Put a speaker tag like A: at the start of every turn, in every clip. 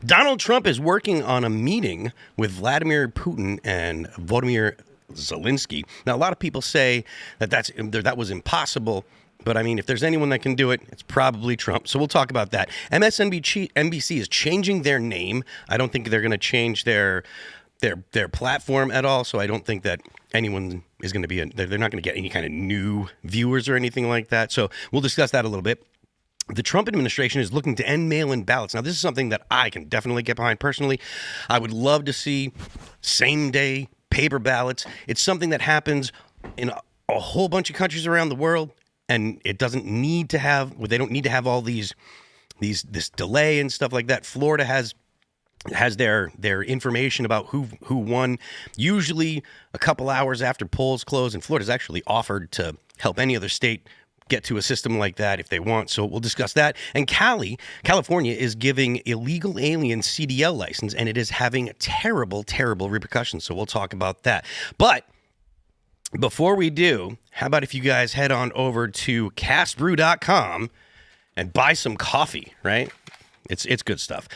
A: Donald Trump is working on a meeting with Vladimir Putin and Volodymyr Zelenskyy. Now, a lot of people say that was impossible. But I mean, if there's anyone that can do it, it's probably Trump. So we'll talk about that. MSNBC is changing their name. I don't think they're going to change their platform at all. So I don't think that anyone is going to be they're not going to get any kind of new viewers or anything like that. So we'll discuss that a little bit. The Trump administration is looking to end mail-in ballots. Now, this is something that I can definitely get behind personally. I would love to see same-day paper ballots. It's something that happens in a whole bunch of countries around the world. And it doesn't need to have, they don't need to have all this delay and stuff like that. Florida has their information about who won usually a couple hours after polls close. And Florida's actually offered to help any other state get to a system like that if they want. So we'll discuss that. And California is giving illegal aliens CDL license, and it is having terrible, terrible repercussions. So we'll talk about that. But before we do, how about if you guys head on over to castbrew.com and buy some coffee, right? It's good stuff.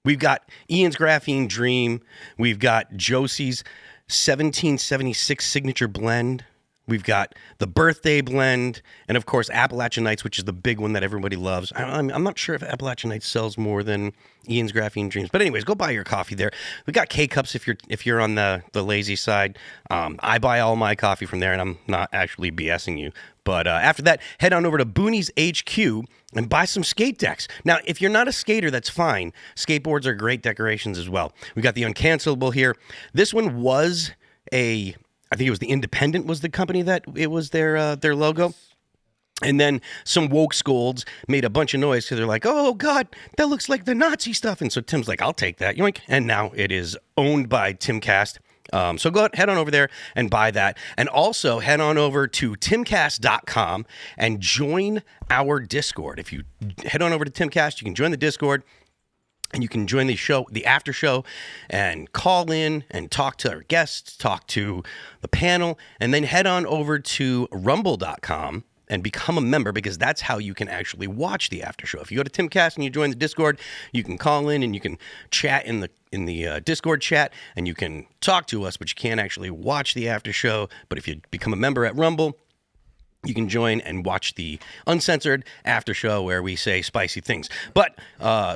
A: We've got Ian's Graphene Dream. We've got Josie's 1776 Signature Blend. We've got the Birthday Blend. And, of course, Appalachian Nights, which is the big one that everybody loves. I'm not sure if Appalachian Nights sells more than Ian's Graphene Dreams. But anyways, go buy your coffee there. We got K-Cups if you're on the lazy side. I buy all my coffee from there, and I'm not actually BSing you. But after that, head on over to Booney's HQ and buy some skate decks. Now, if you're not a skater, that's fine. Skateboards are great decorations as well. We got the Uncancelable here. This one was I think it was the Independent was the company that it was their logo. And then some woke scolds made a bunch of noise because they're like, oh, God, that looks like the Nazi stuff. And so Tim's like, I'll take that. Yoink. And now it is owned by Timcast. So head on over there and buy that. And also head on over to timcast.com and join our Discord. If you head on over to Timcast, you can join the Discord. And you can join the show, the after show, and call in and talk to our guests, talk to the panel, and then head on over to rumble.com and become a member, because that's how you can actually watch the after show. If you go to Timcast and you join the Discord, you can call in and you can chat in the Discord chat, and you can talk to us, but you can't actually watch the after show. But if you become a member at Rumble, you can join and watch the uncensored after show where we say spicy things. But,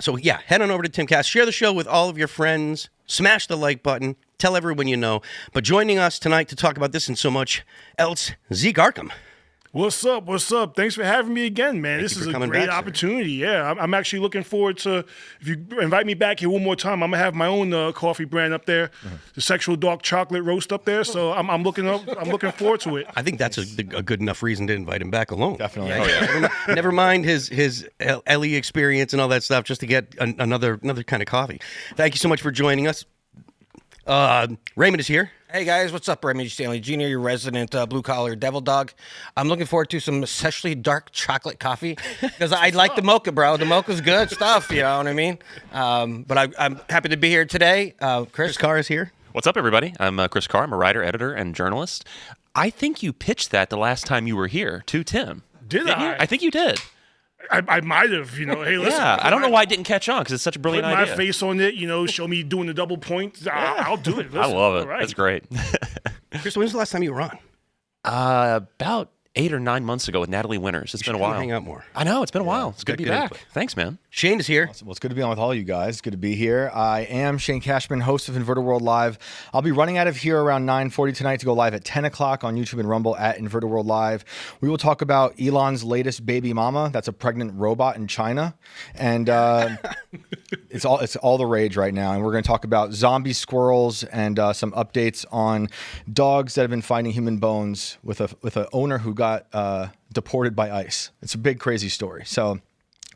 A: so yeah, head on over to Timcast. Share the show with all of your friends. Smash the like button. Tell everyone you know. But joining us tonight to talk about this and so much else, Zeek Arkham.
B: What's up? What's up? Thanks for having me again, man. This is a great opportunity. Yeah, I'm actually looking forward to, if you invite me back here one more time, I'm going to have my own coffee brand up there, the Sexual Dark Chocolate Roast up there. So I'm looking forward to it.
A: I think that's a good enough reason to invite him back alone.
C: Definitely.
A: Yeah. Never mind his LE experience and all that stuff, just to get another kind of coffee. Thank you so much for joining us. Raymond is here.
D: Hey guys, what's up? Raymond Stanley Jr., your resident blue-collar devil dog. I'm looking forward to some especially dark chocolate coffee because I like the mocha, bro. The mocha's good stuff, you know what I mean? But I'm happy to be here today. Chris
A: Carr is here.
E: What's up, everybody? I'm Chris Carr. I'm a writer, editor, and journalist. I think you pitched that the last time you were here to Tim.
B: Didn't I?
E: I think you did.
B: I might have, hey, listen.
E: Yeah, I don't know why it didn't catch on because it's such a brilliant
B: put
E: idea.
B: my face on it, show me doing the double point. I'll do it. Listen,
E: I love it.
B: right.
E: That's great.
A: Chris, when was the last time you were on?
E: About 8 or 9 months ago with Natalie Winters. It's been a while.
A: Hang out more.
E: I know, it's been a while. It's good to be back.
A: input.
E: Thanks, man.
A: Shane is here.
C: Awesome. Well, it's good to be on with all you guys. It's good to be here. I am Shane Cashman, host of Inverted World Live. I'll be running out of here around 9:40 tonight to go live at 10 o'clock on YouTube and Rumble at Inverted World Live. We will talk about Elon's latest baby mama. That's a pregnant robot in China. And it's all the rage right now. And we're going to talk about zombie squirrels and some updates on dogs that have been finding human bones with an owner who got deported by ICE. It's a big, crazy story. So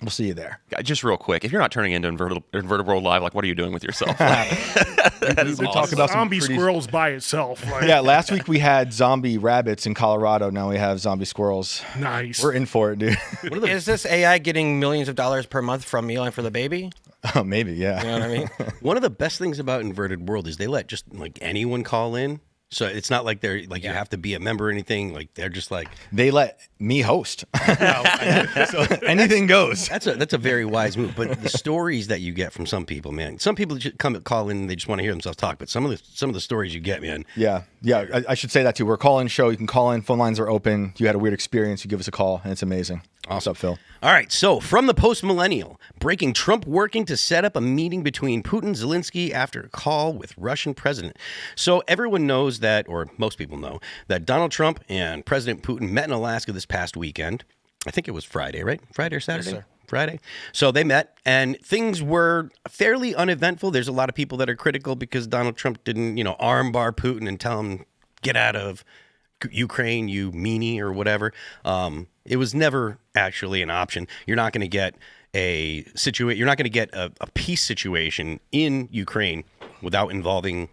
C: we'll see you there.
E: Just real quick, if you're not turning into Inverted World Live, what are you doing with yourself?
C: We talk about
B: zombie squirrels by itself.
C: Yeah, last week we had zombie rabbits in Colorado. Now we have zombie squirrels.
B: Nice.
C: We're in for it, dude.
D: Is this AI getting millions of dollars per month from Elon for the baby?
C: Oh, maybe, yeah.
D: You know what I mean?
A: One of the best things about Inverted World is they let just anyone call in. So it's not like they're like you have to be a member or anything. Like they're just like
C: They let me host. So anything goes.
A: that's a very wise move. But the stories that you get from some people, man. Some people just call in and they just want to hear themselves talk. But some of the stories you get, man.
C: Yeah. I should say that too. We're a call-in show. You can call in. Phone lines are open. You had a weird experience. You give us a call, and it's amazing. What's up, Phil?
A: All right, so from the post-millennial, breaking Trump working to set up a meeting between Putin and Zelenskyy after a call with Russian president. So everyone knows that, or most people know, that Donald Trump and President Putin met in Alaska this past weekend. I think it was Friday, right? Friday or Saturday?
D: Yes, sir.
A: Friday. So they met, and things were fairly uneventful. There's a lot of people that are critical because Donald Trump didn't, armbar Putin and tell him, get out of Ukraine, you meanie, or whatever. It was never actually an option. You're not going to get You're not going to get a peace situation in Ukraine without involving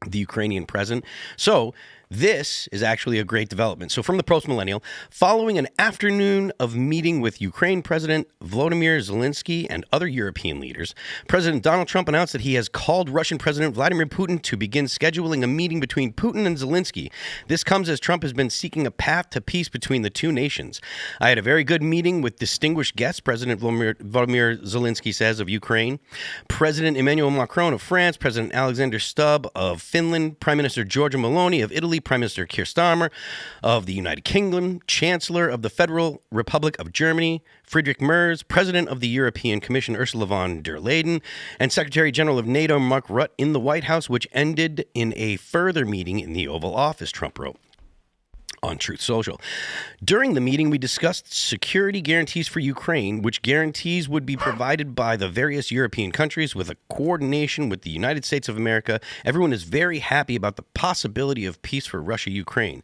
A: the Ukrainian president. So this is actually a great development. So from the post-millennial, following an afternoon of meeting with Ukraine President Volodymyr Zelenskyy and other European leaders, President Donald Trump announced that he has called Russian President Vladimir Putin to begin scheduling a meeting between Putin and Zelenskyy. This comes as Trump has been seeking a path to peace between the two nations. I had a very good meeting with distinguished guests, President Volodymyr Zelenskyy says, of Ukraine, President Emmanuel Macron of France, President Alexander Stubb of Finland, Prime Minister Giorgia Meloni of Italy, Prime Minister Keir Starmer of the United Kingdom, Chancellor of the Federal Republic of Germany, Friedrich Merz, President of the European Commission Ursula von der Leyen, and Secretary General of NATO Mark Rutte in the White House, which ended in a further meeting in the Oval Office, Trump wrote on Truth Social. During the meeting, we discussed security guarantees for Ukraine, which guarantees would be provided by the various European countries with a coordination with the United States of America. Everyone is very happy about the possibility of peace for Russia-Ukraine.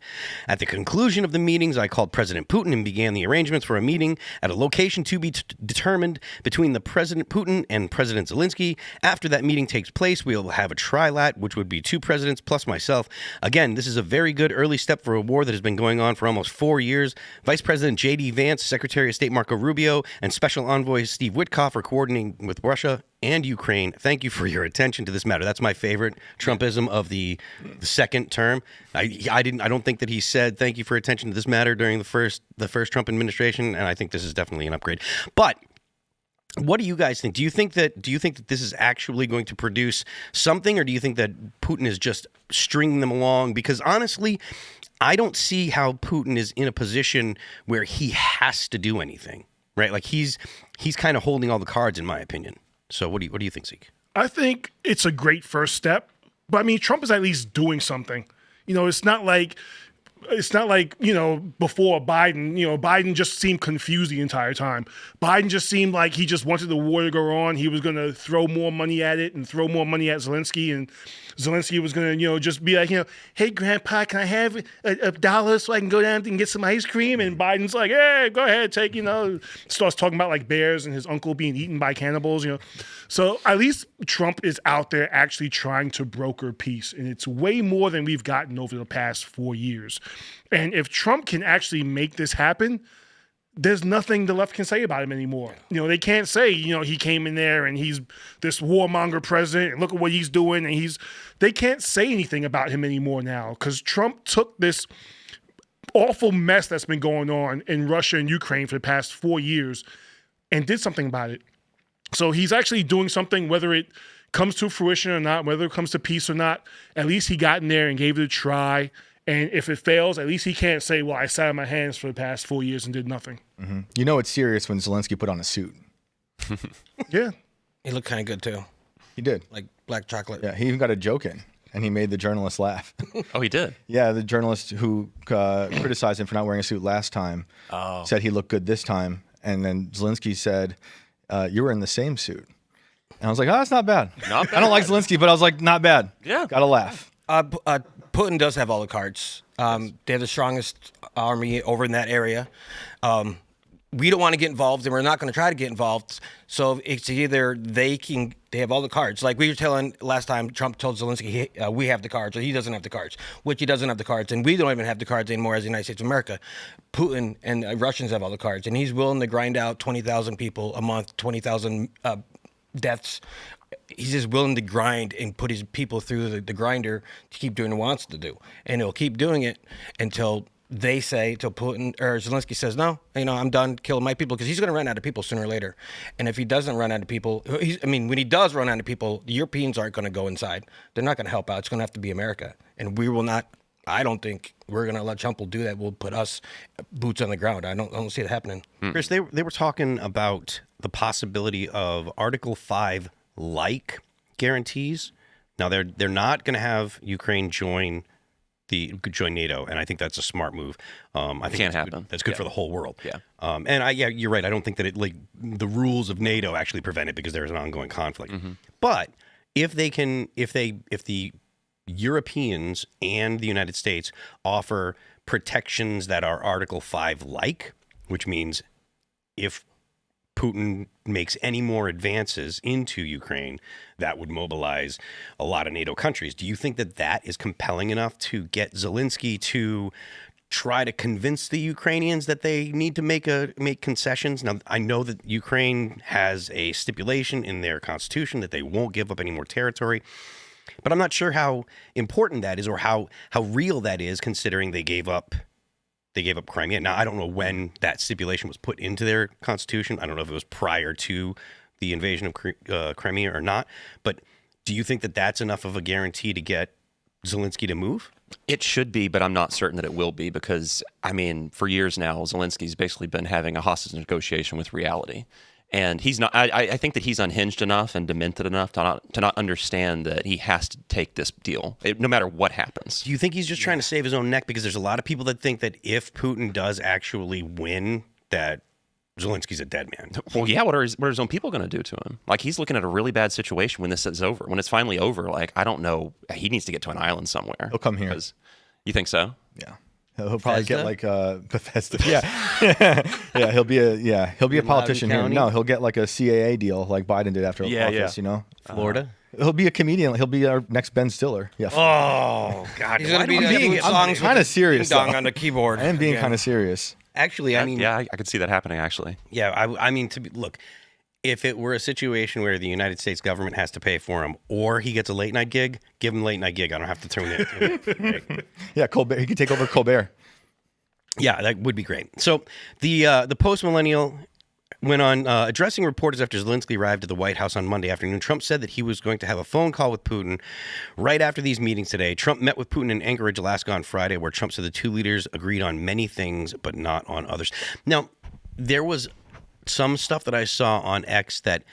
A: At the conclusion of the meetings, I called President Putin and began the arrangements for a meeting at a location to be determined between the President Putin and President Zelenskyy. After that meeting takes place, we will have a trilat, which would be two presidents plus myself. Again, this is a very good early step for a war that has been going on for almost 4 years. Vice President J.D. Vance, Secretary of State Marco Rubio, and Special Envoy Steve Witkoff are coordinating with Russia and Ukraine. Thank you for your attention to this matter. That's my favorite Trumpism of the second term. I don't think that he said thank you for attention to this matter during the first Trump administration, and I think this is definitely an upgrade. But what do you guys think? Do you think that this is actually going to produce something, or do you think that Putin is just stringing them along? Because honestly, I don't see how Putin is in a position where he has to do anything, right? Like he's kind of holding all the cards, in my opinion. So what do you think, Zeek?
B: I think it's a great first step, but I mean, Trump is at least doing something. It's not like before Biden. Biden just seemed confused the entire time. Biden just seemed like he just wanted the war to go on. He was going to throw more money at it and throw more money at Zelenskyy, and Zelenskyy was going to, just be like, hey, Grandpa, can I have a dollar so I can go down and get some ice cream? And Biden's like, hey, go ahead, take, starts talking about like bears and his uncle being eaten by cannibals, So at least Trump is out there actually trying to broker peace. And it's way more than we've gotten over the past 4 years. And if Trump can actually make this happen, there's nothing the left can say about him anymore. They can't say, he came in there and he's this warmonger president and look at what he's doing. And they can't say anything about him anymore now because Trump took this awful mess that's been going on in Russia and Ukraine for the past 4 years and did something about it. So he's actually doing something, whether it comes to fruition or not, whether it comes to peace or not, at least he got in there and gave it a try. And if it fails, at least he can't say, well, I sat on my hands for the past 4 years and did nothing.
C: Mm-hmm. It's serious when Zelenskyy put on a suit.
B: Yeah.
D: He looked kind of good, too.
C: He did.
D: Like black chocolate.
C: Yeah, he even got a joke in, and he made the journalist laugh.
E: Oh, he did?
C: Yeah, the journalist who criticized him for not wearing a suit last time said he looked good this time. And then Zelenskyy said, you were in the same suit. And I was like, that's not bad.
E: Not bad.
C: I don't like Zelenskyy, but I was like, not bad.
E: Yeah.
C: Got to laugh.
D: Putin does have all the cards. They have the strongest army over in that area. We don't want to get involved, and we're not going to try to get involved. So it's either they have all the cards. Like we were telling last time, Trump told Zelenskyy, we have the cards, or he doesn't have the cards, which he doesn't have the cards, and we don't even have the cards anymore as the United States of America. Putin and Russians have all the cards, and he's willing to grind out 20,000 people a month, 20,000 deaths he's just willing to grind and put his people through the grinder to keep doing what he wants to do. And he'll keep doing it until Putin or Zelenskyy says, no, I'm done killing my people, because he's going to run out of people sooner or later. And if he doesn't run out of people, when he does run out of people, the Europeans aren't going to go inside. They're not going to help out. It's going to have to be America. And we will not, I don't think we're going to let Trump will do that. We'll put us boots on the ground. I don't see it happening.
A: Chris, they were talking about the possibility of Article 5 like guarantees. Now they're not going to have Ukraine join NATO, and I think that's a smart move. I think
E: can't happen.
A: That's good for the whole world.
E: Yeah.
A: You're right. I don't think that the rules of NATO actually prevent it, because there's an ongoing conflict. But if the Europeans and the United States offer protections that are Article 5 like, which means if Putin makes any more advances into Ukraine, that would mobilize a lot of NATO countries. Do you think that is compelling enough to get Zelenskyy to try to convince the Ukrainians that they need to make concessions? Now, I know that Ukraine has a stipulation in their constitution that they won't give up any more territory, but I'm not sure how important that is, or how real that is, considering they gave up Crimea. Now, I don't know when that stipulation was put into their constitution. I don't know if it was prior to the invasion of Crimea or not. But do you think that that's enough of a guarantee to get Zelenskyy to move?
E: It should be, but I'm not certain that it will be, because, for years now, Zelensky's basically been having a hostage negotiation with reality. And he's not. I think that he's unhinged enough and demented enough to not understand that he has to take this deal, no matter what happens.
A: Do you think he's just trying to save his own neck? Because there's a lot of people that think that if Putin does actually win, that Zelensky's a dead man.
E: Well, yeah. What are his own people going to do to him? Like, he's looking at a really bad situation when this is over. When it's finally over, I don't know. He needs to get to an island somewhere.
C: He'll come here.
E: You think so?
C: Yeah. He'll probably get Bethesda. Yeah, yeah. He'll be a politician here. No, he'll get like a CAA deal like Biden did after office.
A: Florida.
C: He'll be a comedian. He'll be our next Ben Stiller. Yeah.
A: Oh God.
D: He's gonna be
C: I'm kind of serious.
D: On the keyboard.
C: I am being kind of serious.
A: Actually,
E: I could see that happening. Actually.
A: Yeah. Look. If it were a situation where the United States government has to pay for him, or he gets a late night gig, give him a late night gig. I don't have to tune in.
C: Yeah, Colbert. He could take over Colbert.
A: Yeah, that would be great. So the post-millennial went on addressing reporters after Zelenskyy arrived at the White House on Monday afternoon. Trump said that he was going to have a phone call with Putin right after these meetings today. Trump met with Putin in Anchorage, Alaska on Friday, where Trump said the two leaders agreed on many things, but not on others. Now, there was some stuff that I saw on X that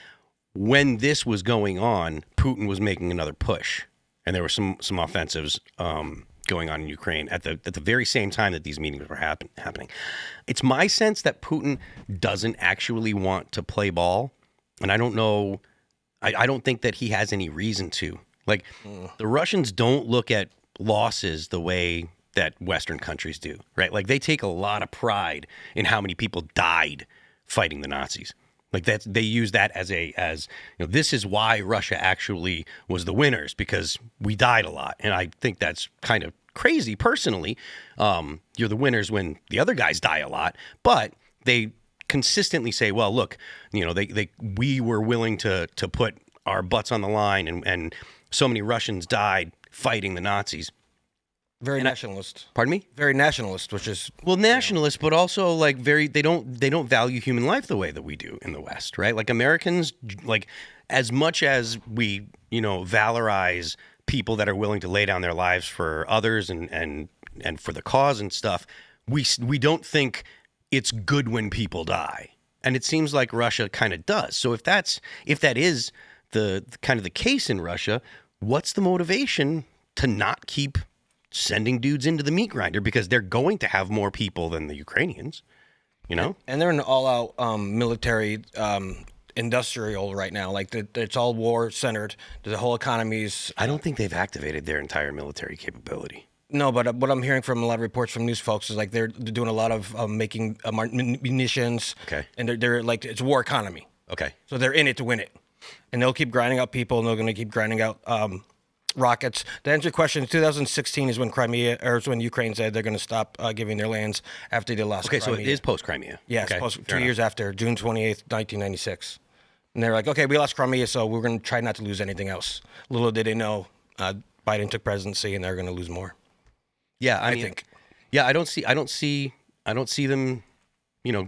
A: when this was going on, Putin was making another push, and there were some offensives going on in Ukraine at the very same time that these meetings were happening. It's my sense that Putin doesn't actually want to play ball, and I don't know. I don't think that he has any reason to. The Russians don't look at losses the way that Western countries do, right? They take a lot of pride in how many people died fighting the Nazis. They use that as this is why Russia actually was the winners, because we died a lot. And I think that's kind of crazy personally. You're the winners when the other guys die a lot, but they consistently say, well, look, we were willing to put our butts on the line, and so many Russians died fighting the Nazis.
D: Very nationalist.
A: Pardon me?
D: Very nationalist, which is
A: nationalist, but also very they don't value human life the way that we do in the West, right? Americans, as much as we valorize people that are willing to lay down their lives for others and for the cause and stuff, we don't think it's good when people die, and it seems like Russia kind of does. So if that is the kind of the case in Russia, what's the motivation to not keep sending dudes into the meat grinder, because they're going to have more people than the Ukrainians, And
D: they're an all-out military industrial right now. It's all war-centered. The whole economy's...
A: I don't think they've activated their entire military capability.
D: No, but what I'm hearing from a lot of reports from news folks is they're doing a lot of making munitions.
A: Okay.
D: And they're it's war economy.
A: Okay.
D: So they're in it to win it. And they'll keep grinding out people, and they're going to keep grinding out... rockets. To answer your question, 2016 is when Ukraine said they're going to stop giving their lands after they lost Crimea.
A: So it is post-Crimea.
D: Yes,
A: okay.
D: 2 years after, June 28th, 1996. And they're like, okay, we lost Crimea, so we're going to try not to lose anything else. Little did they know, Biden took presidency, and they're going to lose more.
A: Yeah,
D: I think.
A: Yeah, I don't see them,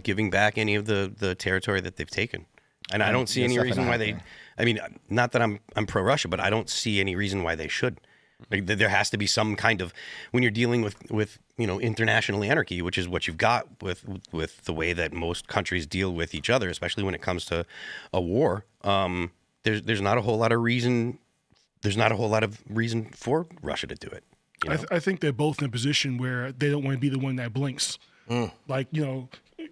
A: giving back any of the territory that they've taken, and I don't see any reason why they. I mean, not that I'm pro Russia, but I don't see any reason why they should. Like, there has to be some kind of, when you're dealing with international anarchy, which is what you've got with the way that most countries deal with each other, especially when it comes to a war. There's not a whole lot of reason. There's not a whole lot of reason for Russia to do it.
B: I think they're both in a position where they don't want to be the one that blinks. Like,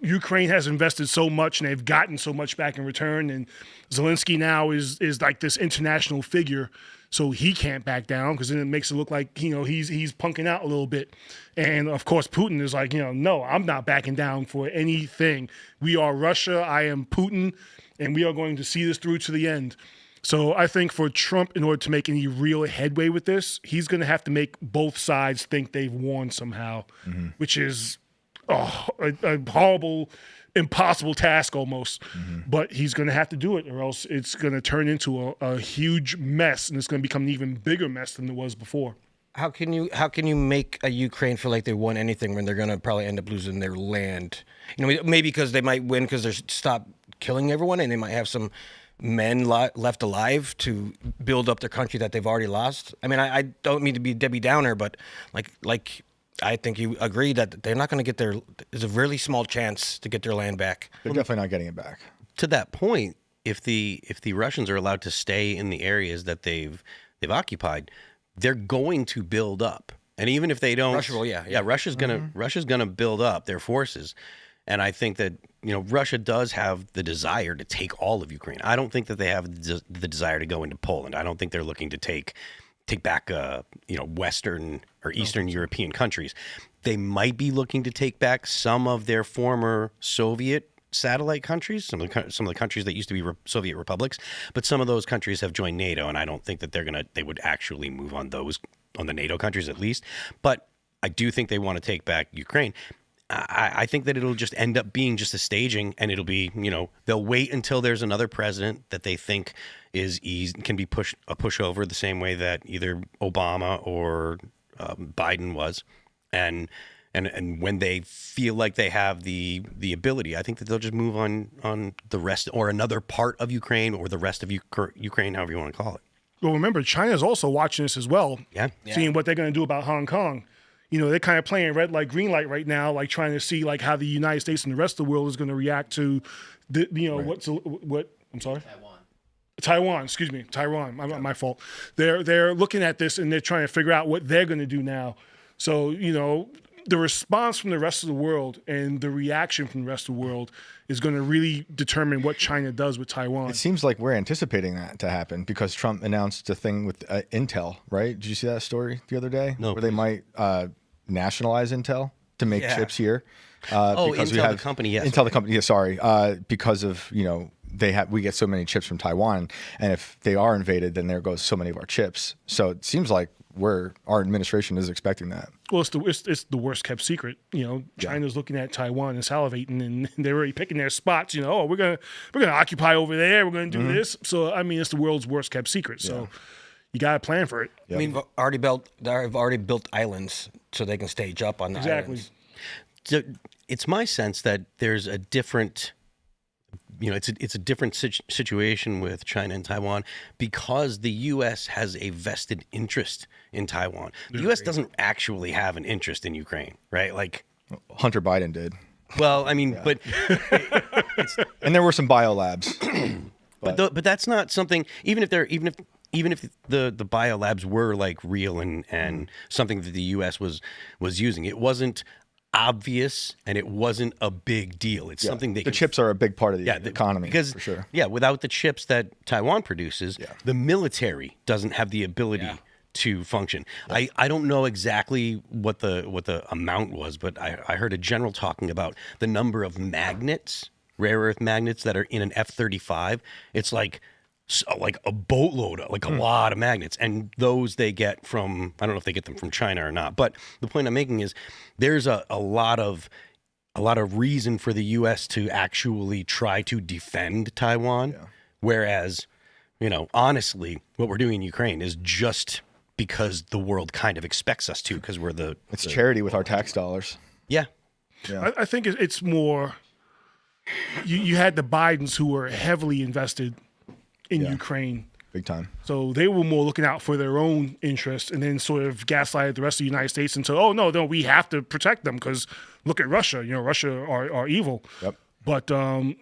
B: Ukraine has invested so much and they've gotten so much back in return, and Zelenskyy now is like this international figure, so he can't back down, because then it makes it look like he's punking out a little bit. And of course Putin is like, no, I'm not backing down for anything. We are Russia, I am Putin, and we are going to see this through to the end. So I think for Trump, in order to make any real headway with this, he's going to have to make both sides think they've won somehow, which is a horrible, impossible task almost. But he's going to have to do it, or else it's going to turn into a huge mess, and it's going to become an even bigger mess than it was before.
D: How can you make a Ukraine feel like they won anything when they're going to probably end up losing their land? Maybe because they might win because they're stop killing everyone, and they might have some men left alive to build up their country that they've already lost. I mean, I don't mean to be Debbie Downer, but like I think you agree that they're not going to get there's a really small chance to get their land back.
C: They're definitely not getting it back.
A: To that point, if the Russians are allowed to stay in the areas that they've occupied, they're going to build up. And even if they don't,
D: Russia will,
A: Russia's gonna build up their forces. And I think that Russia does have the desire to take all of Ukraine. I don't think that they have the desire to go into Poland. I don't think they're looking to take back Western or Eastern European countries. They might be looking to take back some of their former Soviet satellite countries, some of the countries that used to be Soviet republics, but some of those countries have joined NATO, and I don't think that they would actually move on the NATO countries at least. But I do think they want to take back Ukraine. I think that it'll just end up being just a staging, and it'll be, they'll wait until there's another president that they think can be a pushover the same way that either Obama or Biden was, and when they feel like they have the ability, I think that they'll just move on the rest, or another part of Ukraine, or the rest of Ukraine, however you want to call it.
B: Well, remember, China's also watching this as well, seeing what they're going to do about Hong Kong. They're kind of playing red light, green light right now, like trying to see like how the United States and the rest of the world is going to react to what I'm sorry? Taiwan, excuse me. Taiwan, my fault. They're looking at this, and they're trying to figure out what they're going to do now. So, the response from the rest of the world and the reaction from the rest of the world is going to really determine what China does with Taiwan.
C: It seems like we're anticipating that to happen because Trump announced a thing with Intel, right? Did you see that story the other day?
A: No.
C: Where they might nationalize Intel to make chips here.
A: Because Intel the company, yes.
C: Intel the company, yeah, sorry. Because of, we get so many chips from Taiwan, and if they are invaded, then there goes so many of our chips. So it seems like our administration is expecting that.
B: Well, it's the worst kept secret. China's looking at Taiwan and salivating, and they're already picking their spots. We're gonna occupy over there. We're gonna do this. So I mean, it's the world's worst kept secret. So you got to plan for it.
C: Yeah.
D: I mean, they've already built islands so they can stage up on the islands.
A: So it's my sense that there's a different. It's a different situation with China and Taiwan because the U.S. has a vested interest in Taiwan. The U.S. doesn't actually have an interest in Ukraine, right? Like
C: Hunter Biden did.
A: Well, I mean, but
C: and there were some biolabs,
A: but that's not something. Even if the biolabs were like real and something that the U.S. was using, it wasn't obvious, and it wasn't a big deal. It's something that
C: the chips are a big part of the economy,
A: because
C: for sure.
A: Yeah, without the chips that Taiwan produces, the military doesn't have the ability to function. I don't know exactly what the amount was, but I heard a general talking about the number of magnets, rare earth magnets that are in an F-35. It's like a boatload, like a lot of magnets, and those they get from, I don't know if they get them from China or not, but the point I'm making is there's a lot of reason for the U.S. to actually try to defend Taiwan Whereas, honestly, what we're doing in Ukraine is just because the world kind of expects us to, because we're
C: It's charity with our tax dollars.
A: Yeah.
B: I think it's more. You had the Bidens who were heavily invested in Ukraine.
C: Big time.
B: So they were more looking out for their own interests and then sort of gaslighted the rest of the United States into, oh, no, we have to protect them because look at Russia. Russia are evil.
C: Yep.
B: But, I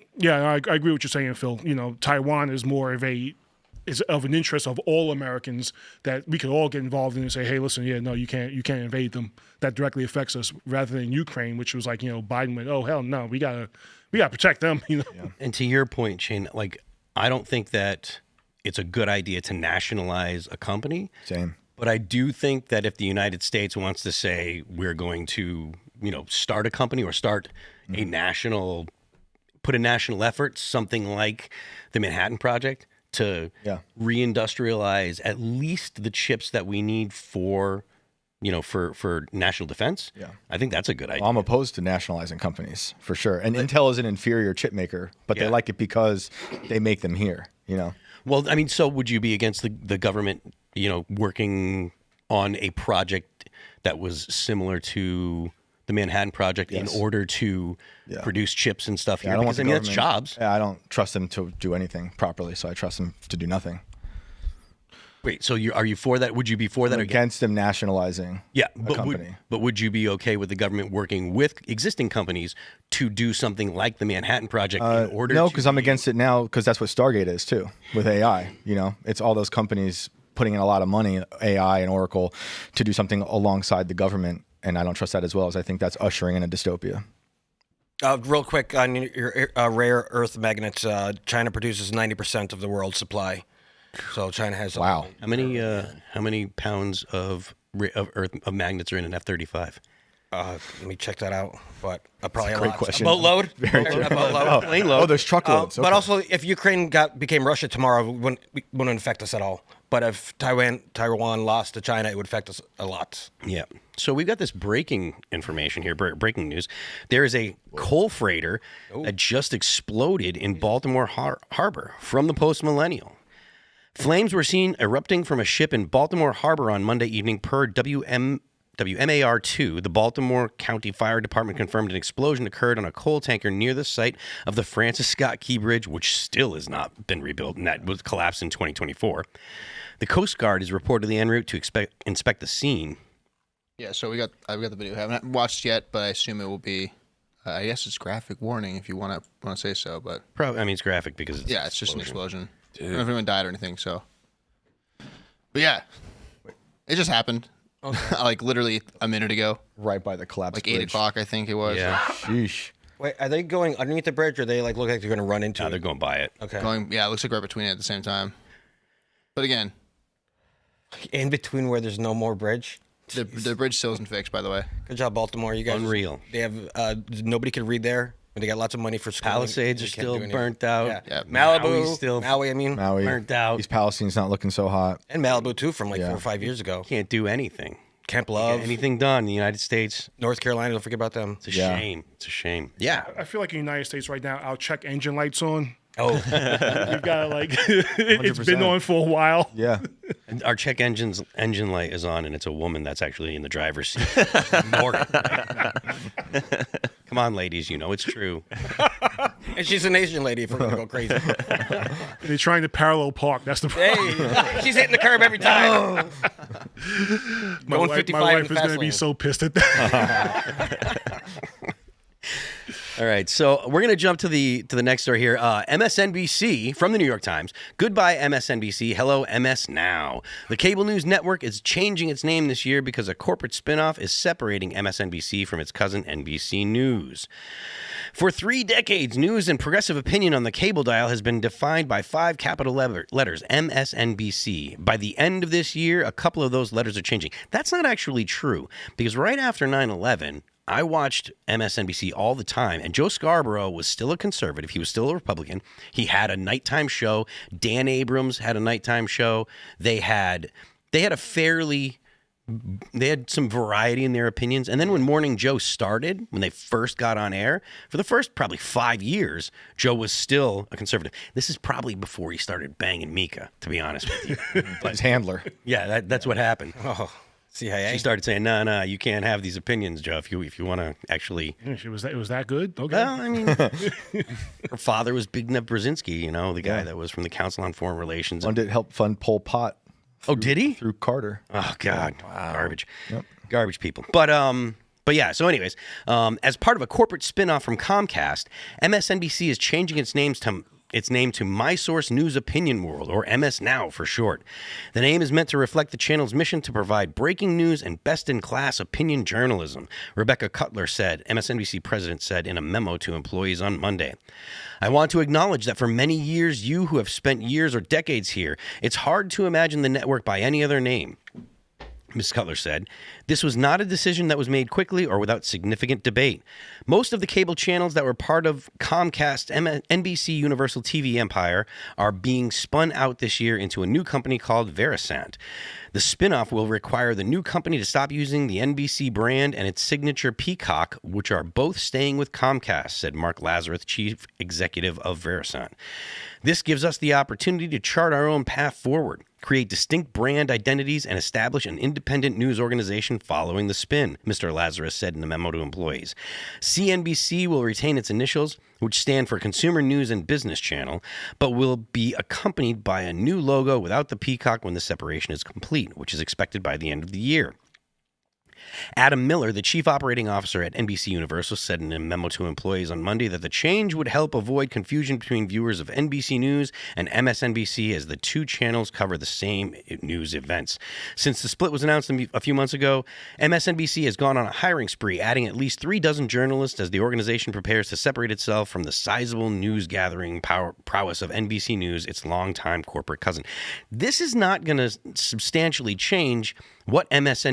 B: agree with what you're saying, Phil. Taiwan is more of an interest of all Americans that we could all get involved in and say, hey, listen, you can't invade them. That directly affects us, rather than Ukraine, which was like, Biden went, oh, hell no, we gotta protect them. Yeah.
A: And to your point, Shane, I don't think that it's a good idea to nationalize a company.
C: Same.
A: But I do think that if the United States wants to say we're going to, start a company or start a national effort, something like the Manhattan Project, to reindustrialize at least the chips that we need for national defense. Yeah. I think that's a good idea.
C: Well, I'm opposed to nationalizing companies for sure. And Intel is an inferior chip maker, but they like it because they make them here,
A: Well, I mean, so would you be against the government, working on a project that was similar to the Manhattan Project in order to produce chips and stuff here? Because that's jobs.
C: Yeah, I don't trust them to do anything properly, so I trust them to do nothing.
A: Wait, so are you for that? Would you be for that?
C: Against them nationalizing a company.
A: But would you be okay with the government working with existing companies to do something like the Manhattan Project in order
C: No, because I'm against it now because that's what Stargate is too, with AI. It's all those companies putting in a lot of money, AI and Oracle, to do something alongside the government, and I don't trust that as well, as I think that's ushering in a dystopia.
D: Real quick on your rare earth magnets, China produces 90% of the world's supply. So China has
C: wow.
A: How many pounds of magnets are in an F-35?
D: Let me check that out. But probably a
C: great
D: lot.
C: question.
D: A boatload.
C: Very true.
D: A boatload.
A: Plane load.
C: Oh, there's truckloads.
D: But also, if Ukraine became Russia tomorrow, it wouldn't affect us at all. But if Taiwan lost to China, it would affect us a lot.
A: Yeah. So we've got this breaking information here, breaking news. There is a coal freighter that just exploded in Baltimore Harbor from the post-millennial. Flames were seen erupting from a ship in Baltimore Harbor on Monday evening per WMAR-2. The Baltimore County Fire Department confirmed an explosion occurred on a coal tanker near the site of the Francis Scott Key Bridge, which still has not been rebuilt, and that was collapsed in 2024. The Coast Guard is reportedly en route to inspect the scene.
F: Yeah, so I've got the video. I haven't watched yet, but I assume it will be. I guess it's graphic warning if you want to say so, but
A: Probably, I mean, it's graphic because
F: it's just an explosion. I don't know if anyone died or anything. So, but yeah, it just happened. Okay. Like literally a minute ago,
C: right by the collapse.
F: Like
C: bridge.
F: 8 o'clock, I think it was.
A: Yeah.
C: Sheesh.
D: Wait, are they going underneath the bridge, or they look like they're going to run into it?
A: They're going by it.
D: Okay.
F: It looks like right between it at the same time. But again,
D: in between where there's no more bridge.
F: The bridge still isn't fixed, by the way.
D: Good job, Baltimore. You guys.
A: Unreal.
D: They have nobody can read there. They got lots of money for schooling.
A: Palisades are still burnt out.
D: Yeah. Malibu,
A: Maui
C: Maui
A: burnt out.
C: East Palestine's not looking so hot.
D: And Malibu too, from 4 or 5 years ago.
A: Can't do anything.
D: Camp
A: Can't
D: Love,
A: get anything done in the United States.
D: North Carolina. Don't forget about them.
A: It's a shame. It's a shame. Yeah.
B: I feel like in the United States right now, our check engine light's on.
D: Oh,
B: You've got it's been on for a while.
C: Yeah.
A: And our check engine light is on, and it's a woman that's actually in the driver's seat. Morgan. Come on, ladies, it's true.
D: and she's an Asian lady. If we're gonna go crazy,
B: They're trying to parallel park. That's the problem.
D: hey, she's hitting the curb every time.
B: My
D: Going
B: wife
D: 55
B: is going to be so pissed at that.
A: All right, so we're going to jump to the next story here. MSNBC from the New York Times. Goodbye, MSNBC. Hello, MS Now. The cable news network is changing its name this year because a corporate spinoff is separating MSNBC from its cousin NBC News. For 3 decades, news and progressive opinion on the cable dial has been defined by 5 capital letters, MSNBC. By the end of this year, a couple of those letters are changing. That's not actually true, because right after 9/11, I watched MSNBC all the time, and Joe Scarborough was still a conservative. He was still a Republican. He had a nighttime show. Dan Abrams had a nighttime show. They had a fairly some variety in their opinions. And then when Morning Joe started, when they first got on air, for the first probably 5 years, Joe was still a conservative. This is probably before he started banging Mika, to be honest with you.
C: His handler.
A: Yeah, that's what happened.
D: Oh, CIA.
A: She started saying, no, you can't have these opinions, Joe, if you want to actually...
B: Yeah, it was that good? Okay.
A: Well, I mean, her father was Big Neb Brzezinski, the guy that was from the Council on Foreign Relations.
C: One did help fund Pol Pot.
A: Did he?
C: Through Carter.
A: Oh, God. Wow. Garbage. Yep. Garbage people. But yeah, so anyways, as part of a corporate spinoff from Comcast, MSNBC is changing its name to My Source News Opinion World, or MS Now for short. The name is meant to reflect the channel's mission to provide breaking news and best-in-class opinion journalism, Rebecca Cutler said, MSNBC president said in a memo to employees on Monday. I want to acknowledge that for many years, you who have spent years or decades here, it's hard to imagine the network by any other name. Ms. Cutler said, this was not a decision that was made quickly or without significant debate. Most of the cable channels that were part of Comcast's NBC Universal TV empire are being spun out this year into a new company called Verisant. The spinoff will require the new company to stop using the NBC brand and its signature Peacock, which are both staying with Comcast, said Mark Lazarus, chief executive of Verisant. This gives us the opportunity to chart our own path forward, create distinct brand identities, and establish an independent news organization following the spin, Mr. Lazarus said in a memo to employees. CNBC will retain its initials, which stand for Consumer News and Business Channel, but will be accompanied by a new logo without the peacock when the separation is complete, which is expected by the end of the year. Adam Miller, the chief operating officer at NBC Universal, said in a memo to employees on Monday that the change would help avoid confusion between viewers of NBC News and MSNBC as the two channels cover the same news events. Since the split was announced a few months ago, MSNBC has gone on a hiring spree, adding at least 36 journalists as the organization prepares to separate itself from the sizable news-gathering prowess of NBC News, its longtime corporate cousin. This is not going to substantially change what MS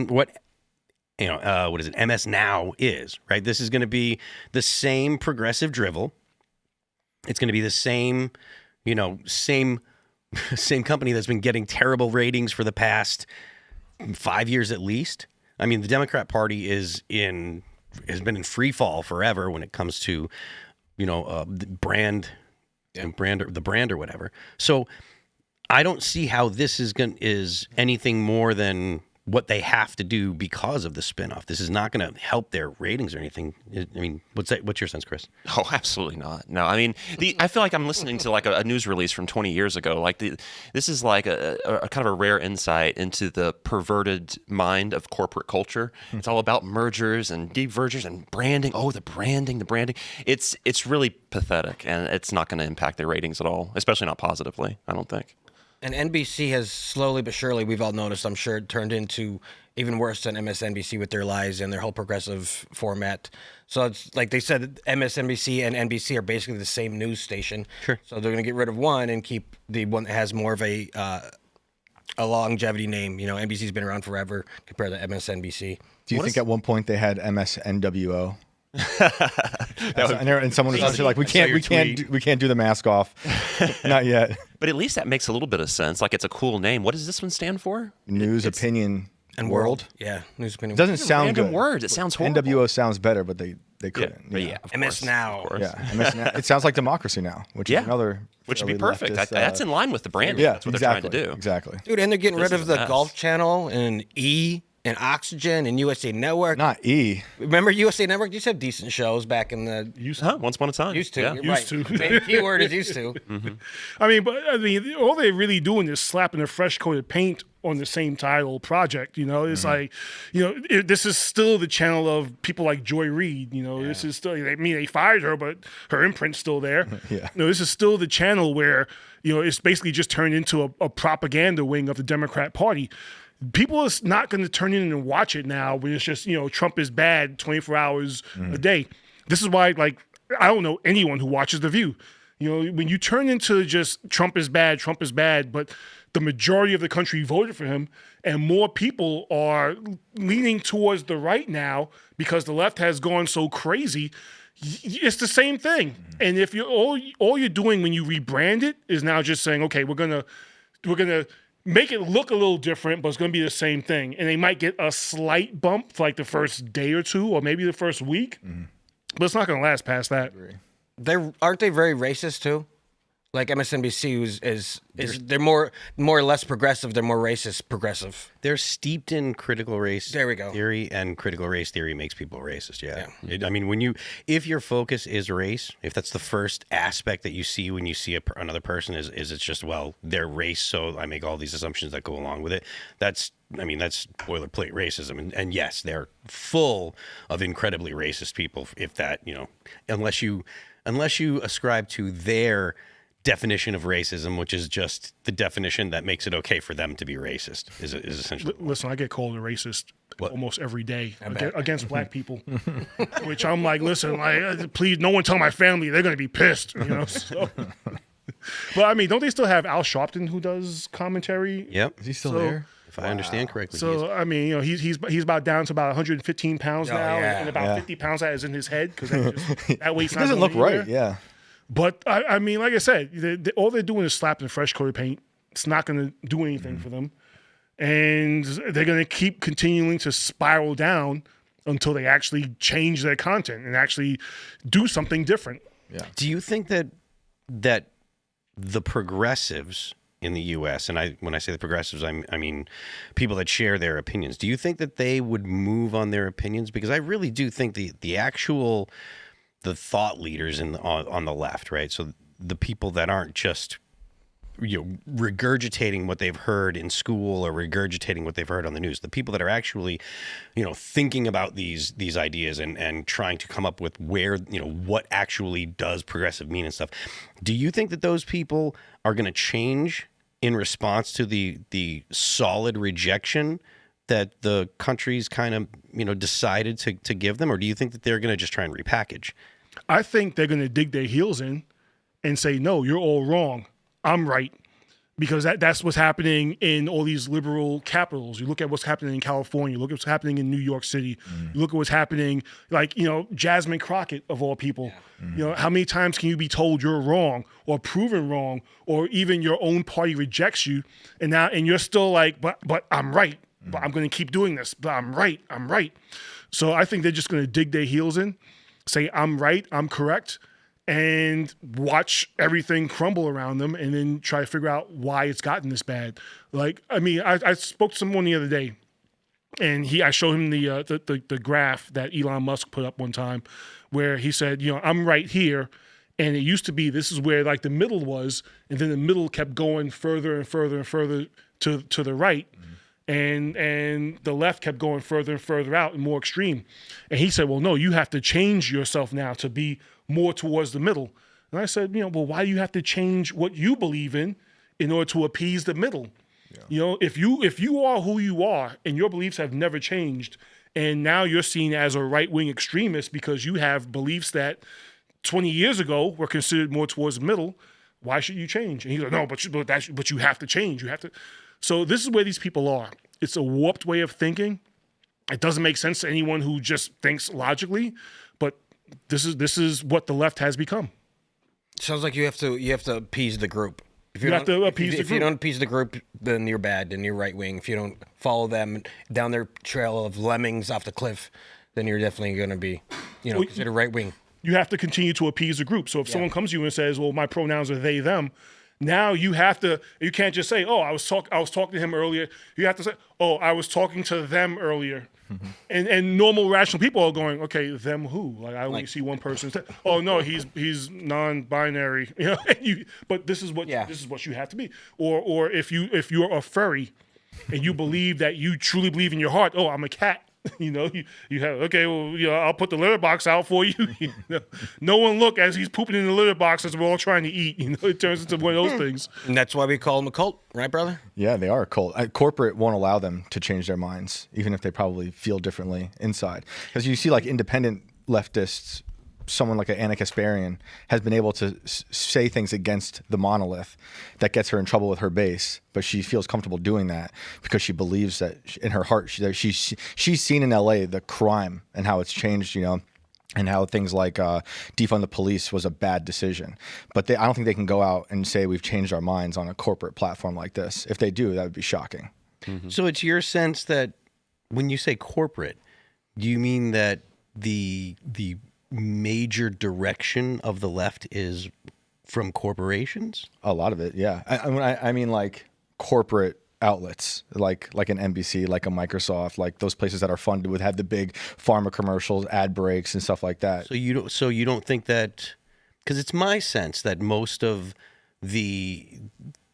A: Now is, right? This is going to be the same progressive drivel. It's going to be the same company that's been getting terrible ratings for the past 5 years at least. I mean, the Democrat Party has been in free fall forever when it comes to, the brand or whatever. So I don't see how this is anything more than what they have to do because of the spinoff. This is not going to help their ratings or anything. I mean, what's your sense, Chris?
E: Oh, absolutely not. No, I mean, I feel like I'm listening to like a news release from 20 years ago. Like this is like a kind of a rare insight into the perverted mind of corporate culture. It's all about mergers and demergers and branding. Oh, the branding. It's really pathetic, and it's not going to impact their ratings at all, especially not positively, I don't think.
D: And NBC has slowly but surely, we've all noticed, I'm sure, turned into even worse than MSNBC with their lies and their whole progressive format. So it's like they said, MSNBC and NBC are basically the same news station.
A: Sure.
D: So they're going to get rid of one and keep the one that has more of a longevity name. NBC's been around forever compared to MSNBC.
C: Do you think at one point they had MSNWO? And someone was actually like, we can't do the mask off. Not yet.
E: But at least that makes a little bit of sense. Like, it's a cool name. What does this one stand for?
C: News, opinion,
D: and world. Yeah, news, opinion.
C: It doesn't sound
E: random
C: good.
E: Words. It sounds horrible.
C: NWO sounds better, but they couldn't.
E: Yeah, of
D: MS
E: course,
D: Now.
E: of course.
C: Yeah, MS Now. It sounds like Democracy Now, which is another.
E: Which would be
C: fairly
E: perfect.
C: leftist,
E: That's in line with the branding.
C: Yeah,
E: That's what
C: exactly,
E: they're trying to do.
C: Exactly.
D: Dude, and they're getting rid
E: This
D: of
E: is
D: the
E: a mess.
D: Golf Channel and E and Oxygen and USA Network.
C: Not E.
D: Remember USA Network used to have decent shows back in the...
E: Once upon a time.
D: Used to.
E: Yeah.
D: You're
B: Used
D: right.
B: to.
D: Main keyword is used to.
B: I mean, all they're really doing is slapping a fresh coat of paint on the same title project. It's like, this is still the channel of people like Joy Reid. This is still, they fired her, but her imprint's still there.
C: Yeah.
B: This is still the channel where, it's basically just turned into a propaganda wing of the Democrat Party. People are not going to turn in and watch it now when it's just, Trump is bad 24 hours a day. This is why, I don't know anyone who watches The View. When you turn into just Trump is bad, but the majority of the country voted for him, and more people are leaning towards the right now because the left has gone so crazy. It's the same thing. And if all you're doing when you rebrand it is now just saying, okay, we're gonna make it look a little different, but it's going to be the same thing. And they might get a slight bump for like the first day or two, or maybe the first week, but it's not going to last past that.
D: Aren't they very racist too? Like MSNBC is they're more or less progressive. They're more racist progressive.
A: They're steeped in critical race
D: There we go.
A: theory, and critical race theory makes people racist. Yeah. I mean, if your focus is race, if that's the first aspect that you see when you see another person is it's just, well, their race, so I make all these assumptions that go along with it. That's boilerplate racism. And yes, they're full of incredibly racist people. If that, unless you ascribe to their definition of racism, which is just the definition that makes it okay for them to be racist, is essentially.
B: Listen, I get called a racist almost every day against black people, which I'm like, listen, please, no one tell my family, they're going to be pissed, So. But I mean, don't they still have Al Sharpton who does commentary?
C: Is he still there?
A: If I understand correctly.
B: So I mean, he's about down to about 115 pounds now, and about 50 pounds that is in his head because that weight's not
C: doesn't look
B: anywhere.
C: right. Yeah.
B: But I mean, like I said, all they're doing is slapping fresh coat of paint. It's not going to do anything for them, and they're going to keep continuing to spiral down until they actually change their content and actually do something different.
C: Yeah.
A: Do you think that the progressives in the U.S., and when I say the progressives, I mean people that share their opinions, do you think that they would move on their opinions? Because I really do think the thought leaders on the left, right? So the people that aren't just regurgitating what they've heard in school or regurgitating what they've heard on the news, the people that are actually thinking about these ideas and trying to come up with where what actually does progressive mean and stuff. Do you think that those people are going to change in response to the solid rejection that the country's kind of decided to give them, or do you think that they're going to just try and repackage?
B: I think they're going to dig their heels in and say, no, you're all wrong, I'm right, because that's what's happening in all these liberal capitals. You look at what's happening in California, you look at what's happening in New York City, you look at what's happening, like Jasmine Crockett of all people. How many times can you be told you're wrong or proven wrong, or even your own party rejects you, and you're still like, but I'm right. But I'm going to keep doing this. But I'm right. So I think they're just going to dig their heels in, say, I'm right, I'm correct, and watch everything crumble around them and then try to figure out why it's gotten this bad. Like, I mean, I spoke to someone the other day, and I showed him the graph that Elon Musk put up one time where he said, I'm right here. And it used to be this is where like the middle was, and then the middle kept going further and further and further to the right. And the left kept going further and further out and more extreme. And he said, well, no, you have to change yourself now to be more towards the middle. And I said, well, why do you have to change what you believe in order to appease the middle? Yeah. If you are who you are and your beliefs have never changed, and now you're seen as a right-wing extremist because you have beliefs that 20 years ago were considered more towards the middle, why should you change? And he's like, no, but you have to change. You have to. So this is where these people are. It's a warped way of thinking. It doesn't make sense to anyone who just thinks logically, but this is what the left has become.
D: Sounds like you have to appease the group. If
B: you have to appease the group.
D: If you don't appease the group, then you're bad, then you're right wing. If you don't follow them down their trail of lemmings off the cliff, then you're definitely going to be, considered right wing.
B: You have to continue to appease the group. So if someone comes to you and says, well, my pronouns are they, them, now you can't just say, oh, I was talking to him earlier. You have to say, oh, I was talking to them earlier. And normal rational people are going, okay, them who? Like I only see one person. Oh no, he's non-binary. But this is what you have to be. Or if you're a furry and you believe that you truly believe in your heart, oh, I'm a cat. You have, okay, well, I'll put the litter box out for you. No one look as he's pooping in the litter box as we're all trying to eat. It turns into one of those things.
D: And that's why we call them a cult, right, brother?
C: Yeah, they are a cult. Corporate won't allow them to change their minds, even if they probably feel differently inside. Because you see, like, independent leftists, someone like an Anna Kasparian has been able to say things against the monolith that gets her in trouble with her base, but she feels comfortable doing that because she believes that in her heart she's seen in LA the crime and how it's changed, and how things like defund the police was a bad decision. But I don't think they can go out and say we've changed our minds on a corporate platform like this. If they do, that would be shocking.
A: Mm-hmm. So it's your sense that when you say corporate, do you mean that the major direction of the left is from corporations?
C: A lot of it, yeah. I mean like corporate outlets like an NBC, like a Microsoft, like those places that are funded would have the big pharma commercials, ad breaks, and stuff like that.
A: So you don't think that, because it's my sense that most of the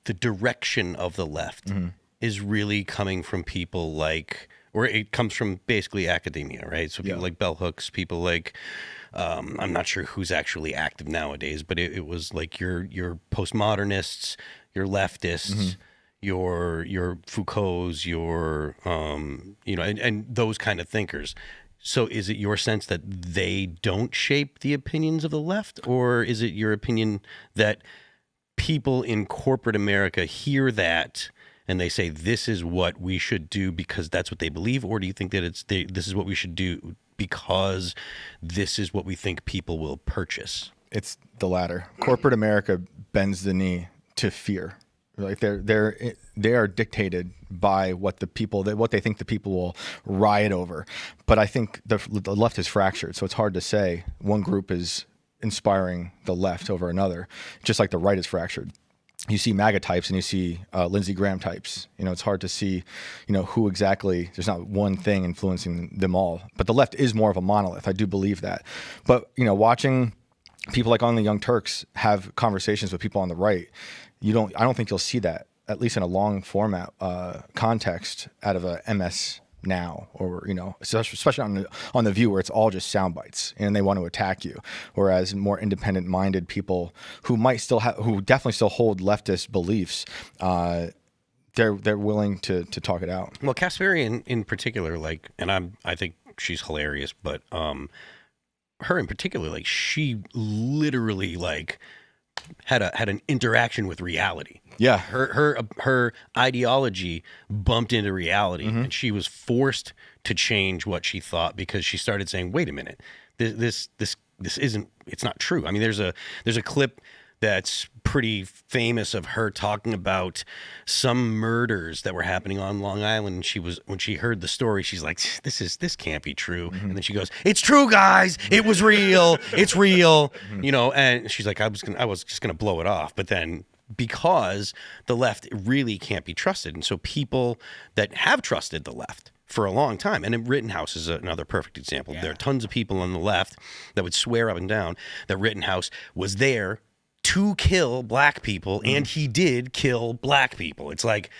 A: direction of the left is really coming from people like, or it comes from basically academia, right? So people like bell hooks, people like I'm not sure who's actually active nowadays, but it was like your postmodernists, your leftists, your Foucaults, your and those kind of thinkers. So is it your sense that they don't shape the opinions of the left, or is it your opinion that people in corporate America hear that and they say this is what we should do because that's what they believe, or do you think that this is what we should do because this is what we think people will purchase?
C: It's the latter. Corporate America bends the knee to fear. Like they are dictated by what they think the people will riot over. But I think the left is fractured, so it's hard to say one group is inspiring the left over another, just like the right is fractured. You see MAGA types and you see Lindsey Graham types. It's hard to see, who exactly. There's not one thing influencing them all. But the left is more of a monolith. I do believe that. But watching people like On the Young Turks have conversations with people on the right, I don't think you'll see that, at least in a long format context, out of a MS Now, or especially on the View, where it's all just sound bites and they want to attack you. Whereas more independent minded people who definitely still hold leftist beliefs, they're willing to talk it out.
A: Well, Kasperi in particular, I think she's hilarious, but her in particular, she literally had an interaction with reality.
C: Yeah,
A: her ideology bumped into reality, and she was forced to change what she thought because she started saying, "Wait a minute, this isn't. It's not true." I mean, there's a clip that's pretty famous of her talking about some murders that were happening on Long Island. And when she heard the story, she's like, this can't be true. And then she goes, "It's true, guys. It was real. It's real." And she's like, I was just gonna blow it off. But then, because the left really can't be trusted, and so people that have trusted the left for a long time, and Rittenhouse is another perfect example. There are tons of people on the left that would swear up and down that Rittenhouse was there to kill black people, and he did kill black people. It's like,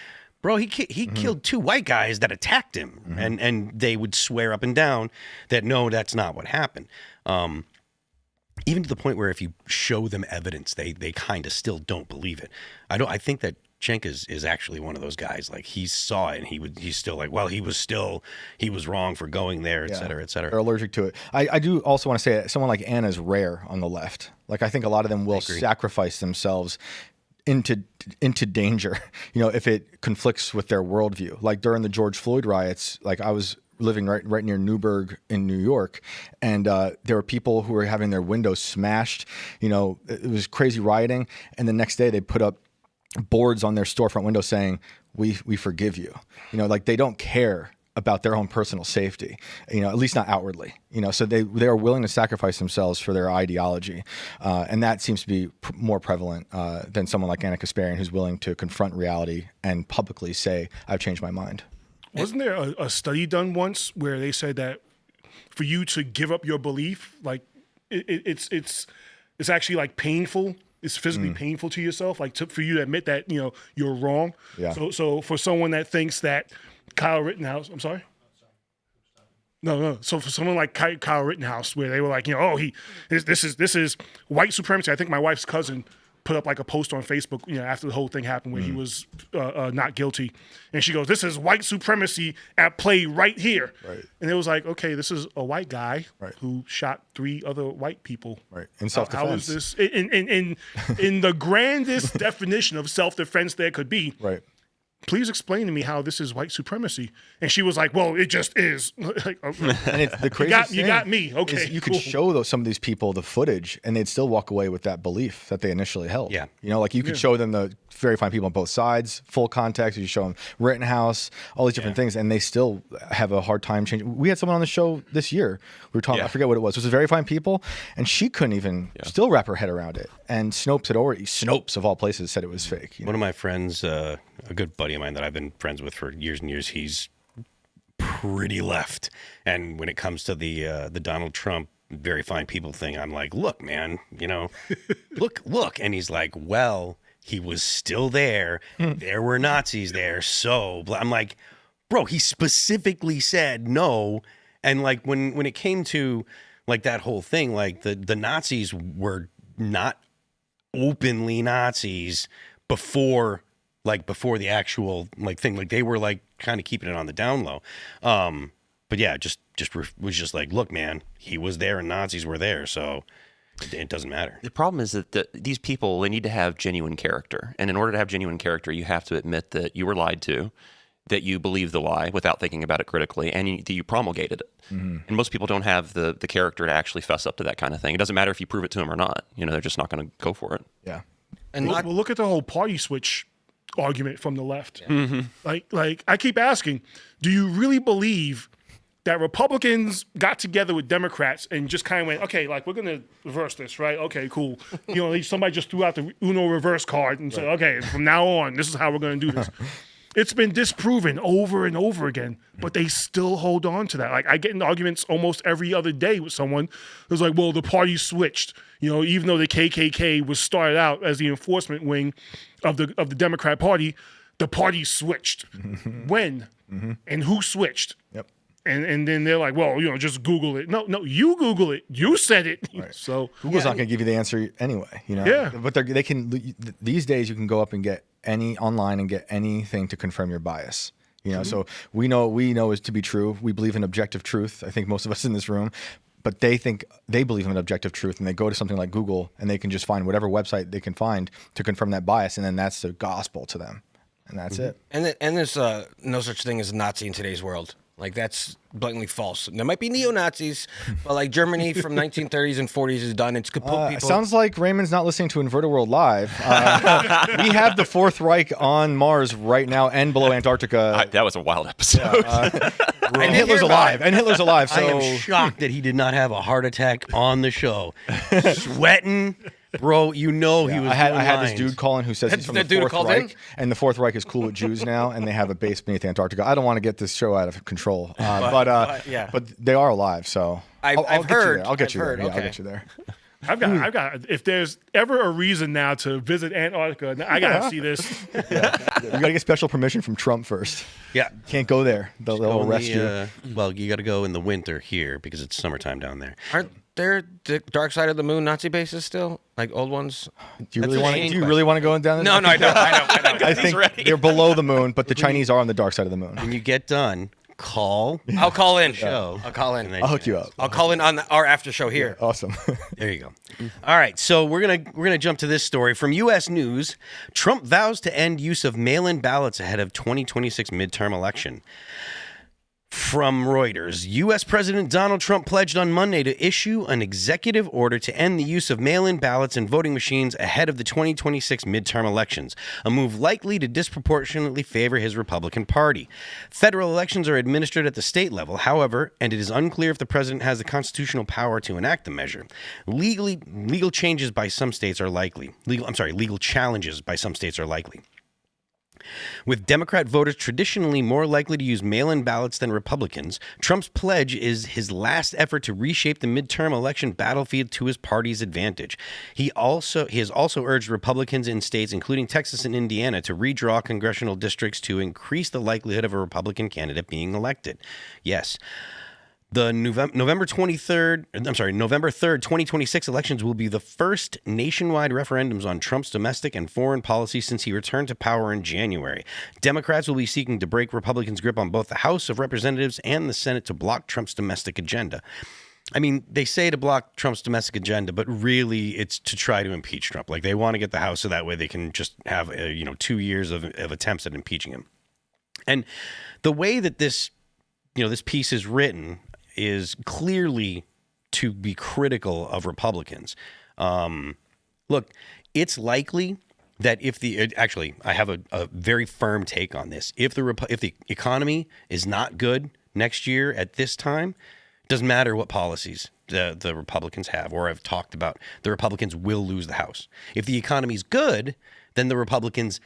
A: bro, he killed two white guys that attacked him, and they would swear up and down that no, that's not what happened. Even to the point where if you show them evidence, they kind of still don't believe it. I think that Cenk is actually one of those guys. Like, he saw it and he's still like, well, he was wrong for going there, et cetera, et cetera.
C: They're allergic to it. I do also want to say that someone like Anna is rare on the left. Like, I think a lot of them will sacrifice themselves into danger, if it conflicts with their worldview. Like during the George Floyd riots, I was living right near Newburgh in New York, and there were people who were having their windows smashed. It was crazy rioting, and the next day they put up boards on their storefront window saying, we forgive you. They don't care about their own personal safety, at least not outwardly. So they are willing to sacrifice themselves for their ideology, and that seems to be more prevalent than someone like Anna Kasparian, who's willing to confront reality and publicly say, I've changed my mind.
B: Wasn't there a study done once where they said that for you to give up your belief, it's actually painful. It's physically painful to yourself, for you to admit that you're wrong.
C: Yeah.
B: So for someone that thinks that Kyle Rittenhouse, I'm sorry. No. So for someone like Kyle Rittenhouse, where they were like, this is white supremacy. I think my wife's cousin put up a post on Facebook, after the whole thing happened, where he was not guilty, and she goes, "This is white supremacy at play right here."
C: Right.
B: And it was like, okay, this is a white guy who shot 3 other white people.
C: Right. In self-defense.
B: How is this in the grandest definition of self-defense there could be?
C: Right.
B: please explain to me how this is white supremacy. And she was like, well, it just is. Like,
C: And it's the craziest
B: you got me. Okay,
C: is you
B: cool.
C: could show some of these people the footage, and they'd still walk away with that belief that they initially held.
A: Yeah.
C: You know, like you could show them the very fine people on both sides, full context. You show them Rittenhouse, all these different things, and they still have a hard time changing. We had someone on the show this year. We were talking. I forget what it was. It was very fine people, and she couldn't even still wrap her head around it. And Snopes of all places said it was fake.
A: One of my friends, a good buddy of mine that I've been friends with for years and years, he's pretty left. And when it comes to the Donald Trump very fine people thing, I'm like, look, man, you know, look. And he's like, well, he was still there. There were Nazis there. So I'm like, bro, he specifically said no. And like when it came to like that whole thing, like the Nazis were not openly Nazis before the actual like thing, like they were like kind of keeping it on the down low. But yeah, was just like, look, man, he was there and Nazis were there, so it doesn't matter.
E: The problem is that these people, they need to have genuine character. And in order to have genuine character, you have to admit that you were lied to, that you believe the lie without thinking about it critically, and that you promulgated it. Mm-hmm. And most people don't have the character to actually fess up to that kind of thing. It doesn't matter if you prove it to them or not. You know, they're just not going to go for it.
C: Yeah.
B: And well, look at the whole party switch argument from the left. Mm-hmm. Like I keep asking, do you really believe that Republicans got together with Democrats and just kind of went, okay, like we're going to reverse this, right? Okay, cool. You know, somebody just threw out the Uno reverse card and said, okay, from now on, this is how we're going to do this. It's been disproven over and over again, but they still hold on to that. Like I get in arguments almost every other day with someone who's like, well, the party switched. You know, even though the KKK was started out as the enforcement wing of the Democrat Party, the party switched. When? And who switched?
C: Yep.
B: And then they're like, well, you know, just Google it. No, you Google it. You said it.
C: Right.
B: So
C: Google's not going to give you the answer anyway. You know.
B: Yeah.
C: But they can. These days, you can go up and get online and get anything to confirm your bias. You know. So we know is to be true. We believe in objective truth. I think most of us in this room. But they believe in objective truth, and they go to something like Google, and they can just find whatever website they can find to confirm that bias, and then that's the gospel to them, and that's it.
D: And there's no such thing as a Nazi in today's world. Like, that's blatantly false. There might be neo-Nazis, but like Germany from 1930s and 40s is done. It's put people.
C: Sounds like Raymond's not listening to Inverted World Live. We have the Fourth Reich on Mars right now and below Antarctica.
E: That was a wild episode.
C: And Hitler's alive. So
A: I am shocked that he did not have a heart attack on the show. Sweating. Bro, you know he was.
C: I had this dude calling who says he's from the
D: dude
C: Fourth Reich, and the Fourth Reich is cool with Jews now, and they have a base beneath Antarctica. I don't want to get this show out of control, but they are alive. So I'll get you there.
B: I've got. If there's ever a reason now to visit Antarctica, I gotta see this.
C: You gotta get special permission from Trump first.
A: Yeah,
C: can't go there. They'll arrest you.
A: Well, you got to go in the winter here because it's summertime down there.
D: Aren't there the Dark Side of the Moon Nazi bases still, like old ones?
C: Do you really want to go down there?
D: No, I don't.
C: I think they're below the moon, but the Chinese are on the dark side of the moon.
A: When you get done, call.
D: I'll call in.
A: Show.
D: I'll call in.
C: I'll hook you up.
D: I'll call in on our after show here.
C: Yeah, awesome.
A: There you go. All right, so we're gonna jump to this story from U.S. News. Trump vows to end use of mail-in ballots ahead of 2026 midterm election. From Reuters, U.S. President Donald Trump pledged on Monday to issue an executive order to end the use of mail-in ballots and voting machines ahead of the 2026 midterm elections, a move likely to disproportionately favor his Republican Party. Federal elections are administered at the state level, however, and it is unclear if the president has the constitutional power to enact the measure. Legal challenges by some states are likely. With Democrat voters traditionally more likely to use mail-in ballots than Republicans, Trump's pledge is his last effort to reshape the midterm election battlefield to his party's advantage. He has also urged Republicans in states, including Texas and Indiana, to redraw congressional districts to increase the likelihood of a Republican candidate being elected. Yes. The November 3rd, 2026 elections will be the first nationwide referendums on Trump's domestic and foreign policy since he returned to power in January. Democrats will be seeking to break Republicans' grip on both the House of Representatives and the Senate to block Trump's domestic agenda. I mean, they say to block Trump's domestic agenda, but really it's to try to impeach Trump. Like they want to get the House so that way they can just have 2 years of attempts at impeaching him. And the way that this piece is written is clearly to be critical of Republicans. Look, it's likely that actually, I have a very firm take on this. If the economy is not good next year at this time, it doesn't matter what policies the Republicans have or have talked about. The Republicans will lose the House. If the economy's good, then the Republicans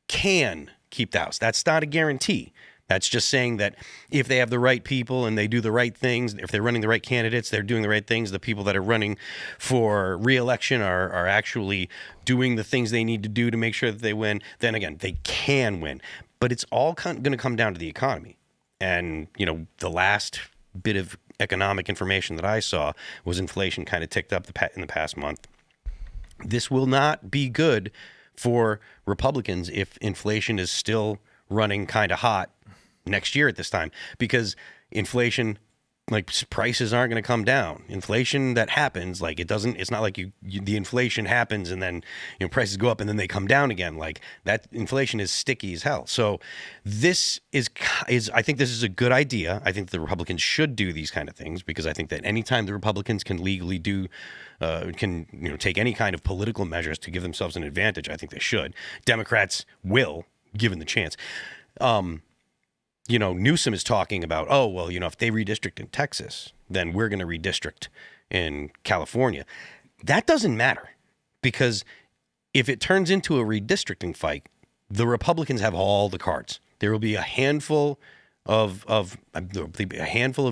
A: can keep the House. That's not a guarantee. That's just saying that if they have the right people and they do the right things, if they're running the right candidates, they're doing the right things, the people that are running for re-election are actually doing the things they need to do to make sure that they win, then again, they can win. But it's all going to come down to the economy. And, the last bit of economic information that I saw was inflation kind of ticked up in the past month. This will not be good for Republicans if inflation is still running kind of hot next year at this time, because inflation, like prices aren't going to come down. Inflation that happens, like it's not like the inflation happens and then prices go up and then they come down again. Like that inflation is sticky as hell. So this is I think this is a good idea. I think the Republicans should do these kind of things because I think that anytime the Republicans can legally take any kind of political measures to give themselves an advantage, I think they should. Democrats will, given the chance. Newsom is talking about, if they redistrict in Texas, then we're going to redistrict in California. That doesn't matter because if it turns into a redistricting fight, the Republicans have all the cards. There will be a handful of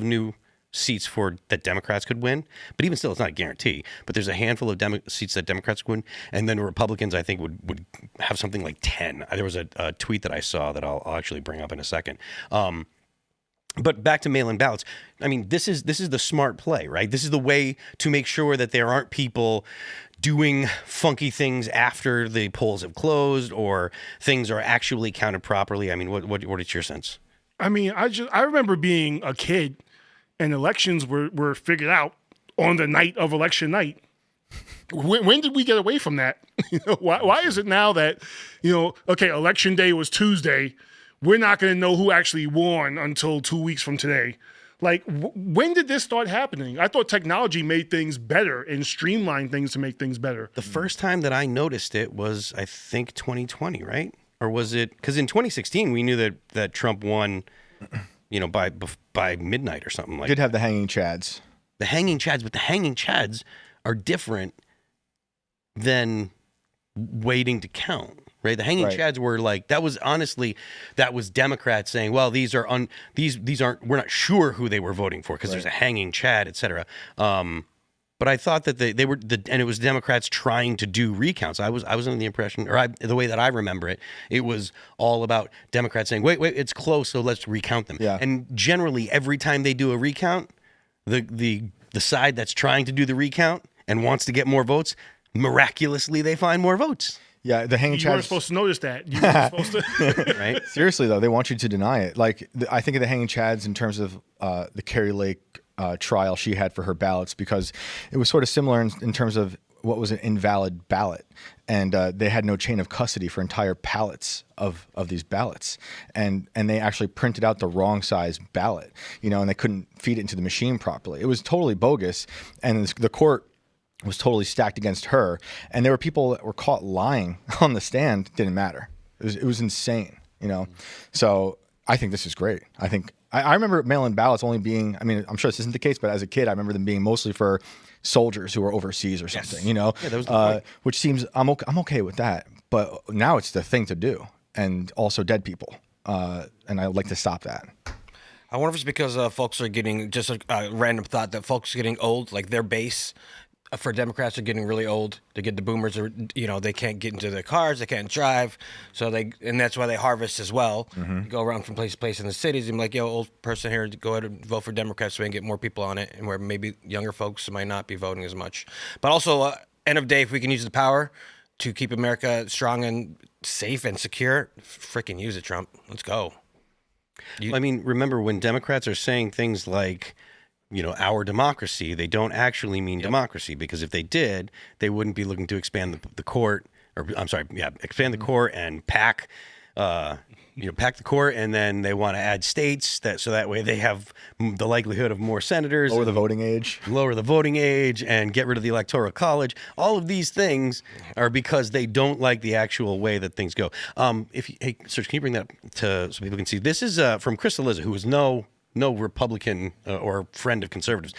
A: new seats that Democrats could win, but even still, it's not a guarantee. But there's a handful of seats that Democrats could win, and then Republicans, I think, would have something like 10. There was a tweet that I saw that I'll actually bring up in a second. But back to mail-in ballots. I mean, this is the smart play, right? This is the way to make sure that there aren't people doing funky things after the polls have closed or things are actually counted properly. I mean, what is your sense?
B: I mean, I remember being a kid and elections were figured out on the night of election night. When did we get away from that? Why is it now that, election day was Tuesday, we're not going to know who actually won until 2 weeks from today? Like, when did this start happening? I thought technology made things better and streamlined things to make things better.
A: The first time that I noticed it was, I think, 2020, right? Or was it? Because in 2016, we knew that Trump won, by midnight or something like that.
C: Did have the hanging chads.
A: The hanging chads, but the hanging chads are different than waiting to count, right? The hanging chads were like, that was Democrats saying, well, these aren't, we're not sure who they were voting for because there's a hanging chad, et cetera. But I thought that they were, and it was Democrats trying to do recounts. I was under the impression, the way that I remember it, it was all about Democrats saying, wait, it's close, so let's recount them.
C: Yeah.
A: And generally, every time they do a recount, the side that's trying to do the recount and wants to get more votes, miraculously they find more votes.
C: Yeah, the hanging chads.
B: You weren't supposed to notice that. You weren't supposed to.
A: Right?
C: Seriously, though, they want you to deny it. Like, I think of the hanging chads in terms of the Carrie Lake trial she had for her ballots, because it was sort of similar in terms of what was an invalid ballot. And they had no chain of custody for entire pallets of these ballots. And they actually printed out the wrong size ballot, and they couldn't feed it into the machine properly. It was totally bogus. And the court was totally stacked against her. And there were people that were caught lying on the stand. Didn't matter. It was insane, So I think this is great. I remember mail-in ballots only being, I'm sure this isn't the case, but as a kid, I remember them being mostly for soldiers who were overseas or something,
A: Yeah, that was the point.
C: Which seems, I'm okay with that. But now it's the thing to do, and also dead people. And I'd like to stop that.
D: I wonder if it's because folks are getting, just a random thought, that folks are getting old, like their base for Democrats are getting really old. They get the boomers, are, they can't get into their cars, they can't drive, and that's why they harvest as well. Mm-hmm. Go around from place to place in the cities and be like, old person here, go ahead and vote for Democrats so we can get more people on it, and where maybe younger folks might not be voting as much. But also, end of day, if we can use the power to keep America strong and safe and secure, freaking use it, Trump. Let's go.
A: Remember when Democrats are saying things like, our democracy, they don't actually mean democracy, because if they did, they wouldn't be looking to expand the court, or I'm sorry, expand the court and pack the court, and then they want to add states so that way they have the likelihood of more senators.
C: Lower the voting age.
A: Lower the voting age and get rid of the Electoral College. All of these things are because they don't like the actual way that things go. Hey, Serge, can you bring that up so people can see? This is from Chris Eliza, who is no Republican or friend of conservatives.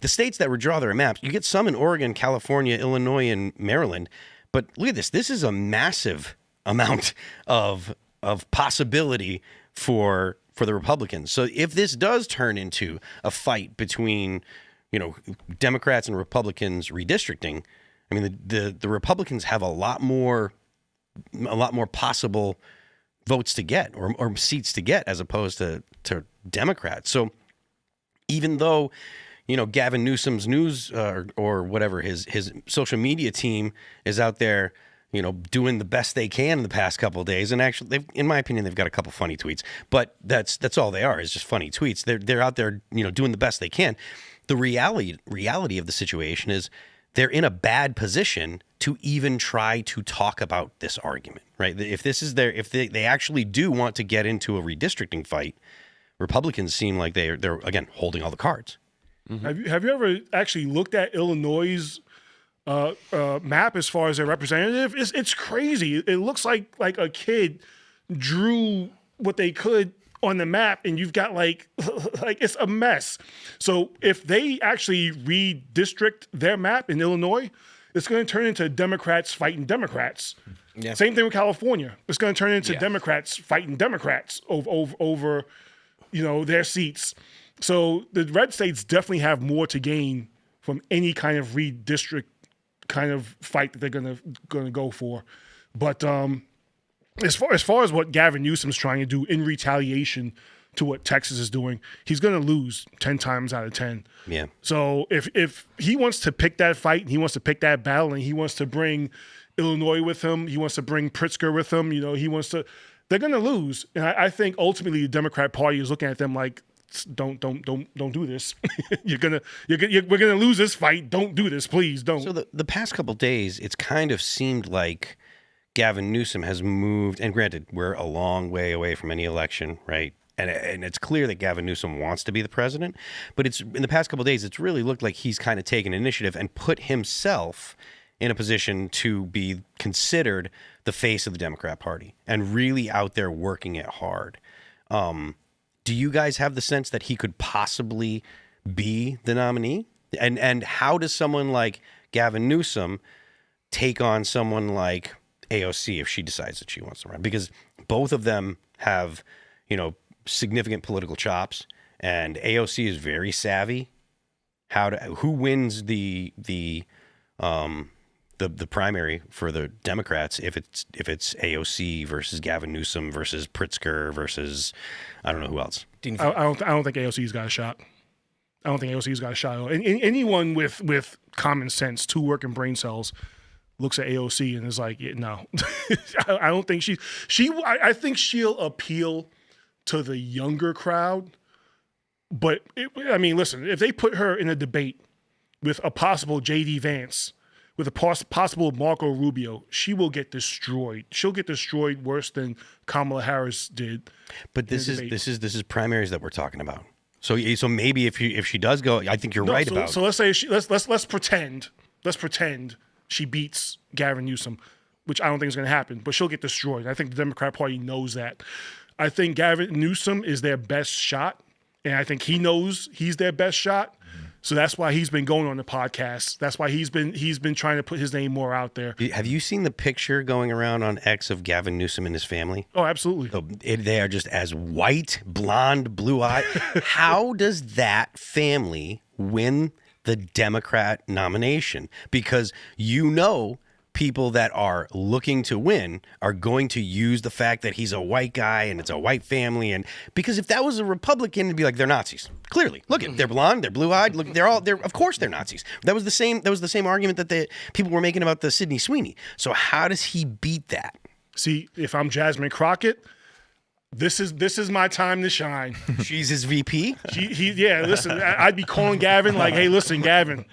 A: The states that withdraw their maps, you get some in Oregon, California, Illinois, and Maryland. But look at this. This is a massive amount of possibility for the Republicans. So if this does turn into a fight between, Democrats and Republicans redistricting, I mean, the Republicans have a lot more possible votes to get or seats to get as opposed to Democrats. So even though, Gavin Newsom's news or whatever, his social media team is out there, doing the best they can in the past couple of days. And actually, in my opinion, they've got a couple funny tweets, but that's all they are, is just funny tweets. They're out there, doing the best they can. The reality of the situation is they're in a bad position to even try to talk about this argument, right? If they actually do want to get into a redistricting fight, Republicans seem like they're again holding all the cards.
B: Mm-hmm. Have you ever actually looked at Illinois' map as far as their representative? It's crazy. It looks like a kid drew what they could on the map, and you've got like it's a mess. So if they actually redistrict their map in Illinois, it's going to turn into Democrats fighting Democrats. Yeah. Same thing with California. It's going to turn into Democrats fighting Democrats over their seats. So the red states definitely have more to gain from any kind of redistrict kind of fight that they're gonna go for. But as far as what Gavin Newsom's trying to do in retaliation to what Texas is doing, he's gonna lose 10 times out of 10.
A: Yeah.
B: So if he wants to pick that fight and he wants to pick that battle and he wants to bring Illinois with him, he wants to bring Pritzker with him, they're gonna lose. And I think ultimately the Democrat Party is looking at them like, don't do this. we're gonna lose this fight. Don't do this, please. Don't.
A: So the past couple of days, it's kind of seemed like Gavin Newsom has moved. And granted, we're a long way away from any election, right? And it's clear that Gavin Newsom wants to be the president. But it's in the past couple of days, it's really looked like he's kind of taken initiative and put himself in a position to be considered the face of the Democrat Party and really out there working it hard. Do you guys have the sense that he could possibly be the nominee? And how does someone like Gavin Newsom take on someone like AOC if she decides that she wants to run? Because both of them have, significant political chops, and AOC is very savvy. Who wins the primary for the Democrats if it's AOC versus Gavin Newsom versus Pritzker versus I don't know who else.
B: I don't think AOC's got a shot. I don't think AOC's got a shot. And anyone with common sense, 2 working brain cells, looks at AOC and is like, no. I don't think I think she'll appeal to the younger crowd. But listen, if they put her in a debate with a possible J.D. Vance, with a possible Marco Rubio, she will get destroyed. She'll get destroyed worse than Kamala Harris did.
A: But this is primaries that we're talking about. So maybe if she does go, I think you're right about.
B: So let's say let's pretend she beats Gavin Newsom, which I don't think is going to happen. But she'll get destroyed. I think the Democrat Party knows that. I think Gavin Newsom is their best shot, and I think he knows he's their best shot. So that's why he's been going on the podcast. That's why he's been trying to put his name more out there.
A: Have you seen the picture going around on X of Gavin Newsom and his family?
B: Oh, absolutely.
A: So they are just as white, blonde, blue-eyed. How does that family win the Democrat nomination? Because people that are looking to win are going to use the fact that he's a white guy and it's a white family, and because if that was a Republican, it'd be like they're Nazis. Clearly, look at they're blonde, they're blue-eyed. Look, they're of course they're Nazis. That was the same argument that the people were making about the Sidney Sweeney. So how does he beat that?
B: See, if I'm Jasmine Crockett, This is my time to shine.
A: She's his VP.
B: Listen, I'd be calling Gavin like, hey, listen, Gavin,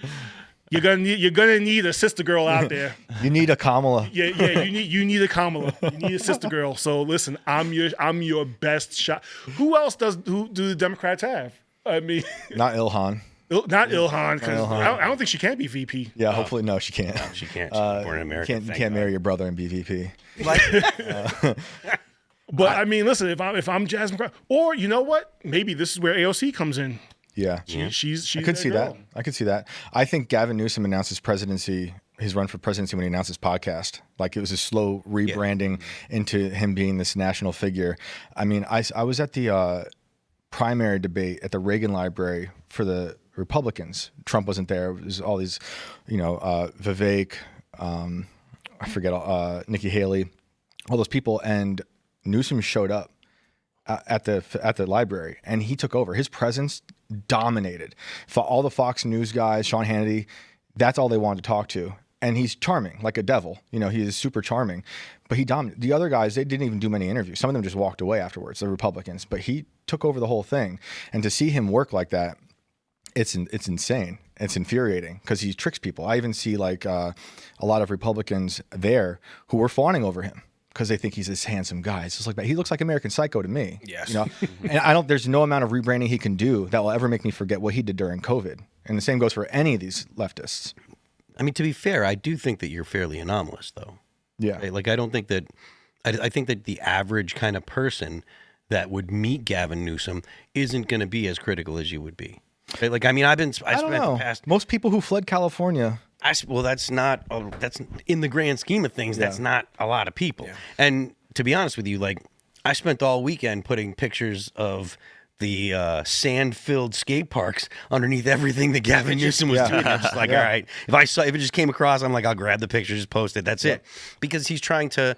B: you're gonna need a sister girl out there.
C: You need a Kamala.
B: Yeah, you need a Kamala. You need a sister girl. So listen, I'm your best shot. Who do the Democrats have? I mean,
C: Not Ilhan.
B: Not Ilhan, because I don't think she can be VP.
C: Yeah, hopefully no, she can't.
A: No, she can't. She's born in America.
C: You can't marry your brother and be VP.
B: But I mean, listen, if I'm Jasmine Crockett, or you know what? Maybe this is where AOC comes in.
C: Yeah,
B: She's
C: I could see that. I could see that. I think Gavin Newsom announced his run for presidency when he announced his podcast. Like it was a slow rebranding into him being this national figure. I mean, I was at the primary debate at the Reagan Library for the Republicans. Trump wasn't there. It was all these, Vivek, I forget, Nikki Haley, all those people, and Newsom showed up at the library, and he took over. His presence dominated. For all the Fox News guys, Sean Hannity, that's all they wanted to talk to. And he's charming, like a devil. He is super charming. But he dominated. The other guys, they didn't even do many interviews. Some of them just walked away afterwards, the Republicans. But he took over the whole thing. And to see him work like that, it's insane. It's infuriating because he tricks people. I even see a lot of Republicans there who were fawning over him because they think he's this handsome guy. It's just like that. He looks like American Psycho to me.
A: Yes.
C: And there's no amount of rebranding he can do that will ever make me forget what he did during COVID. And the same goes for any of these leftists.
A: I mean, to be fair, I do think that you're fairly anomalous, though.
C: Yeah.
A: Right? Like, I don't think that, I think that the average kind of person that would meet Gavin Newsom isn't going to be as critical as you would be. Right? Like, I mean, I don't know.
C: Most people who fled California.
A: That's in the grand scheme of things, that's not a lot of people. Yeah. And to be honest with you, like, I spent all weekend putting pictures of the sand-filled skate parks underneath everything that Gavin Newsom was doing. I'm just like, all right, if it just came across, I'm like, I'll grab the picture, just post it. That's it. Because he's trying to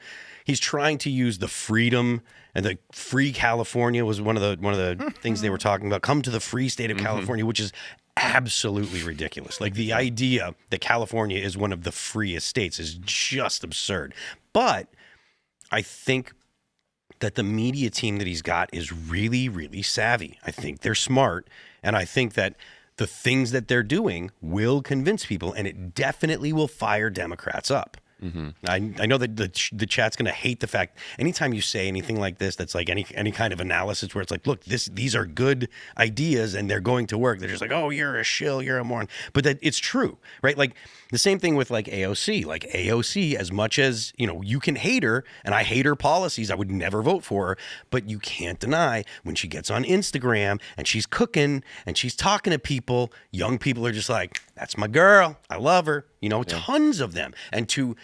A: use the freedom, and the free California was one of the things they were talking about. Come to the free state of California, which is absolutely ridiculous. Like, the idea that California is one of the freest states is just absurd. But I think that the media team that he's got is really, really savvy. I think they're smart, and I think that the things that they're doing will convince people, and it definitely will fire Democrats up. Mm-hmm. I know that the chat's going to hate the fact anytime you say anything like this, that's like any kind of analysis where it's like, look, these are good ideas and they're going to work. They're just like, oh, you're a shill, you're a moron. But that it's true, right? Like the same thing with like AOC. Like AOC, as much as, you can hate her, and I hate her policies, I would never vote for her, but you can't deny when she gets on Instagram and she's cooking and she's talking to people, young people are just like, that's my girl, I love her. Tons of them. And to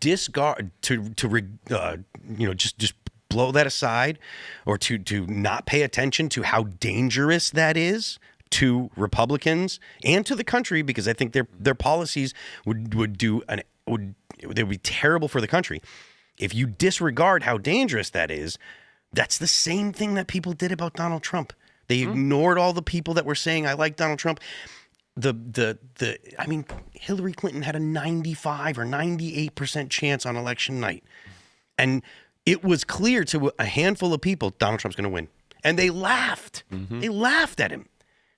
A: discard, just blow that aside, or to not pay attention to how dangerous that is to Republicans and to the country, because I think their policies would be terrible for the country. If you disregard how dangerous that is, that's the same thing that people did about Donald Trump. They ignored all the people that were saying, I like Donald Trump. I mean, Hillary Clinton had a 95 or 98% chance on election night. And it was clear to a handful of people, Donald Trump's going to win. And they laughed. Mm-hmm. They laughed at him.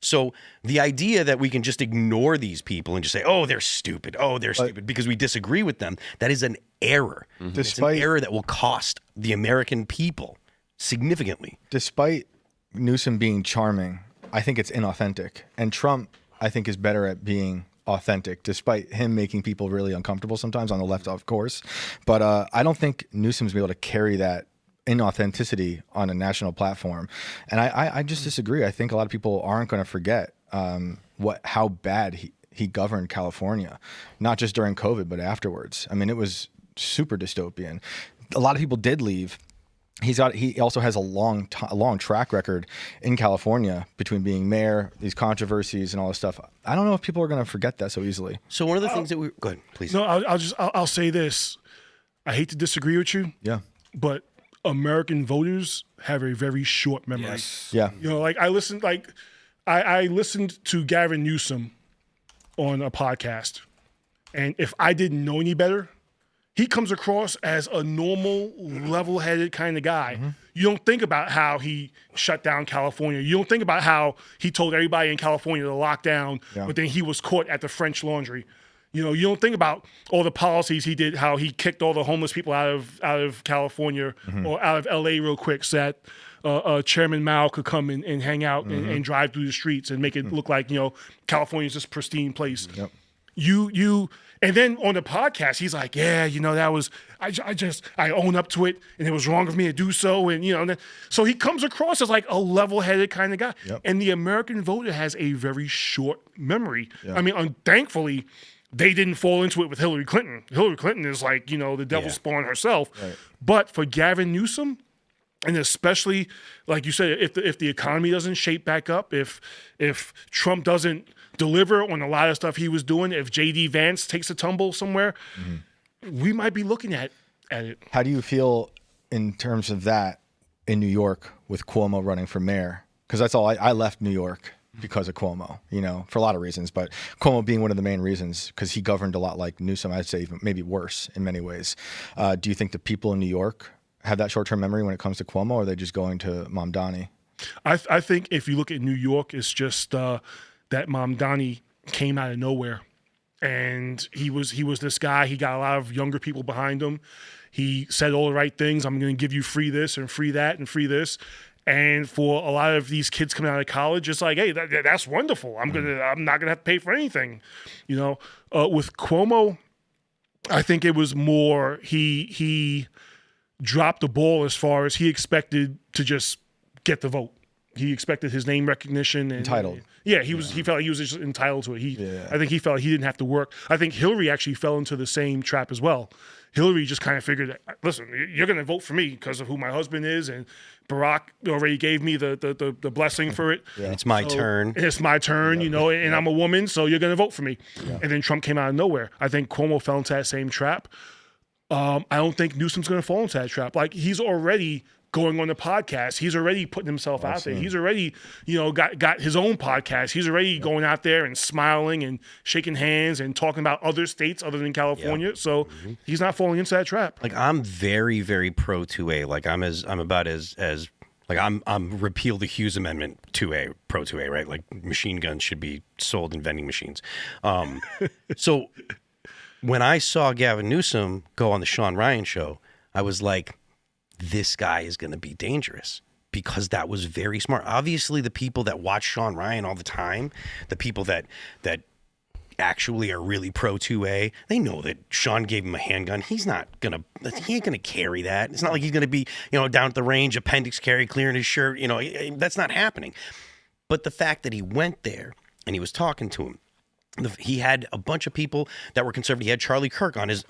A: So the idea that we can just ignore these people and just say, oh, they're stupid. Oh, they're stupid because we disagree with them. That is an error. Mm-hmm. It's an error that will cost the American people significantly.
C: Despite Newsom being charming, I think it's inauthentic. And Trump, I think, is better at being authentic, despite him making people really uncomfortable sometimes on the left, of course. But I don't think Newsom's be able to carry that inauthenticity on a national platform. And I just disagree. I think a lot of people aren't going to forget how bad he governed California, not just during COVID, but afterwards. I mean, it was super dystopian. A lot of people did leave. He also has a long track record in California between being mayor, these controversies and all this stuff. I don't know if people are going to forget that so easily.
A: So one of the things that go ahead, please.
B: No, I'll say this. I hate to disagree with you.
C: Yeah.
B: But American voters have a very short memory.
C: Yes. Yeah.
B: Like I listened to Gavin Newsom on a podcast, and if I didn't know any better, he comes across as a normal, level-headed kind of guy. You don't think about how he shut down California. You don't think about how he told everybody in California to lock down, but then he was caught at the French Laundry. You know, you don't think about all the policies he did, how he kicked all the homeless people out of California or out of L.A. real quick, so that Chairman Mao could come and hang out and drive through the streets and make it look like, you know, California's this pristine place.
C: Yep.
B: And then on the podcast, he's like, yeah, you know, that was, I own up to it, and it was wrong of me to do so. And, you know, so he comes across as like a level-headed kind of guy.
C: Yep.
B: And the American voter has a very short memory. I mean, thankfully, they didn't fall into it with Hillary Clinton. Hillary Clinton is like, you know, the devil spawned herself. Right. But for Gavin Newsom, and especially, like you said, if the economy doesn't shape back up, if Trump doesn't deliver on a lot of stuff he was doing, if J.D. Vance takes a tumble somewhere, we might be looking at it.
C: How do you feel in terms of that in New York with Cuomo running for mayor? Because that's all. I left New York because of Cuomo, you know, for a lot of reasons, but Cuomo being one of the main reasons, because he governed a lot like Newsom, I'd say even maybe worse in many ways. Do you think the people in New York have that short-term memory when it comes to Cuomo, or are they just going to Mamdani?
B: I think if you look at New York, it's just that Mamdani came out of nowhere, and he was this guy. He got a lot of younger people behind him. He said all the right things. I'm going to give you free this and free that and free this. And for a lot of these kids coming out of college, it's like, hey, that's wonderful. I'm not gonna have to pay for anything, you know. With Cuomo, I think it was more he dropped the ball as far as he expected to just get the vote. He expected his name recognition. And,
C: entitled.
B: Yeah, he felt like he was just entitled to it. I think he felt like he didn't have to work. I think Hillary actually fell into the same trap as well. Hillary just kind of figured, listen, you're going to vote for me because of who my husband is, and Barack already gave me the blessing for it.
A: Yeah. It's my turn.
B: It's my turn, you know, and I'm a woman, so you're going to vote for me. Yeah. And then Trump came out of nowhere. I think Cuomo fell into that same trap. I don't think Newsom's going to fall into that trap. Like, he's already going on the podcast. He's already putting himself out there. He's already, you know, got his own podcast. He's already going out there and smiling and shaking hands and talking about other states other than California. Yeah. So he's not falling into that trap.
A: Like, I'm very, very pro 2A. Like, I'm repeal the Hughes Amendment 2A, pro 2A, right? Like, machine guns should be sold in vending machines. So when I saw Gavin Newsom go on the Sean Ryan show, I was like, this guy is going to be dangerous, because that was very smart. Obviously, the people that watch Sean Ryan all the time, the people that actually are really pro 2A, they know that Sean gave him a handgun. He ain't gonna carry that. It's not like he's gonna be, you know, down at the range, appendix carry, clearing his shirt. You know, that's not happening. But the fact that he went there and he was talking to him, he had a bunch of people that were conservative. He had Charlie Kirk on his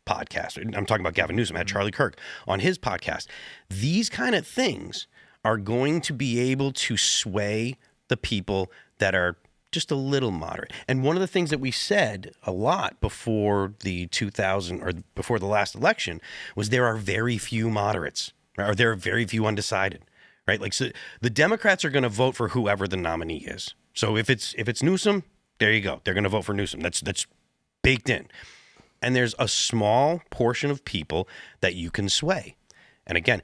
A: podcast. I'm talking about Gavin Newsom, had Charlie Kirk on his podcast. These kind of things are going to be able to sway the people that are just a little moderate. And one of the things that we said a lot before the before the last election was there are very few moderates, right? Or there are very few undecided, right? Like, so the Democrats are going to vote for whoever the nominee is. So if it's Newsom, there you go. They're going to vote for Newsom. That's baked in. And there's a small portion of people that you can sway. And again,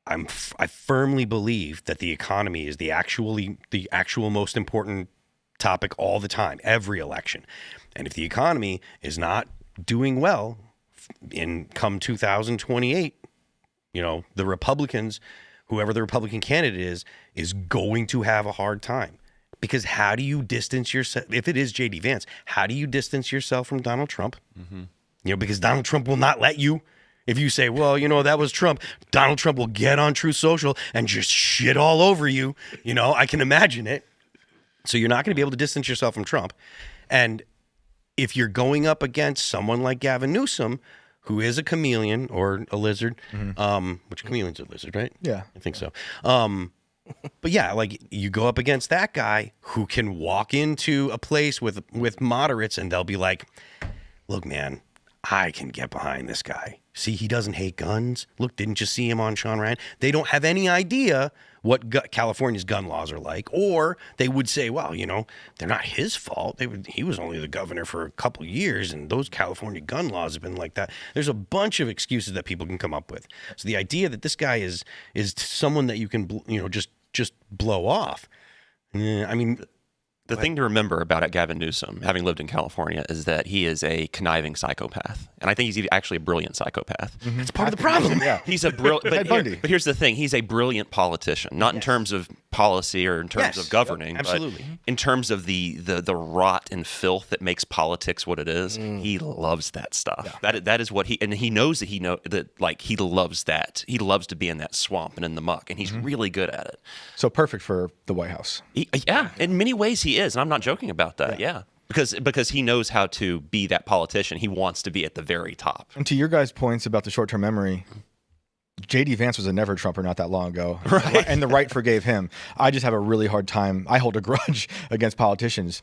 A: I firmly believe that the economy is the actual most important topic all the time, every election. And if the economy is not doing well come 2028, you know, the Republicans, whoever the Republican candidate is going to have a hard time. Because how do you distance yourself? If it is J.D. Vance, how do you distance yourself from Donald Trump? Mm-hmm. You know, because Donald Trump will not let you. If you say, well, you know, that was Trump, Donald Trump will get on Truth Social and just shit all over you. You know, I can imagine it. So you're not going to be able to distance yourself from Trump. And if you're going up against someone like Gavin Newsom, who is a chameleon or a lizard, which chameleon's a lizard, right?
C: Yeah.
A: I think so. But yeah, like, you go up against that guy who can walk into a place with moderates and they'll be like, look, man, I can get behind this guy. See, he doesn't hate guns. Look, didn't you see him on Sean Ryan? They don't have any idea what California's gun laws are like. Or they would say, well, they're not his fault. He was only the governor for a couple years, and those California gun laws have been like that. There's a bunch of excuses that people can come up with. So the idea that this guy is someone that you can, just blow off. I mean...
E: The thing to remember about Gavin Newsom, having lived in California, is that he is a conniving psychopath. And I think he's actually a brilliant psychopath.
A: Mm-hmm. It's part of the problem.
C: Yeah.
E: He's a brilliant... but here's the thing. He's a brilliant politician, not in terms of policy or in terms of governing.
A: Absolutely.
E: But in terms of the rot and filth that makes politics what it is, he loves that stuff. Yeah. That is what he knows that he loves that. He loves to be in that swamp and in the muck, and he's really good at it.
C: So perfect for the White House.
E: Yeah, in many ways he is, and I'm not joking about that. Yeah. Because he knows how to be that politician. He wants to be at the very top.
C: And to your guys' points about the short-term memory, J.D. Vance was a never-Trumper not that long ago.
A: Right.
C: And the right forgave him. I just have a really hard time. I hold a grudge against politicians.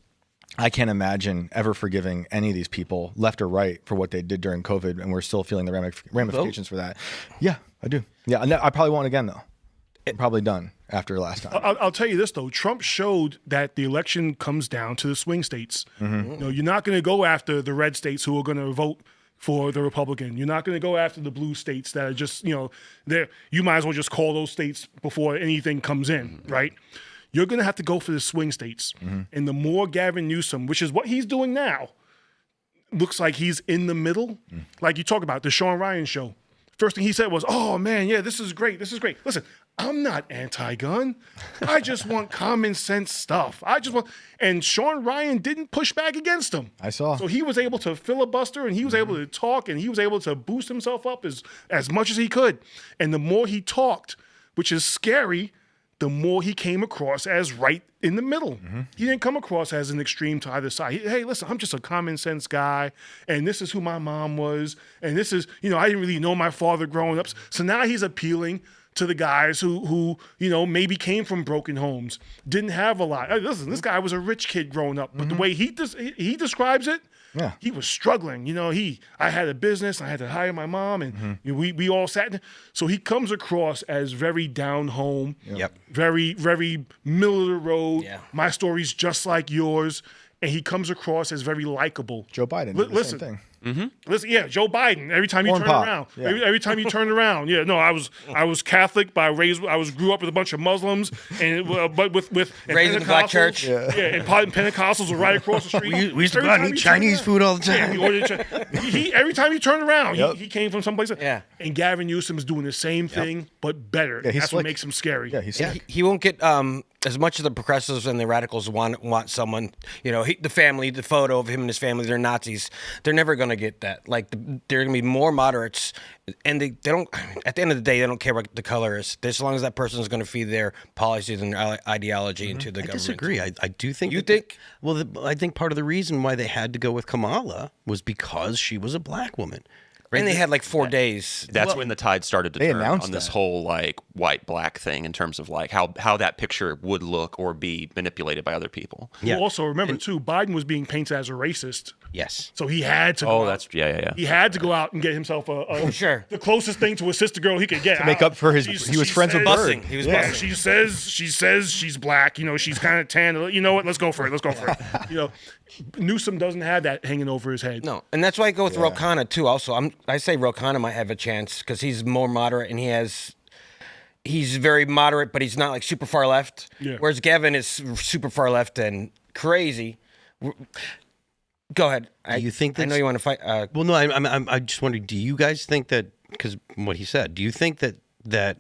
C: I can't imagine ever forgiving any of these people, left or right, for what they did during COVID, and we're still feeling the ramifications for that. Yeah, I do. Yeah, I probably won't again, though. I'm probably done after last time.
B: I'll tell you this, though. Trump showed that the election comes down to the swing states. Mm-hmm. You're not going to go after the red states who are going to vote for the Republican. You're not going to go after the blue states that are just, you might as well just call those states before anything comes in, right? You're going to have to go for the swing states. Mm-hmm. And the more Gavin Newsom, which is what he's doing now, looks like he's in the middle. Like you talk about the Sean Ryan show. First thing he said was, oh, man, yeah, this is great. This is great. Listen, I'm not anti-gun. I just want common sense stuff. And Sean Ryan didn't push back against him.
C: I saw.
B: So he was able to filibuster, and he was able to talk, and he was able to boost himself up as much as he could. And the more he talked, which is scary, the more he came across as right in the middle. Mm-hmm. He didn't come across as an extreme to either side. Hey, listen, I'm just a common sense guy, and this is who my mom was, and this is, I didn't really know my father growing up. So now he's appealing to the guys who maybe came from broken homes, didn't have a lot. Hey, listen, this guy was a rich kid growing up, but the way he describes it, he was struggling. I had a business, I had to hire my mom, and we all sat. So he comes across as very down home, very, very middle of the road. Yeah. My story's just like yours, and he comes across as very likable.
C: Joe Biden did the same thing.
B: Mm-hmm. Listen, Joe Biden. Every time you turn around, every time you turn around, I was Catholic, but I grew up with a bunch of Muslims, and but with
D: raised in the black church.
B: And Pentecostals were right across the street.
A: We used to go out and eat Chinese food all the time.
B: Every time he turned around, he came from someplace. Yeah. And Gavin Newsom is doing the same thing, but better.
C: Yeah,
B: that's what makes him scary.
C: Yeah, he's slick.
D: He won't get as much as the progressives and the radicals want someone, the family, the photo of him and his family, they're Nazis. They're never going to get that. Like, they're going to be more moderates, and they don't, at the end of the day, they don't care what the color is. As long as that person is going to feed their policies and their ideology into the government.
A: I disagree. I do think.
D: You think?
A: I think part of the reason why they had to go with Kamala was because she was a black woman.
D: Right? And they had like 4 days.
E: That's when the tide started to turn on this whole white-black thing in terms of how that picture would look or be manipulated by other people.
B: Yeah. Well, also remember too, Biden was being painted as a racist.
A: Yes.
B: So he had to.
E: Oh, that's yeah.
B: He had to go out and get himself the closest thing to a sister girl he could get
C: to make up for his. He was friends with Bird.
D: He was busing.
B: She says she's black. She's kind of tan. You know what? Let's go for it. Newsom doesn't have that hanging over his head.
D: No, and that's why I go with Ro Khanna too. Also, I say Ro Khanna might have a chance because he's more moderate and he's very moderate, but he's not like super far left. Yeah. Whereas Gavin is super far left and crazy. Go ahead.
A: Do you think that?
D: I know you want to fight.
A: Well, no, I just wondering. Do you guys think that? Because what he said. Do you think that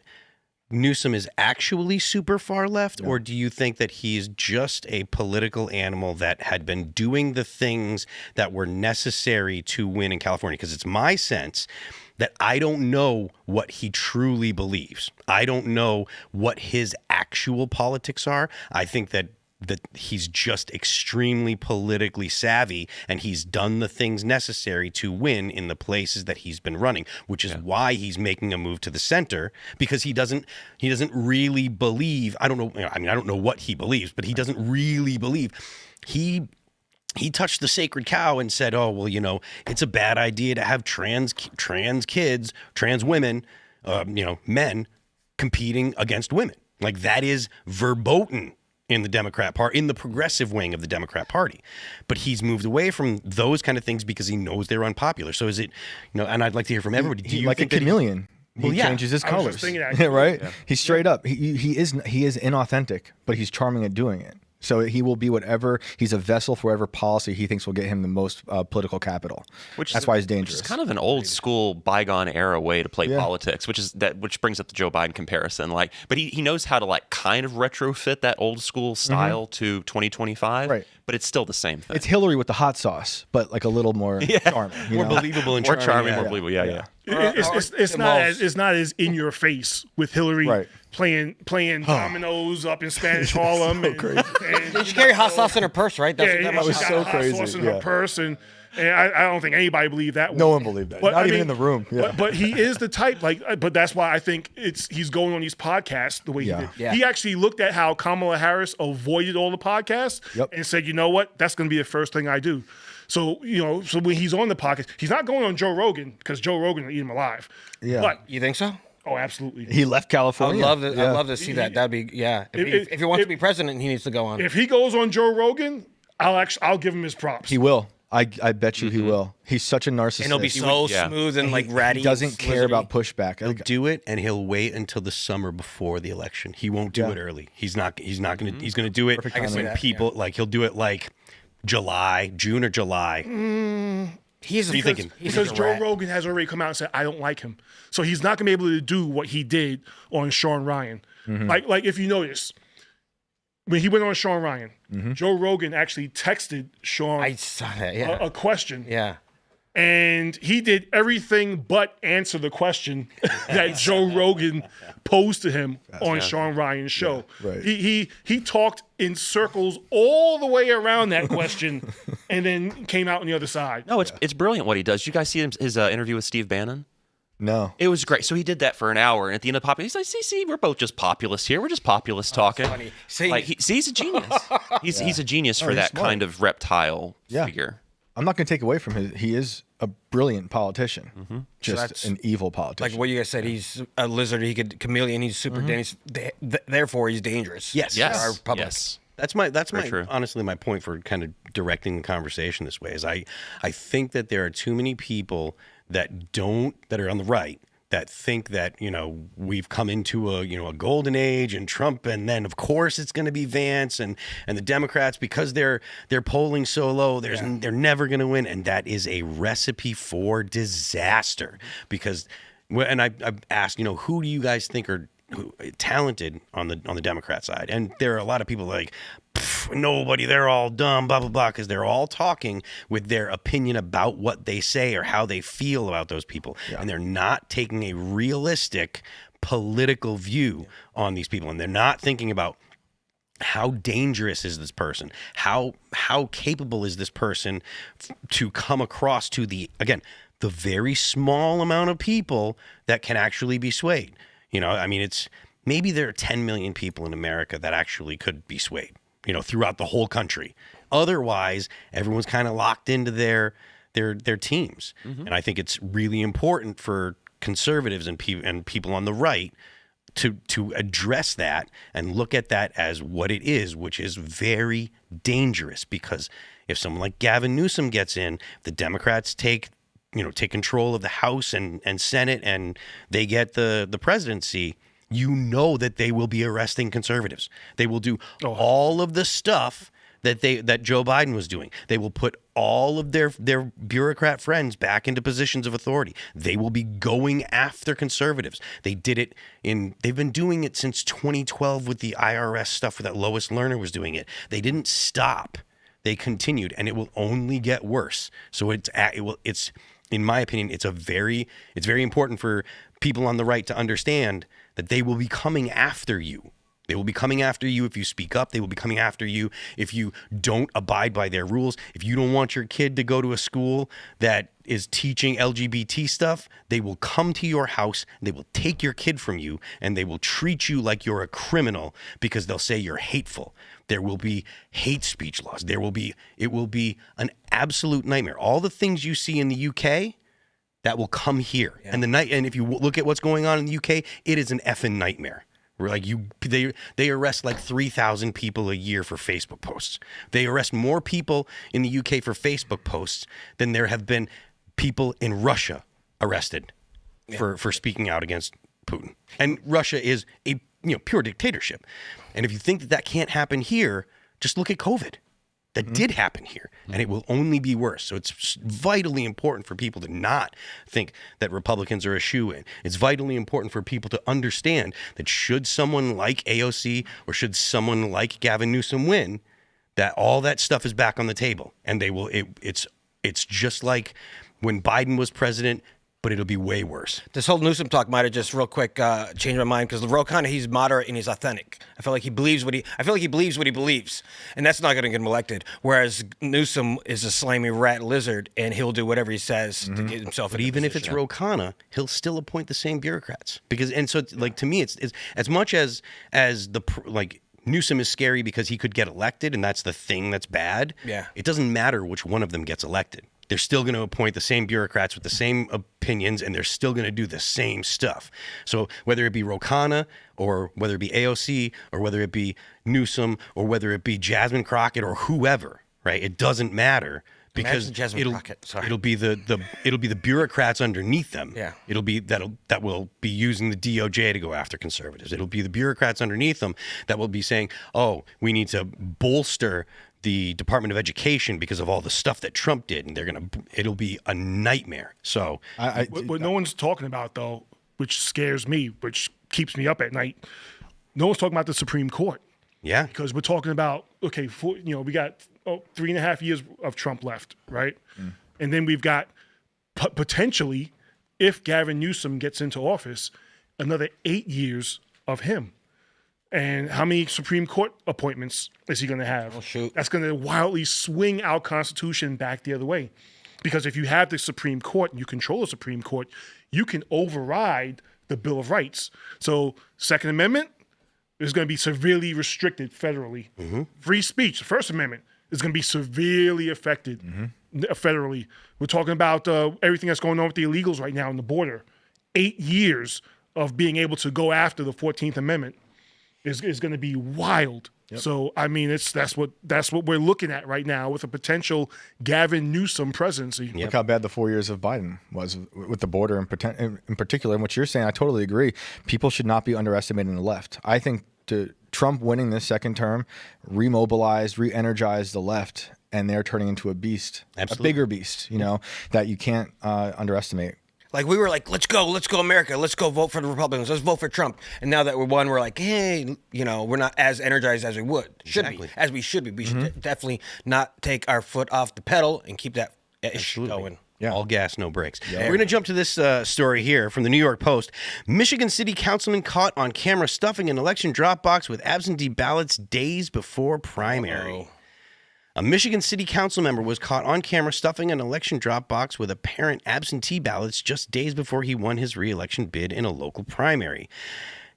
A: Newsom is actually super far left, or do you think that he's just a political animal that had been doing the things that were necessary to win in California? Because it's my sense that I don't know what he truly believes. I don't know what his actual politics are. I think that he's just extremely politically savvy, and he's done the things necessary to win in the places that he's been running, which is why he's making a move to the center, because he doesn't really believe. I don't know. I don't know what he believes, but he doesn't really believe. he touched the sacred cow and said, "Oh, well, it's a bad idea to have trans kids, trans women, men competing against women." Like that is verboten in the Democrat Party, in the progressive wing of the Democrat Party. But he's moved away from those kind of things because he knows they're unpopular. So is it, and I'd like to hear from everybody. Do you
C: like
A: think
C: a chameleon? He changes his
B: I was
C: colors,
B: just thinking that.
C: right? Yeah. He's straight up. He is inauthentic, but he's charming at doing it. So he will be whatever. He's a vessel for whatever policy he thinks will get him the most political capital. That's why he's dangerous.
E: It's kind of an old school, bygone era way to play politics, which brings up the Joe Biden comparison. But he knows how to kind of retrofit that old school style to 2025.
C: Right.
E: But it's still the same thing.
C: It's Hillary with the hot sauce, but a little more charming,
A: more believable and
E: more
A: charming.
E: More believable. Yeah.
B: It's not as in your face with Hillary playing dominoes up in Spanish Harlem. And
D: she carry hot sauce in her purse, right?
B: That
C: was so
B: hot
C: crazy.
B: sauce in her purse, and I don't think anybody believed that.
C: No one believed that. Not even in the room. Yeah.
B: But he is the type but that's why I think he's going on these podcasts the way he did.
D: Yeah.
B: He actually looked at how Kamala Harris avoided all the podcasts and said, you know what, that's going to be the first thing I do. So so when he's on the podcast, he's not going on Joe Rogan because Joe Rogan will eat him alive.
C: Yeah.
B: But
D: You think so?
B: oh, absolutely.
C: He left California.
D: I'd love to see that. That'd be If he wants to be president, he needs to go on.
B: If he goes on Joe Rogan, I'll give him his props.
C: He will. I bet you he will. He's such a narcissist.
D: And he'll be so smooth and ratty.
C: He doesn't care about pushback.
A: He'll do it, and he'll wait until the summer before the election. He won't do it early. He's not going to. He's going to do it when people he'll do it June or July.
B: Because Joe Rogan has already come out and said, I don't like him. So he's not going to be able to do what he did on Sean Ryan. Like if you notice, when he went on Sean Ryan, Joe Rogan actually texted Sean
D: I saw that,
B: a question.
D: Yeah.
B: And he did everything but answer the question that Joe Rogan posed to him on Sean Ryan's show.
C: Yeah, right.
B: He talked in circles all the way around that question and then came out on the other side.
E: No, it's brilliant what he does. Did you guys see his interview with Steve Bannon?
C: No.
E: It was great. So he did that for an hour, and at the end of the podcast, he's like, see, we're both just populists here. We're just populists talking.
D: Funny. See,
E: he's a genius. He's a genius for that
C: smart.
E: kind of reptile figure.
C: I'm not going to take away from him. He is a brilliant politician. Just an evil politician.
D: like what you guys said, he's a lizard. He could chameleon. He's super dangerous. Therefore, he's dangerous.
A: Yes.
D: Our public.
E: Yes.
A: That's my
E: true.
A: honestly my point for kind of directing the conversation this way is I think that there are too many people that are on the right that think that we've come into a golden age and Trump, and then of course it's going to be Vance and the Democrats because they're polling so low they're never going to win, and that is a recipe for disaster. Because I've asked who do you guys think are talented on the Democrat side, and there are a lot of people like nobody, they're all dumb, blah blah blah, because they're all talking with their opinion about what they say or how they feel about those people, and they're not taking a realistic political view on these people, and they're not thinking about how dangerous is this person, how capable is this person to come across to the very small amount of people that can actually be swayed. It's maybe there are 10 million people in America that actually could be swayed, throughout the whole country. Otherwise, everyone's kind of locked into their teams. And I think it's really important for conservatives and people on the right to address that and look at that as what it is, which is very dangerous. Because if someone like Gavin Newsom gets in, the Democrats take control of the House and Senate, and they get the presidency, that they will be arresting conservatives. They will do all of the stuff that Joe Biden was doing. They will put all of their bureaucrat friends back into positions of authority. They will be going after conservatives. They've been doing it since 2012 with the IRS stuff that Lois Lerner was doing it. They didn't stop. They continued, and it will only get worse. So it's in my opinion, it's very important for people on the right to understand that they will be coming after you They will be coming after you if you speak up. They will be coming after you if you don't abide by their rules. If you don't want your kid to go to a school that is teaching LGBT stuff, they will come to your house, they will take your kid from you, and they will treat you like you're a criminal because they'll say you're hateful. There will be hate speech laws. It will be an absolute nightmare. All the things you see in the UK, that will come here. Yeah. And if you look at what's going on in the UK, it is an effing nightmare. Where like they arrest like 3,000 people a year for Facebook posts. They arrest more people in the UK for Facebook posts than there have been people in Russia arrested for speaking out against Putin. And Russia is a pure dictatorship. And if you think that can't happen here, just look at COVID. That did happen here, and it will only be worse. So it's vitally important for people to not think that Republicans are a shoo-in. It's vitally important for people to understand that should someone like AOC or should someone like Gavin Newsom win, that all that stuff is back on the table, and they will. It's just like when Biden was president, but it'll be way worse.
D: This whole Newsom talk might have just real quick changed my mind because Ro Khanna, he's moderate and he's authentic. I feel like he believes what he believes, and that's not going to get him elected. Whereas Newsom is a slimy rat lizard, and he'll do whatever he says to get himself.
A: But even if it's Ro Khanna, he'll still appoint the same bureaucrats so it's, like, to me, it's as much as Newsom is scary because he could get elected, and that's the thing that's bad.
D: Yeah,
A: it doesn't matter which one of them gets elected. They're still going to appoint the same bureaucrats with the same opinions, and they're still going to do the same stuff. So whether it be Ro Khanna or whether it be AOC or whether it be Newsom or whether it be Jasmine Crockett or whoever, right? It doesn't matter because it'll be the bureaucrats underneath them.
D: Yeah.
A: It'll be that will be using the DOJ to go after conservatives. It'll be the bureaucrats underneath them that will be saying, "Oh, we need to bolster the Department of Education because of all the stuff that Trump did," and it'll be a nightmare. So
B: what no one's talking about, though, which scares me, which keeps me up at night, no one's talking about the Supreme Court.
A: Yeah.
B: Because we're talking about, we got 3.5 years of Trump left, right? And then we've got potentially, if Gavin Newsom gets into office, another 8 years of him. And how many Supreme Court appointments is he going to have?
D: Oh, shoot.
B: That's going to wildly swing our Constitution back the other way. Because if you have the Supreme Court and you control the Supreme Court, you can override the Bill of Rights. So Second Amendment is going to be severely restricted federally. Free speech, the First Amendment, is going to be severely affected federally. We're talking about everything that's going on with the illegals right now on the border. 8 years of being able to go after the 14th Amendment is going to be wild. Yep. So I mean, that's what we're looking at right now with a potential Gavin Newsom presidency.
C: Yep. Look how bad the 4 years of Biden was with the border in particular. And what you're saying, I totally agree. People should not be underestimating the left. I think Trump winning this second term remobilized, re-energized the left, and they're turning into a beast,
A: Absolutely.
C: A bigger beast, that you can't underestimate.
D: Like we were like, let's go America, let's go vote for the Republicans, let's vote for Trump. And now that we're one, we're like, hey, we're not as energized as we we should be. We should definitely not take our foot off the pedal and keep that ish going.
A: Yeah. All gas, no brakes. Yeah. We're going to jump to this story here from the New York Post. Michigan City councilman caught on camera stuffing an election drop box with absentee ballots days before primary. Uh-oh. A Michigan City Council member was caught on camera stuffing an election drop box with apparent absentee ballots just days before he won his re-election bid in a local primary.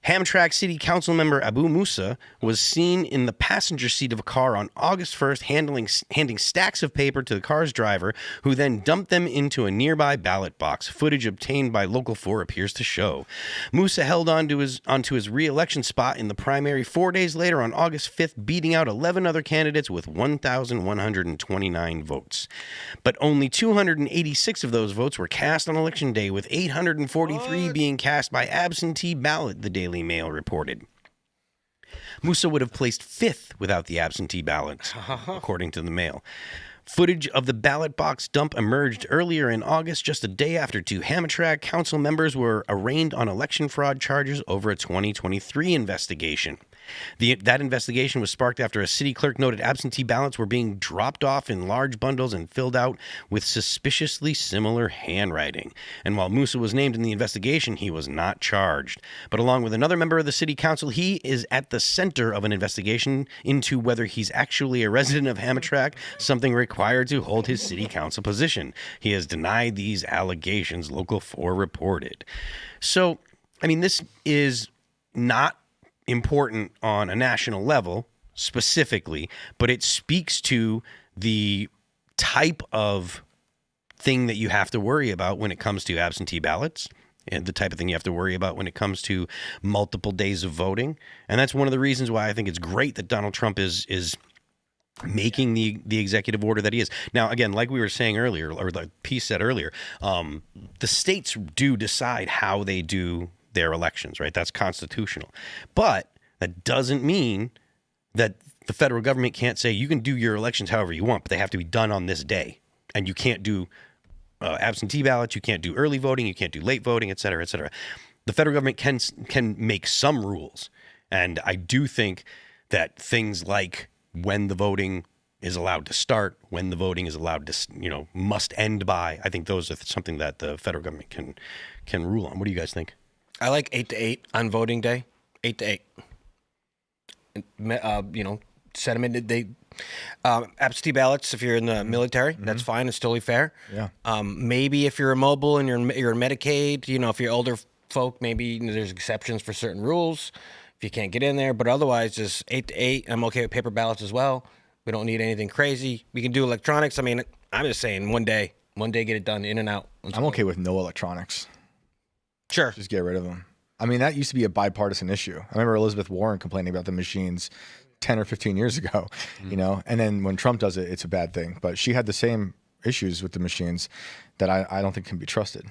A: Hamtramck City Council member Abu Musa was seen in the passenger seat of a car on August 1st handing stacks of paper to the car's driver, who then dumped them into a nearby ballot box. Footage obtained by Local 4 appears to show. Musa held onto his re-election spot in the primary 4 days later on August 5th, beating out 11 other candidates with 1,129 votes. But only 286 of those votes were cast on Election Day, with 843 being cast by absentee ballot, the Daily Mail reported. Musa would have placed 5th without the absentee ballots, according to the Mail. Footage of the ballot box dump emerged earlier in August, just a day after two Hamtramck council members were arraigned on election fraud charges over a 2023 investigation. That investigation was sparked after a city clerk noted absentee ballots were being dropped off in large bundles and filled out with suspiciously similar handwriting. And while Musa was named in the investigation, he was not charged. But along with another member of the city council, he is at the center of an investigation into whether he's actually a resident of Hamtramck, something required to hold his city council position. He has denied these allegations, Local 4 reported. So, I mean, this is not important on a national level specifically, but it speaks to the type of thing that you have to worry about when it comes to absentee ballots, and the type of thing you have to worry about when it comes to multiple days of voting. And that's one of the reasons why I think it's great that Donald Trump is making the executive order that he is. Now, again, like we were saying earlier, or the piece said earlier, the states do decide how they do their elections, right? That's constitutional. But that doesn't mean that the federal government can't say you can do your elections however you want, but they have to be done on this day. And you can't do absentee ballots, you can't do early voting, you can't do late voting, et cetera, et cetera. The federal government can make some rules. And I do think that things like when the voting is allowed to start, when the voting is allowed to, must end by, I think those are something that the federal government can rule on. What do you guys think?
D: I like 8 to 8 on voting day. 8 to 8. Set them in. They absentee ballots. If you're in the military, that's fine. It's totally fair.
C: Yeah.
D: Maybe if you're immobile and you're Medicaid, if you're older folk, maybe there's exceptions for certain rules. If you can't get in there, but otherwise, just 8 to 8. I'm okay with paper ballots as well. We don't need anything crazy. We can do electronics. I mean, I'm just saying one day get it done, in and out.
C: I'm okay with no electronics.
D: Sure.
C: Just get rid of them. I mean, that used to be a bipartisan issue. I remember Elizabeth Warren complaining about the machines 10 or 15 years ago, and then when Trump does it, it's a bad thing. But she had the same issues with the machines that I don't think can be trusted.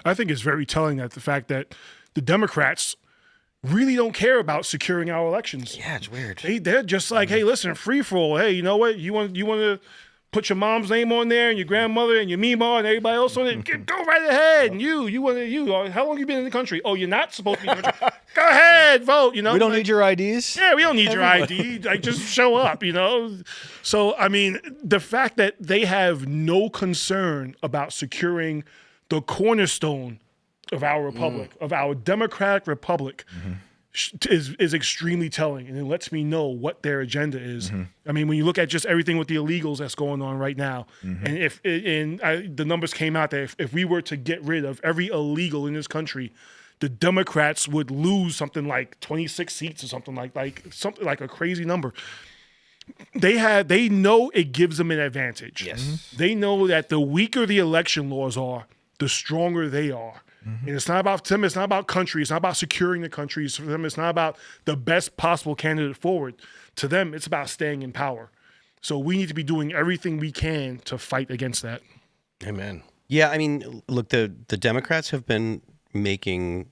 B: I think it's very telling that the fact that the Democrats really don't care about securing our elections.
D: Yeah, it's weird.
B: They're just like, hey, listen, free for all. Hey, you know what? You want to put your mom's name on there and your grandmother and your Mima and everybody else on it. Go right ahead. And how long you been in the country? Oh, you're not supposed to be in the country. Go ahead, vote.
C: We don't need your IDs.
B: Yeah, we don't need your ID. Like, just show up. So I mean, the fact that they have no concern about securing the cornerstone of our republic, of our democratic republic, is extremely telling, and it lets me know what their agenda is. I mean, when you look at just everything with the illegals that's going on right now, and the numbers came out that if we were to get rid of every illegal in this country, the Democrats would lose something like 26 seats or something like a crazy number. They know it gives them an advantage.
D: Yes.
B: They know that the weaker the election laws are, the stronger they are. And it's not about them. It's not about country. It's not about securing the country. For them, it's not about the best possible candidate forward. To them, it's about staying in power. So we need to be doing everything we can to fight against that.
D: Amen.
A: Yeah, I mean, look, the Democrats have been making,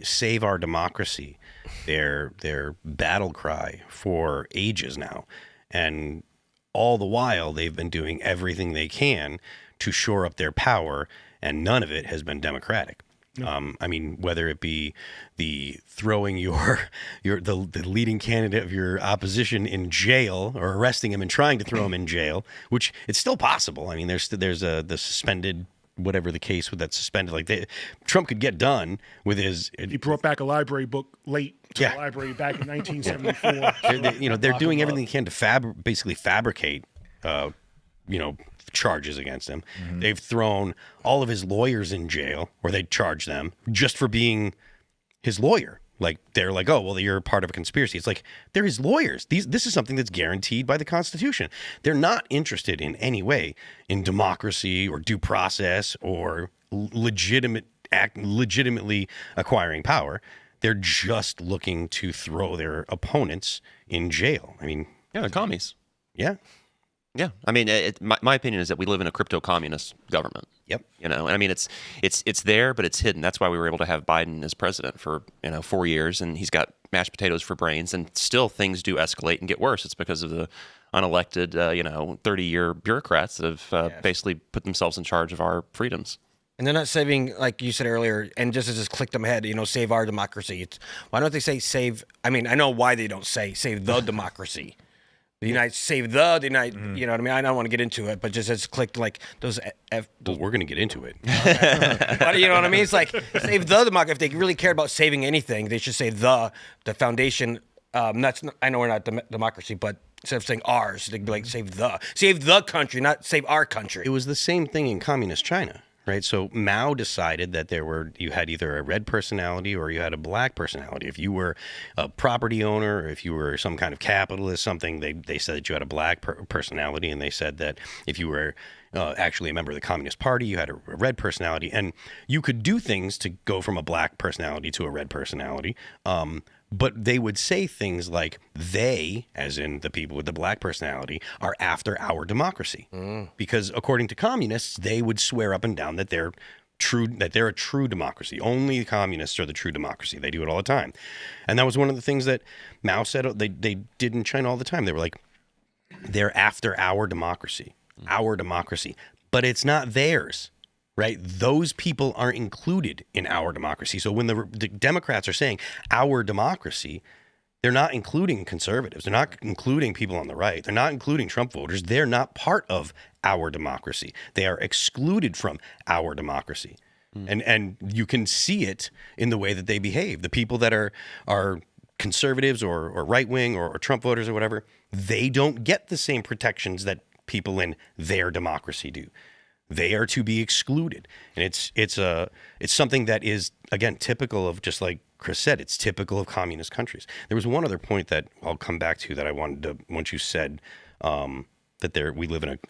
A: save our democracy, their battle cry for ages now. And all the while, they've been doing everything they can to shore up their power, and none of it has been democratic. No. I mean, whether it be the throwing the leading candidate of your opposition in jail, or arresting him and trying to throw him in jail, which it's still possible. I mean, there's the suspended, whatever the case with that suspended, Trump could get done with his.
B: He brought back a library book late to the library back in 1974.
A: They're doing everything they can to basically fabricate, charges against him. They've thrown all of his lawyers in jail, or they charge them just for being his lawyer. Like, they're like, oh, well, you're part of a conspiracy. It's like, they're his lawyers. This is something that's guaranteed by the Constitution. They're not interested in any way in democracy or due process or legitimately acquiring power. They're just looking to throw their opponents in jail. I mean,
E: yeah, they're commies.
A: Yeah.
E: Yeah, I mean, my opinion is that we live in a crypto-communist government.
A: Yep.
E: And I mean, it's there, but it's hidden. That's why we were able to have Biden as president for 4 years, and he's got mashed potatoes for brains. And still, things do escalate and get worse. It's because of the unelected, 30-year bureaucrats that have basically put themselves in charge of our freedoms.
D: And they're not saving, like you said earlier, and just as clicked them ahead, save our democracy. Why don't they say save? I mean, I know why they don't say save the democracy. The United save the United. You know what I mean? I don't want to get into it, but just as clicked like those.
A: Well, we're going to get into it.
D: But you know what I mean? It's like save the democracy. If they really cared about saving anything, they should say the foundation. I know we're not democracy, but instead of saying ours, they'd be like save the country, not save our country.
A: It was the same thing in communist China. Right, so Mao decided that you had either a red personality or you had a black personality. If you were a property owner, or if you were some kind of capitalist, something, they said that you had a black personality, and they said that if you were actually a member of the Communist Party, you had a red personality, and you could do things to go from a black personality to a red personality. But they would say things like they, as in the people with the black personality, are after our democracy. Because according to communists, they would swear up and down that they're a true democracy. Only the communists are the true democracy. They do it all the time. And that was one of the things that Mao said they did in China all the time. They were like, they're after our democracy. But it's not theirs. Right? Those people aren't included in our democracy. So when the Democrats are saying our democracy, they're not including conservatives. They're not including people on the right. They're not including Trump voters. They're not part of our democracy. They are excluded from our democracy. And you can see it in the way that they behave. The people that are conservatives or right-wing or Trump voters or whatever, they don't get the same protections that people in their democracy do. They are to be excluded. And it's something that is, again, typical of, just like Chris said, it's typical of communist countries. There was one other point that I'll come back to that I wanted to, once you said that we live in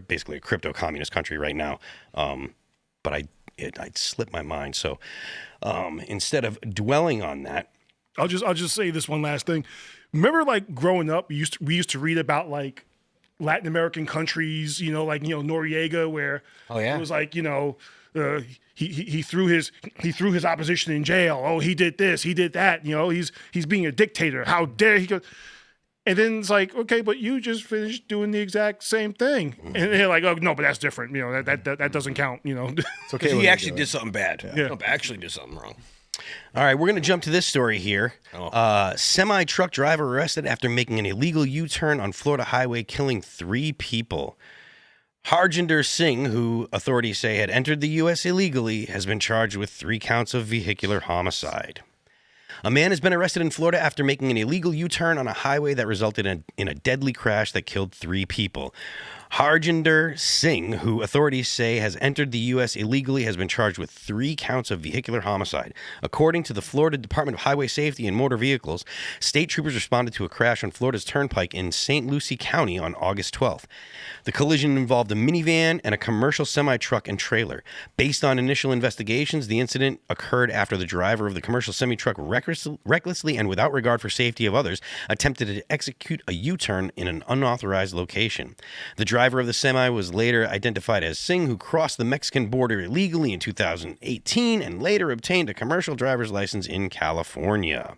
A: basically a crypto communist country right now. But I'd slipped my mind. So instead of dwelling on that,
B: I'll just say this one last thing. Remember, like growing up, we used to read about like Latin American countries, Noriega, where it was like, he threw his opposition in jail. Oh, he did this, he did that. He's being a dictator. How dare he go? And then it's like, okay, but you just finished doing the exact same thing. And they're like, oh no, but that's different. That doesn't count.
C: It's okay.
D: He actually did something bad.
B: Yeah.
D: No, actually did something wrong.
A: all right, we're going to jump to this story here. Semi-truck driver arrested after making an illegal U-turn on Florida highway, killing 3 people. Harjinder Singh, who authorities say had entered the U.S. illegally, has been charged with 3 counts of vehicular homicide. A man has been arrested in Florida after making an illegal U-turn on a highway that resulted in a deadly crash that killed 3 people. Harjinder Singh, who authorities say has entered the U.S. illegally, has been charged with 3 counts of vehicular homicide. According to the Florida Department of Highway Safety and Motor Vehicles, state troopers responded to a crash on Florida's Turnpike in St. Lucie County on August 12th. The collision involved a minivan and a commercial semi-truck and trailer. Based on initial investigations, the incident occurred after the driver of the commercial semi-truck recklessly and without regard for safety of others attempted to execute a U-turn in an unauthorized location. The driver of the semi was later identified as Singh, who crossed the Mexican border illegally in 2018 and later obtained a commercial driver's license in California.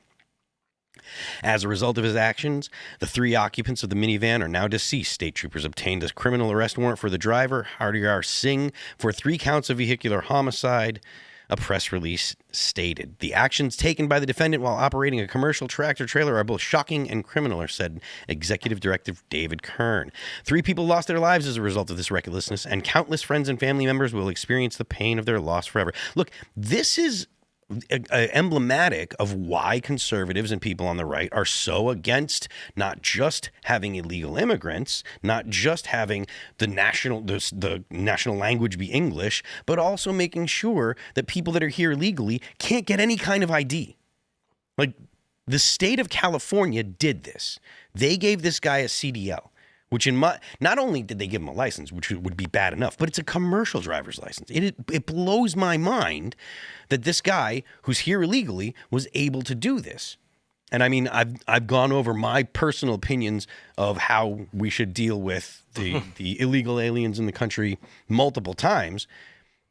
A: As a result of his actions, the 3 occupants of the minivan are now deceased. State troopers obtained a criminal arrest warrant for the driver, Harjinder Singh, for 3 counts of vehicular homicide. A press release stated. The actions taken by the defendant while operating a commercial tractor-trailer are both shocking and criminal, said Executive Director David Kern. 3 people lost their lives as a result of this recklessness, and countless friends and family members will experience the pain of their loss forever. Look, this is emblematic of why conservatives and people on the right are so against not just having illegal immigrants, not just having the national language be English, but also making sure that people that are here legally can't get any kind of ID. Like, the state of California did this. They gave this guy a CDL. Which not only did they give him a license, which would be bad enough, but it's a commercial driver's license. It blows my mind that this guy who's here illegally was able to do this. And I mean, I've gone over my personal opinions of how we should deal with the illegal aliens in the country multiple times,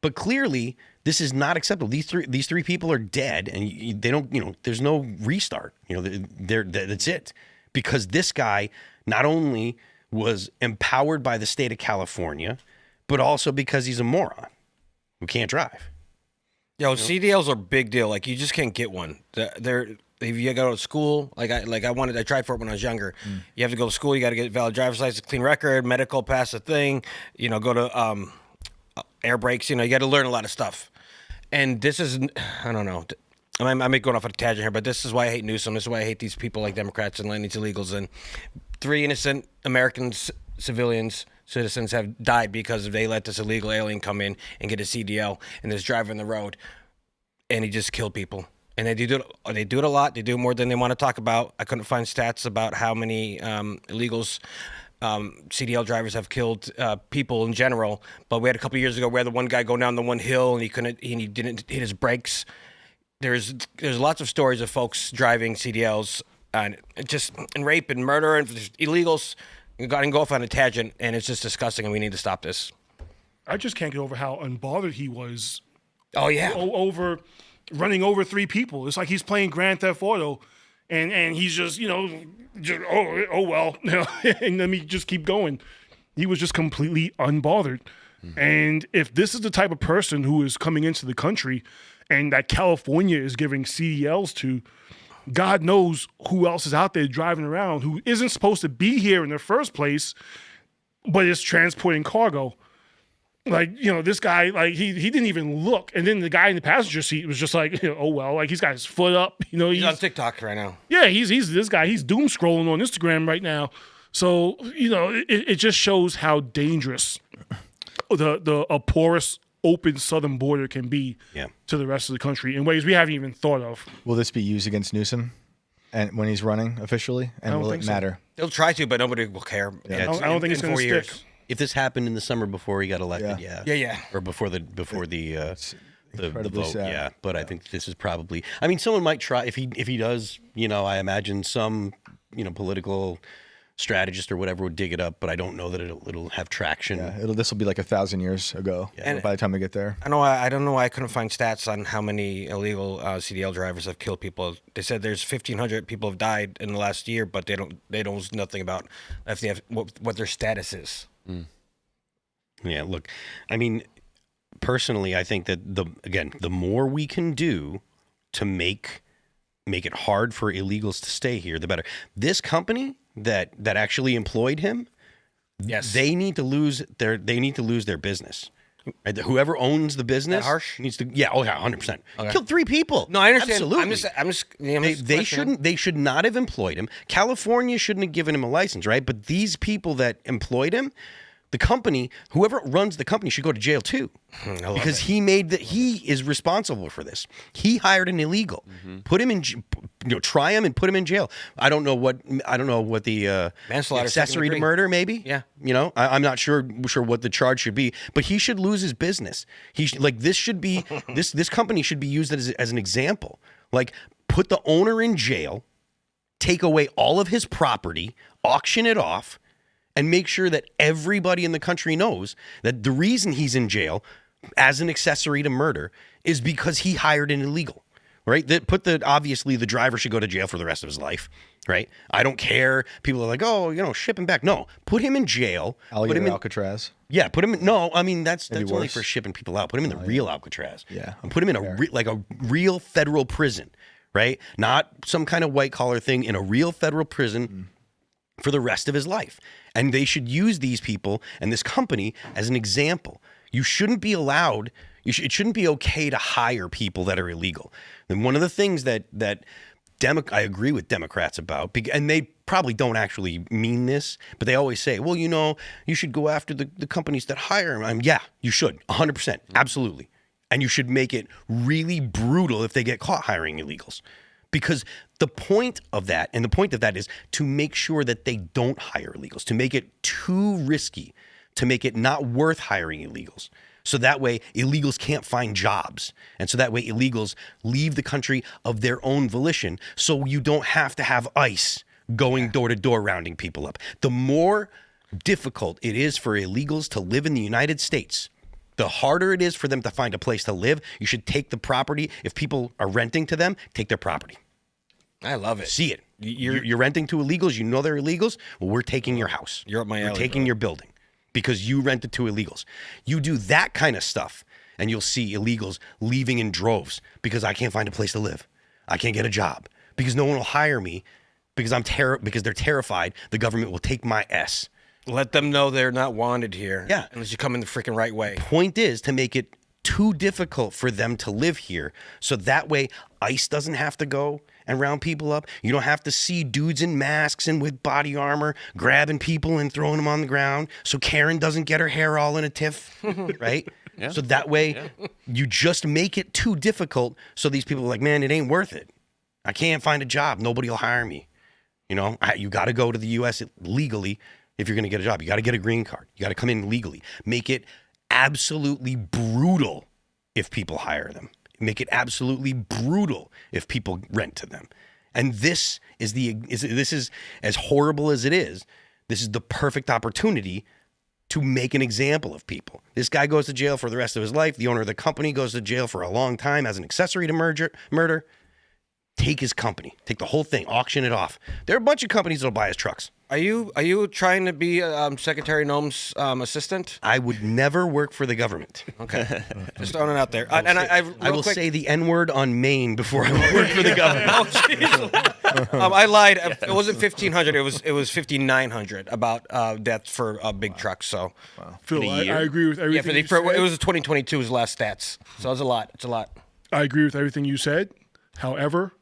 A: but clearly this is not acceptable. These three people are dead, and they don't. There's no restart. That's it, because this guy not only was empowered by the state of California, but also because he's a moron. who can't drive.
D: Yo, CDLs are a big deal. Like, you just can't get one. They're if you go to school, I tried for it when I was younger. You have to go to school. You got to get valid driver's license, clean record, medical, pass a thing. Go to air brakes. You got to learn a lot of stuff. And this is, I don't know. I may be going off on a tangent here, but this is why I hate Newsom. This is why I hate these people like Democrats and letting these illegals in. 3 innocent Americans, citizens have died because they let this illegal alien come in and get a CDL and this driver on the road, and he just killed people. And they do it a lot. They do more than they want to talk about. I couldn't find stats about how many illegals, CDL drivers have killed people in general. But we had a couple of years ago where the one guy go down the one hill and he didn't hit his brakes. There's lots of stories of folks driving CDLs and rape and murder and illegals. You got to go off on a tangent, and it's just disgusting, and we need to stop this.
B: I just can't get over how unbothered he was.
D: Oh yeah,
B: over running over 3 people. It's like he's playing Grand Theft Auto, and he's just oh well, and let me just keep going. He was just completely unbothered. And if this is the type of person who is coming into the country, and that California is giving CDLs to, God knows who else is out there driving around who isn't supposed to be here in the first place, but is transporting cargo. Like, this guy, like, he didn't even look. And then the guy in the passenger seat was just like, oh, well, like, he's got his foot up.
D: He's on TikTok right now.
B: Yeah, he's this guy. He's doom scrolling on Instagram right now. So, it just shows how dangerous a porous, open southern border can be to the rest of the country in ways we haven't even thought of.
C: Will this be used against Newsom and when he's running officially? And will it matter?
D: They'll try to, but nobody will care.
B: Yeah, I don't think it's going to stick.
A: If this happened in the summer before he got elected,
D: yeah,
A: or before the vote,
C: sad.
A: But I think this is probably. I mean, someone might try if he does. I imagine some political strategist or whatever would dig it up, but I don't know that it'll have traction.
C: Yeah, this will be like 1,000 years ago by the time we get there.
D: I don't know why I couldn't find stats on how many illegal CDL drivers have killed people. They said there's 1,500 people have died in the last year, but they know nothing about if they have what their status is.
A: Yeah, look, I mean, personally, I think that the more we can do to make it hard for illegals to stay here, the better. This company that actually employed him,
D: yes,
A: they need to lose their business. Right? Whoever owns the business needs to 100%.
D: Okay.
A: Killed 3 people.
D: No, I understand.
A: Absolutely. They should not have employed him. California shouldn't have given him a license, right? But these people that employed him, the company, whoever runs the company should go to jail too, because he is responsible for this. He hired an illegal, put him in, try him and put him in jail. I don't know what the
D: manslaughter,
A: accessory to murder, maybe.
D: Yeah,
A: I'm not sure what the charge should be, but he should lose his business. This should be this company should be used as an example. Like, put the owner in jail, take away all of his property, auction it off, and make sure that everybody in the country knows that the reason he's in jail as an accessory to murder is because he hired an illegal, right? Obviously the driver should go to jail for the rest of his life, right? I don't care. People are like, ship him back. No, put him in jail.
C: Put him in Alcatraz.
A: Yeah, put him in. No, I mean, that's only for shipping people out. Put him in the real Alcatraz.
C: Yeah.
A: And put him in a real federal prison, right? Not some kind of white collar thing, in a real federal prison for the rest of his life. And they should use these people and this company as an example. You shouldn't be allowed, it shouldn't be okay to hire people that are illegal. And one of the things that I agree with Democrats about, and they probably don't actually mean this, but they always say, well, you should go after the companies that hire them. Yeah, you should, 100%, absolutely. And you should make it really brutal if they get caught hiring illegals. Because the point of that is to make sure that they don't hire illegals, to make it too risky, to make it not worth hiring illegals. So that way illegals can't find jobs. And so that way illegals leave the country of their own volition, so you don't have to have ICE going door to door rounding people up. The more difficult it is for illegals to live in the United States, the harder it is for them to find a place to live. You should take the property. If people are renting to them, take their property.
D: I love it.
A: See it. You're renting to illegals. You know they're illegals. Well, we're taking your house.
D: You're up my alley.
A: We're taking your building because you rented to illegals. You do that kind of stuff, and you'll see illegals leaving in droves because I can't find a place to live. I can't get a job because no one will hire me because because they're terrified the government will take my S.
D: Let them know they're not wanted here.
A: Yeah.
D: Unless you come in the freaking right way.
A: Point is to make it too difficult for them to live here. So that way ICE doesn't have to go and round people up. You don't have to see dudes in masks and with body armor grabbing people and throwing them on the ground. So Karen doesn't get her hair all in a tiff, right? Yeah. So that way you just make it too difficult. So these people are like, man, it ain't worth it. I can't find a job. Nobody will hire me. You know, you got to go to the U.S. legally if you're going to get a job. You got to get a green card. You got to come in legally. Make it absolutely brutal if people hire them. Make it absolutely brutal if people rent to them. And this is as horrible as it is. This is the perfect opportunity to make an example of people. This guy goes to jail for the rest of his life. The owner of the company goes to jail for a long time as an accessory to murder. Take his company. Take the whole thing. Auction it off. There are a bunch of companies that'll buy his trucks.
D: Are you trying to be Secretary Noem's assistant?
A: I would never work for the government.
D: Okay, just throwing it out there.
A: I will say the N-word on Maine before I work for the government.
D: Oh, jeez. I lied. It wasn't 1,500. It was 5,900 about deaths for big trucks. So,
B: Phil, I agree with everything.
D: Yeah, it was 2022 was the last stats. So it's a lot. It's a lot.
B: I agree with everything you said. However,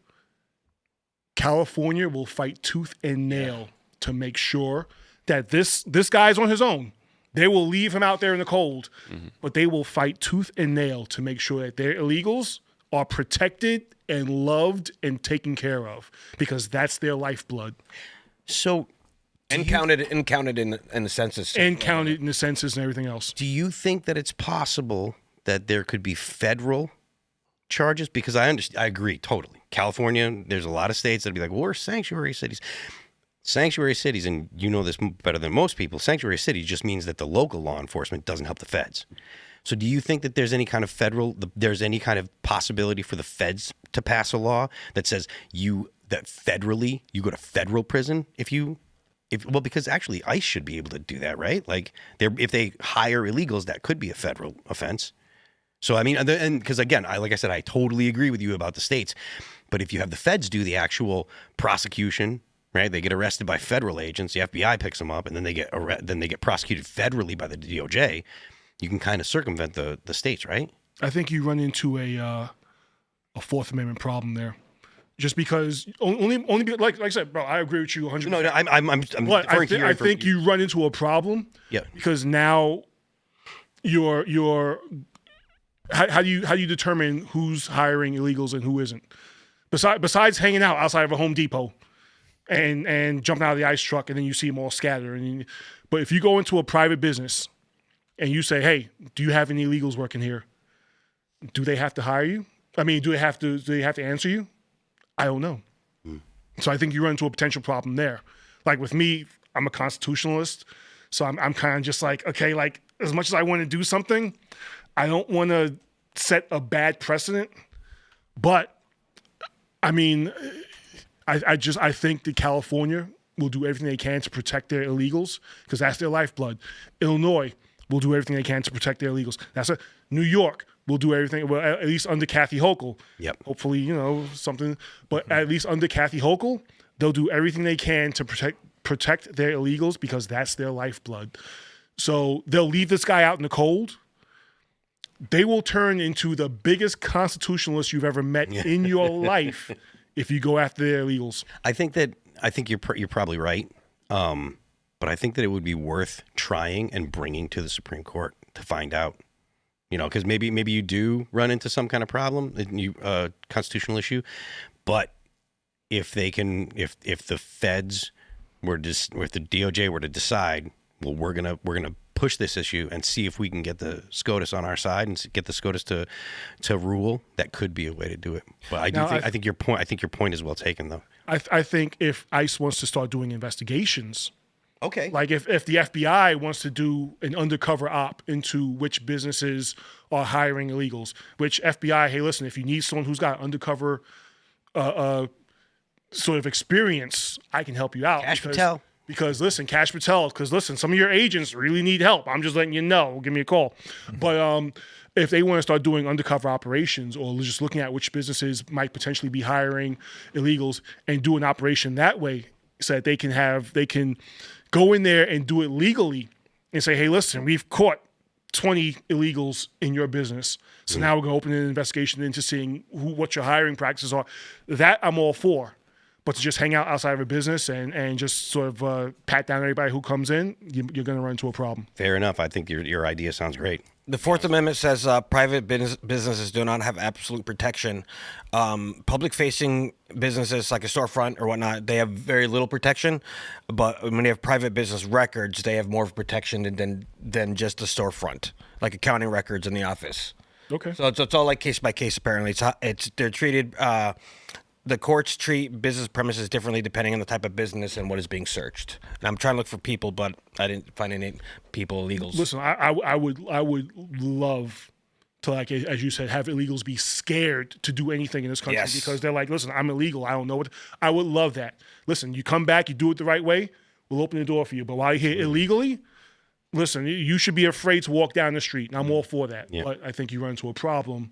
B: California will fight tooth and nail to make sure that this guy's on his own. They will leave him out there in the cold, but they will fight tooth and nail to make sure that their illegals are protected and loved and taken care of because that's their lifeblood.
A: So,
D: counted in the census.
B: And counted in the census and everything else.
A: Do you think that it's possible that there could be federal charges? Because I agree totally. California, there's a lot of states that'd be like, well, we're sanctuary cities. Sanctuary cities, and you know this better than most people, sanctuary cities just means that the local law enforcement doesn't help the feds. So do you think that there's any kind of possibility for the feds to pass a law that says federally you go to federal prison because actually ICE should be able to do that, right? Like if they hire illegals, that could be a federal offense. So I mean, and because again, like I said, I totally agree with you about the states. But if you have the feds do the actual prosecution, right? They get arrested by federal agents. The FBI picks them up, and then they get prosecuted federally by the DOJ. You can kind of circumvent the states, right?
B: I think you run into a Fourth Amendment problem there, just because only like I said, bro. I agree with you 100%.
A: No, I'm
B: but I think you run into a problem.
A: Yeah.
B: Because now you're how do you determine who's hiring illegals and who isn't? Besides hanging out outside of a Home Depot and jumping out of the ice truck and then you see them all scattered. But if you go into a private business and you say, hey, do you have any illegals working here? Do they have to hire you? I mean, do they have to answer you? I don't know. So I think you run into a potential problem there. Like with me, I'm a constitutionalist. So I'm kind of just like, okay, like as much as I want to do something, I don't want to set a bad precedent. But I mean, I think that California will do everything they can to protect their illegals because that's their lifeblood. Illinois will do everything they can to protect their illegals. New York will do everything, well, at least under Kathy Hochul.
A: Yep.
B: Hopefully, something. But at least under Kathy Hochul, they'll do everything they can to protect their illegals because that's their lifeblood. So they'll leave this guy out in the cold. They will turn into the biggest constitutionalists you've ever met in your life if you go after their illegals.
A: I think you're probably right, but I think that it would be worth trying and bringing to the Supreme Court to find out. Because maybe you do run into some kind of problem, constitutional issue, but if the feds if the DOJ were to decide, well, we're gonna push this issue and see if we can get the SCOTUS on our side and get the SCOTUS to rule, that could be a way to do it. But I think your point is well taken, though.
B: I think if ICE wants to start doing investigations,
A: okay,
B: like if the FBI wants to do an undercover op into which businesses are hiring illegals, which FBI, hey, listen, if you need someone who's got undercover sort of experience, I can help you out.
A: Cash Patel.
B: Because listen, Cash Patel, because listen, some of your agents really need help. I'm just letting you know. Give me a call. But if they want to start doing undercover operations or just looking at which businesses might potentially be hiring illegals and do an operation that way so that they can go in there and do it legally and say, hey, listen, we've caught 20 illegals in your business. So now we're going to open an investigation into seeing what your hiring practices are. That I'm all for. But to just hang out outside of a business and just sort of pat down everybody who comes in, you're going to run into a problem.
A: Fair enough. I think your idea sounds great.
D: The Fourth Amendment says private businesses do not have absolute protection. Public-facing businesses like a storefront or whatnot, they have very little protection. But when they have private business records, they have more protection than just the storefront, like accounting records in the office.
B: Okay.
D: So it's all like case by case. Apparently, they're treated. The courts treat business premises differently depending on the type of business and what is being searched. And I'm trying to look for people, but I didn't find any people illegals.
B: Listen, I would love to, like as you said, have illegals be scared to do anything in this country because they're like, listen, I'm illegal. I don't know what. I would love that. Listen, you come back, you do it the right way, we'll open the door for you. But while you're here illegally, listen, you should be afraid to walk down the street, and I'm all for that.
A: Yeah.
B: But I think you run into a problem.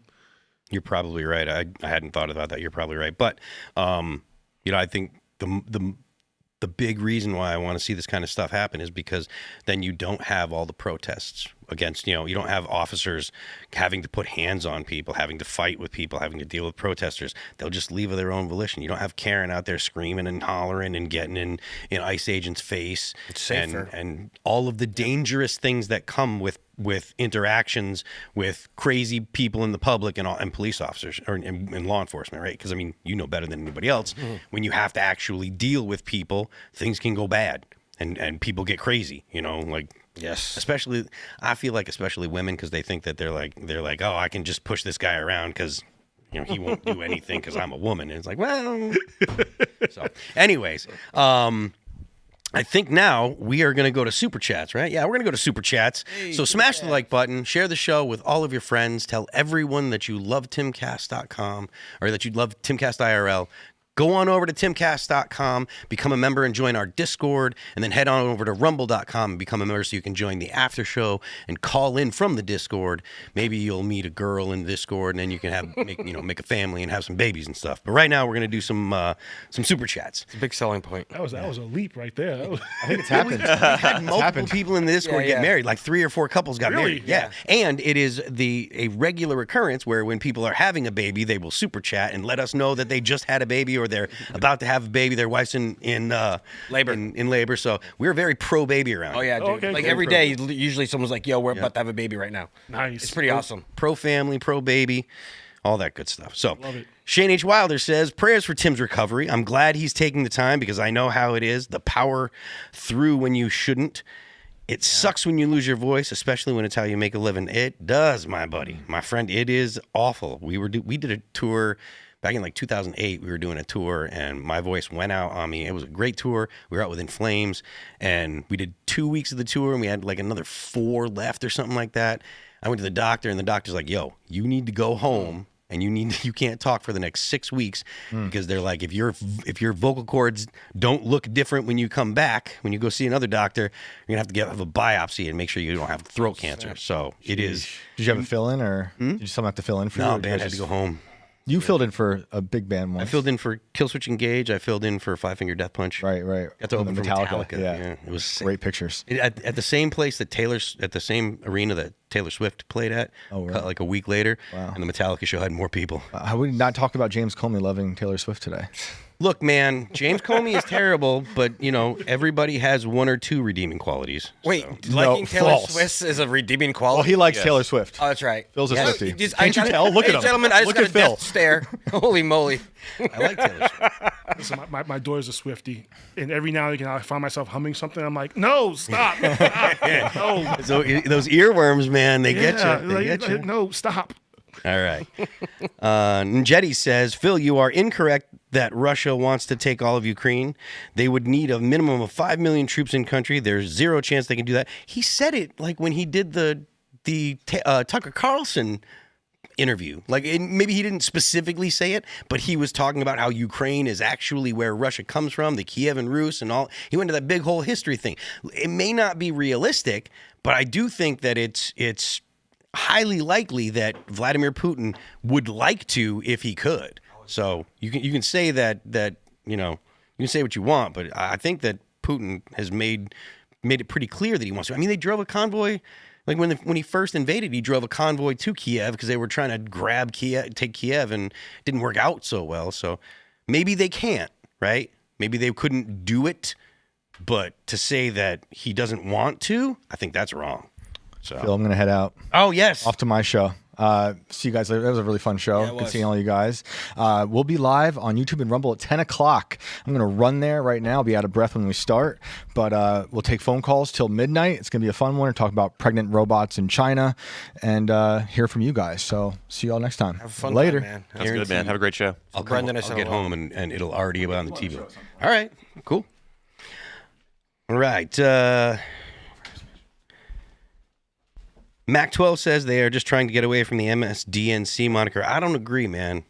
A: You're probably right. I hadn't thought about that. You're probably right. But, I think the big reason why I want to see this kind of stuff happen is because then you don't have all the protests against, you don't have officers having to put hands on people, having to fight with people, having to deal with protesters. They'll just leave of their own volition. You don't have Karen out there screaming and hollering and getting in ICE agent's face.
D: It's safer.
A: And all of the dangerous things that come with interactions with crazy people in the public and police officers or in law enforcement, right? Because you know better than anybody else. Mm-hmm. When you have to actually deal with people, things can go bad and people get crazy.
D: Yes.
A: Especially, I feel like especially women because they think that they're like, oh, I can just push this guy around because he won't do anything because I'm a woman. And it's like, well. So, anyways. I think now we are going to go to Super Chats, right? Yeah, we're going to go to Super Chats. So smash the like button, share the show with all of your friends, tell everyone that you love Timcast.com or that you love Timcast IRL. Go on over to timcast.com, become a member and join our Discord, and then head on over to rumble.com and become a member so you can join the after show and call in from the Discord. Maybe you'll meet a girl in the Discord, and then you can make a family and have some babies and stuff. But right now, we're going to do some Super Chats.
D: It's a big selling point.
B: That was a leap right there.
C: I think it's happened.
A: We had multiple people in the Discord get married. Like 3 or 4 couples got married. Yeah. And it is a regular occurrence where when people are having a baby, they will Super Chat and let us know that they just had a baby or they're about to have a baby. Their wife's in
D: labor.
A: In labor. So we're very pro baby around.
D: Oh yeah, dude.
B: Okay,
D: like
B: cool.
D: every day, usually someone's like, "Yo, we're about to have a baby right now."
B: Nice.
D: It's pretty awesome.
A: Pro family, pro baby, all that good stuff. So
B: Love it.
A: Shane H. Wilder says, prayers for Tim's recovery. I'm glad he's taking the time because I know how it is. The power through when you shouldn't. It sucks when you lose your voice, especially when it's how you make a living. It does, my buddy. My friend, it is awful. We did a tour back in like 2008. We were doing a tour and my voice went out on me. It was a great tour. We were out with In Flames and we did 2 weeks of the tour and we had like another 4 left or something like that. I went to the doctor and the doctor's like, yo, you need to go home and you can't talk for the next 6 weeks because they're like, if your vocal cords don't look different when you come back, when you go see another doctor, you're gonna have to have a biopsy and make sure you don't have throat cancer. So it is.
C: Did you have a fill in or did you someone have to fill in for you?
A: No,
C: or did you
A: band
C: guys
A: had to go home.
C: You filled in for a big band once.
A: I filled in for Killswitch Engage. I filled in for Five Finger Death Punch.
C: Right.
A: Got to open for Metallica.
C: Yeah.
A: It was sick.
C: Great pictures.
A: At the same place at the same arena that Taylor Swift played at.
C: Oh, right.
A: Like a week later.
C: Wow.
A: And the Metallica show had more people.
C: How would we not talk about James Comey loving Taylor Swift today?
A: Look, man, James Comey is terrible, but everybody has 1 or 2 redeeming qualities.
D: Wait,
A: so.
D: liking Taylor
C: false.
D: Swift is a redeeming quality?
C: Well, he likes Taylor Swift.
D: Oh, that's right.
C: Phil's a Swiftie.
D: Can't
C: you tell? Look at him.
D: Gentlemen, I just
C: Look
D: got
C: at
D: a
C: Phil.
D: death stare. Holy moly.
A: I like Taylor Swift.
B: Listen, my daughter's a Swiftie, and every now and again I find myself humming something. I'm like, no, stop, no.
A: So those earworms, man, they get
B: Yeah,
A: you. They get you.
B: no, stop.
A: All right. Njetti says, Phil, you are incorrect that Russia wants to take all of Ukraine. They would need a minimum of 5 million troops in country. There's zero chance they can do that. He said it like when he did the Tucker Carlson interview. Like, maybe he didn't specifically say it, but he was talking about how Ukraine is actually where Russia comes from, the Kiev and Rus and all. He went to that big whole history thing. It may not be realistic, but I do think that it's highly likely that Vladimir Putin would like to if he could. So you can say that you can say what you want, but I think that Putin has made it pretty clear that he wants to. I mean, they drove a convoy. Like when he first invaded, he drove a convoy to Kiev because they were trying to grab Kiev, take Kiev, and it didn't work out so well. So maybe they can't, right? Maybe they couldn't do it, but to say that he doesn't want to, I think that's wrong. So
C: Phil, I'm going to head out.
A: Oh, yes.
C: Off to my show. See you guys later. That was a really fun show. Good seeing all you guys. We'll be live on YouTube and Rumble at 10 o'clock. I'm going to run there right now. I'll be out of breath when we start, but we'll take phone calls till midnight. It's going to be a fun one to talk about pregnant robots in China and hear from you guys. So see you all next time.
D: Have a fun
C: Later.
D: time, man.
E: That's good, man. Have a great show.
A: I'll
D: Brendan,
A: I'll get home and it'll already be on the TV.
C: show at some point.
A: All right, cool. All right. Mac12 says they are just trying to get away from the MSDNC moniker. I don't agree, man.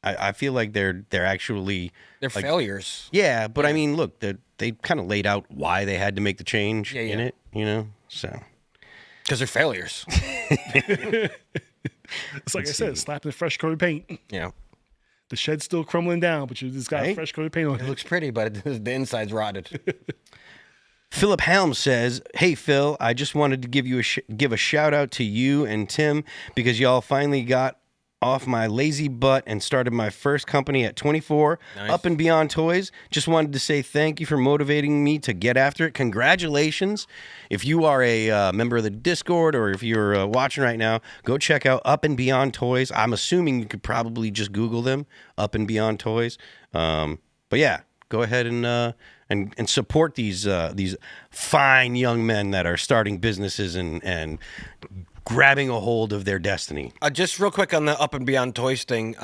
A: I feel like they're actually
D: They're
A: like,
D: failures.
A: Yeah, but I mean, look, they kind of laid out why they had to make the change in
D: Yeah.
A: it, so.
D: Because they're failures.
B: It's like I said, slapping a fresh coat of paint.
D: Yeah.
B: The shed's still crumbling down, but you just got a
A: Right?
B: fresh coat of paint on
D: It
B: it.
D: looks pretty, but the inside's rotted.
A: Philip Helms says, "Hey Phil, I just wanted to give you give a shout out to you and Tim because y'all finally got off my lazy butt and started my first company at 24,
D: Nice.
A: Up and Beyond Toys. Just wanted to say thank you for motivating me to get after it. Congratulations. If you are a member of the Discord or if you're watching right now, go check out Up and Beyond Toys. I'm assuming you could probably just Google them, Up and Beyond Toys. But yeah, go ahead and support these fine young men that are starting businesses and grabbing a hold of their destiny."
D: Just real quick on the Up and Beyond Toys thing.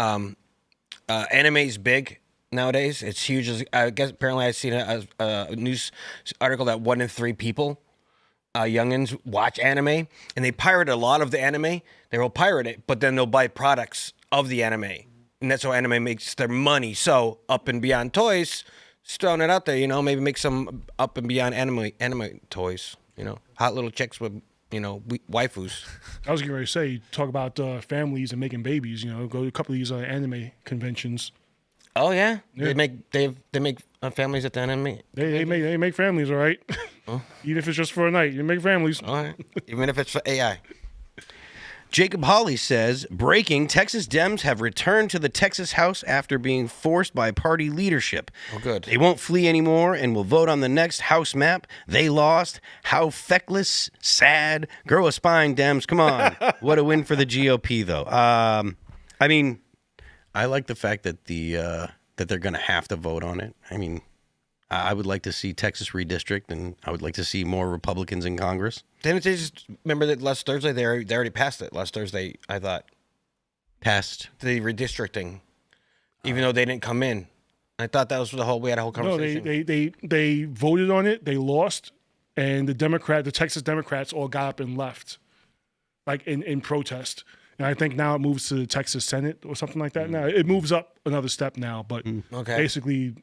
D: Anime's big nowadays. It's huge. I guess apparently I've seen a news article that 1 in 3 people, youngins, watch anime, and they pirate a lot of the anime. They will pirate it, but then they'll buy products of the anime, and that's how anime makes their money. So Up and Beyond Toys, just throwing it out there, maybe make some Up and Beyond anime toys. Hot little chicks with waifus.
B: I was getting ready to say, talk about families and making babies. Go to a couple of these anime conventions.
D: Oh yeah,
B: Yeah.
D: they make families at the anime.
B: They make families, all right. Even if it's just for a night, you make families.
D: All right, even if it's for AI.
A: Jacob Hawley says, breaking, Texas Dems have returned to the Texas House after being forced by party leadership.
D: Oh, good.
A: They won't flee anymore and will vote on the next House map. They lost. How feckless, sad. Grow a spine, Dems. Come on. What a win for the GOP, though. I mean, I like the fact that that they're going to have to vote on it. I mean, I would like to see Texas redistrict, and I would like to see more Republicans in Congress.
D: Didn't they just remember that last Thursday they already passed it? Last Thursday, I thought
A: Passed.
D: the redistricting, even though they didn't come in. I thought that was we had a whole
B: No,
D: conversation.
B: they voted on it. They lost, and the Texas Democrats all got up and left, like in protest. And I think now it moves to the Texas Senate or something like that. Now it moves up another step now, but
D: Okay.
B: basically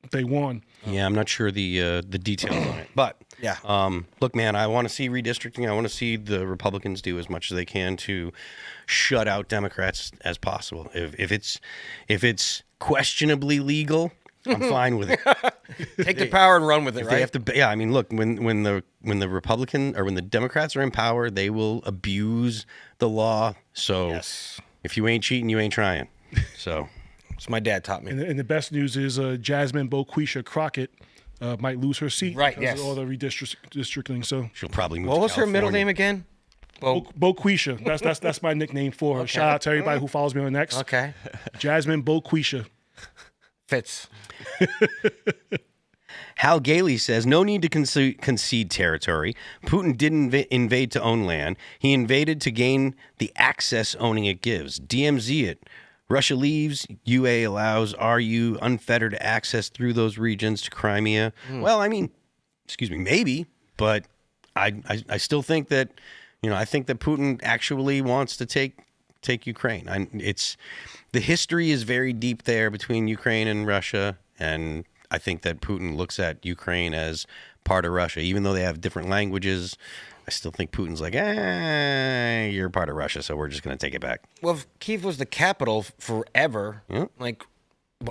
B: they won.
A: Yeah, I'm not sure the details on it, but
D: Yeah.
A: look, man, I want to see redistricting. I want to see the Republicans do as much as they can to shut out Democrats as possible. If it's questionably legal, I'm fine with it.
D: Take the power and run with it,
A: They
D: right?
A: have to. Yeah, I mean, look, when the Republican or when the Democrats are in power, they will abuse the law. So
D: Yes.
A: if you ain't cheating, you ain't trying. So.
D: That's what my dad taught me.
B: And the best news is Jasmine Boquisha Crockett might lose her seat
D: Right,
B: because
D: yes.
B: of all the redistricting. So
A: She'll probably move.
D: What
A: to
D: was her middle
A: California.
D: name again?
B: Boquisha, that's my nickname for her. Shout out to everybody who follows me on X.
D: Okay.
B: Jasmine Boquisha.
D: Fitz.
A: Hal Gailey says, no need to concede territory. Putin didn't invade to own land. He invaded to gain the access owning it gives. DMZ it. Russia leaves, UA allows RU unfettered access through those regions to Crimea. Well, I mean, excuse me, maybe, but I still think that, I think that Putin actually wants to take take Ukraine. The history is very deep there between Ukraine and Russia, and I think that Putin looks at Ukraine as part of Russia, even though they have different languages. I still think Putin's like, you're part of Russia, so we're just going to take it back.
D: Well, if Kyiv was the capital forever, like,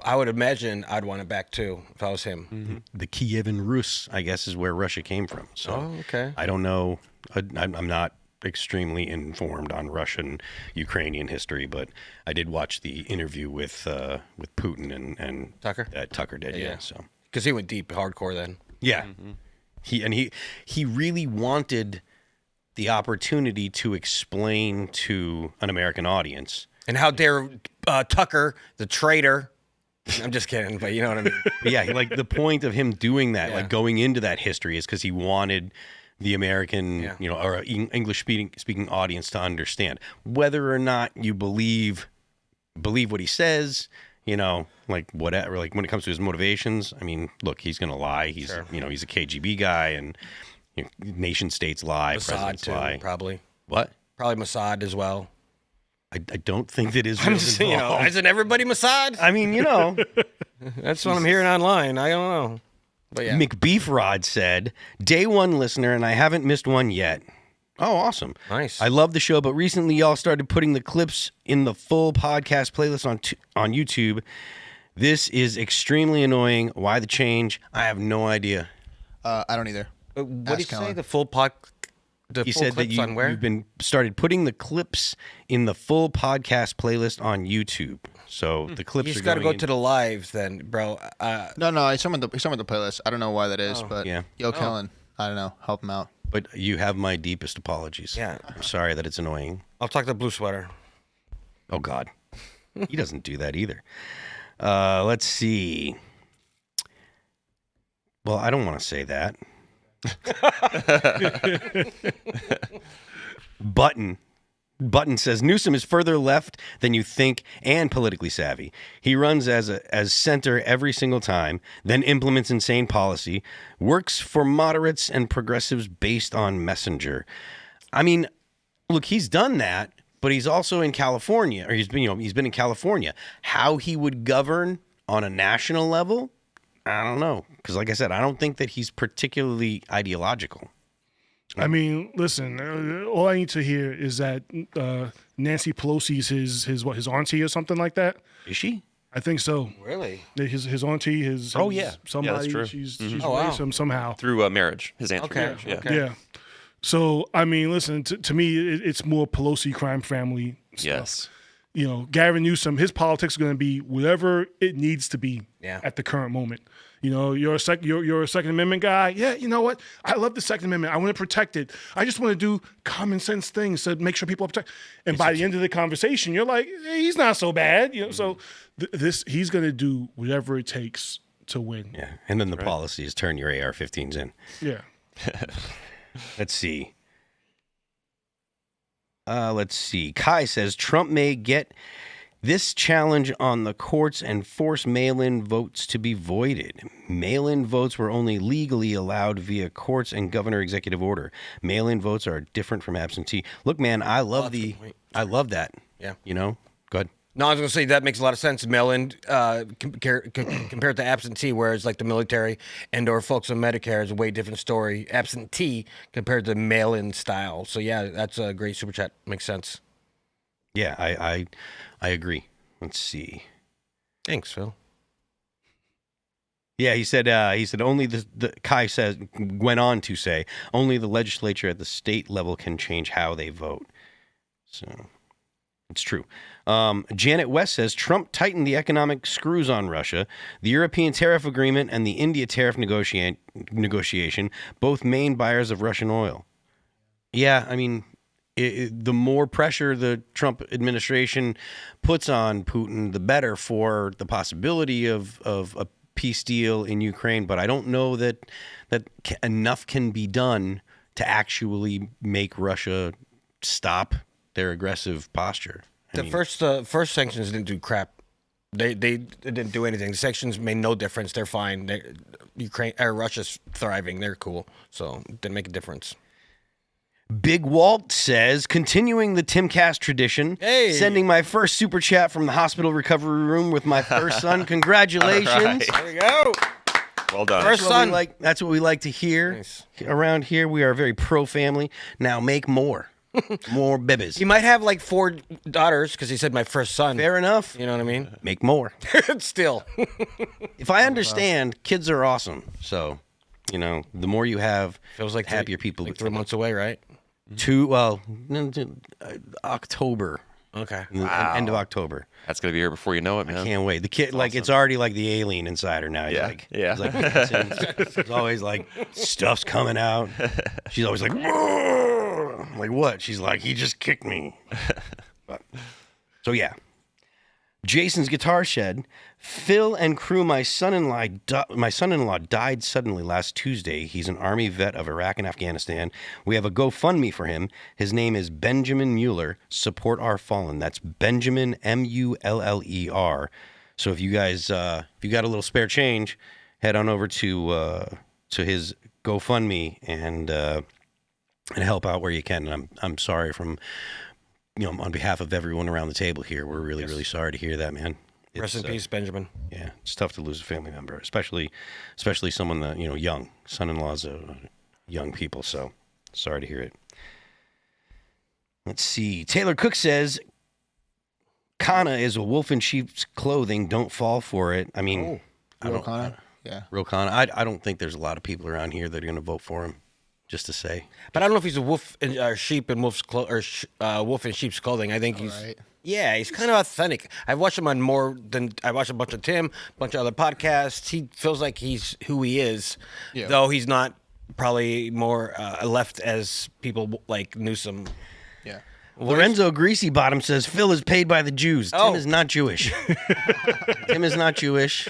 D: I would imagine I'd want it back too if I was him.
A: Mm-hmm. The Kievan Rus, I guess, is where Russia came from. So
D: okay.
A: I don't know. I'm not extremely informed on Russian Ukrainian history, but I did watch the interview with Putin and
D: Tucker.
A: Tucker did, yeah. So
D: because he went deep, hardcore then.
A: Yeah, he really wanted the opportunity to explain to an American audience.
D: And how dare Tucker, the traitor? I'm just kidding, but you know what I mean.
A: But yeah, like the point of him doing that, like going into that history, is because he wanted the American, or English speaking audience to understand whether or not you believe what he says. Like whatever. Like when it comes to his motivations, I mean, look, he's going to lie. He's he's a KGB guy, and nation states lie,
D: Mossad
A: presidents
D: too,
A: lie.
D: Probably.
A: What?
D: Probably Mossad as well.
A: I don't think that Israel's
D: I'm just,
A: involved.
D: isn't everybody Mossad?
A: I mean,
D: That's what I'm hearing online. I don't know. But yeah.
A: McBeefrod said, day one listener, and I haven't missed one yet. Oh, awesome.
D: Nice.
A: I love the show, but recently y'all started putting the clips in the full podcast playlist on YouTube. This is extremely annoying. Why the change? I have no idea.
F: I don't either.
D: What did you say?
F: Kellen.
D: The full pod?
A: He said that you've been started putting the clips in the full podcast playlist on YouTube. So the clips
D: You
A: are
D: just got to
A: going
D: go to the lives then, bro.
F: No, I summoned the playlist. I don't know why that is, but
A: Yeah.
F: Kellen, I don't know. Help him out.
A: But you have my deepest apologies.
D: Yeah.
A: I'm sorry that it's annoying.
D: I'll talk to Blue Sweater.
A: Oh, God. He doesn't do that either. Let's see. Well, I don't want to say that. Button says Newsom is further left than you think and politically savvy. He runs as center every single time, then implements insane policy, works for moderates and progressives based on messenger. I mean, look, he's done that, but he's also in California, or he's been in California. How he would govern on a national level, I don't know, because like I said, I don't think that he's particularly ideological.
B: I mean, listen. All I need to hear is that Nancy Pelosi's his auntie or something like that.
A: Is she?
B: I think so.
D: Really?
B: His auntie,
A: Oh, yeah.
B: somebody.
E: Yeah, that's true.
B: She's
D: Oh, wow.
B: raised him somehow.
E: Through marriage, his aunt through
D: Okay,
E: marriage. Yeah.
D: okay.
B: Yeah. So I mean, listen. To me, it's more Pelosi crime family stuff.
E: Yes.
B: Gavin Newsom, his politics are going to be whatever it needs to be at the current moment. You're a Second Amendment guy. Yeah, you know what? I love the Second Amendment. I want to protect it. I just want to do common sense things to make sure people are protected. And by the end of the conversation, you're like, hey, he's not so bad. So he's going to do whatever it takes to win.
A: Yeah. And then the policy is turn your AR-15s in.
B: Yeah.
A: Let's see. Kai says Trump may get this challenge on the courts and force mail-in votes to be voided. Mail-in votes were only legally allowed via courts and governor executive order. Mail-in votes are different from absentee. Look, man, I love that.
D: Yeah.
A: Go ahead.
D: No, I was going to say that makes a lot of sense. Mail-in compared to absentee, whereas like the military and/or folks on Medicare is a way different story. Absentee compared to mail-in style. So yeah, that's a great super chat. Makes sense.
A: Yeah, I agree. Let's see.
D: Thanks, Phil.
A: Yeah, he said only Kai went on to say only the legislature at the state level can change how they vote. So it's true. Janet West says Trump tightened the economic screws on Russia. The European tariff agreement and the India tariff negotiation, both main buyers of Russian oil. Yeah, I mean, the more pressure the Trump administration puts on Putin, the better for the possibility of a peace deal in Ukraine. But I don't know that enough can be done to actually make Russia stop their aggressive posture.
D: The first sanctions didn't do crap. They didn't do anything. The sanctions made no difference. They're fine. Russia's thriving. They're cool. So it didn't make a difference.
A: Big Walt says, continuing the Timcast tradition, sending my first super chat from the hospital recovery room with my first son. Congratulations.
E: Right.
D: There you go.
E: Well done.
D: First son.
A: That's what we like to hear.
D: Nice.
A: Around here, we are a very pro-family. Now make more. More babies.
D: He might have like 4 daughters because he said my first son.
A: Fair enough.
D: You know what I mean?
A: Make more.
D: Still.
A: If I understand, kids are awesome. So, the more you have,
D: Feels like
A: happier people.
D: Like 3 months away, right?
A: October.
D: Okay.
A: End of October.
E: That's gonna be here before you know it, man.
A: Can't wait. The kid, it's already like the alien inside her now. He's
E: Yeah.
A: It's always like stuff's coming out. She's always like, "Whoa." I'm like, what? She's like, he just kicked me. So yeah. Jason's Guitar Shed. Phil and crew, my son-in-law died suddenly last Tuesday. He's an Army vet of Iraq and Afghanistan. We have a GoFundMe for him. His name is Benjamin Mueller. Support our fallen. That's Benjamin, Muller. So if you guys, if you got a little spare change, head on over to his GoFundMe and help out where you can. And I'm sorry from, on behalf of everyone around the table here. We're really, really sorry to hear that, man.
D: Rest in peace, Benjamin.
A: Yeah, it's tough to lose a family member, especially someone that young. Son-in-laws are young people, so sorry to hear it. Let's see. Taylor Cook says, "Kana is a wolf in sheep's clothing. Don't fall for it." I mean,
F: Real Kana? Yeah.
A: Real Kana. I don't think there's a lot of people around here that are going to vote for him. Just to say,
D: but I don't know if he's a wolf in sheep in wolf in sheep's clothing. I think he's.
F: Right.
D: Yeah, he's kind of authentic. I've watched him on more than I watched a bunch of Tim, a bunch of other podcasts. He feels like he's who he is, though he's not probably more left as people like Newsom.
F: Yeah.
A: Lorenzo Greasy Bottom says Phil is paid by the Jews. Tim is not Jewish. Tim is not Jewish.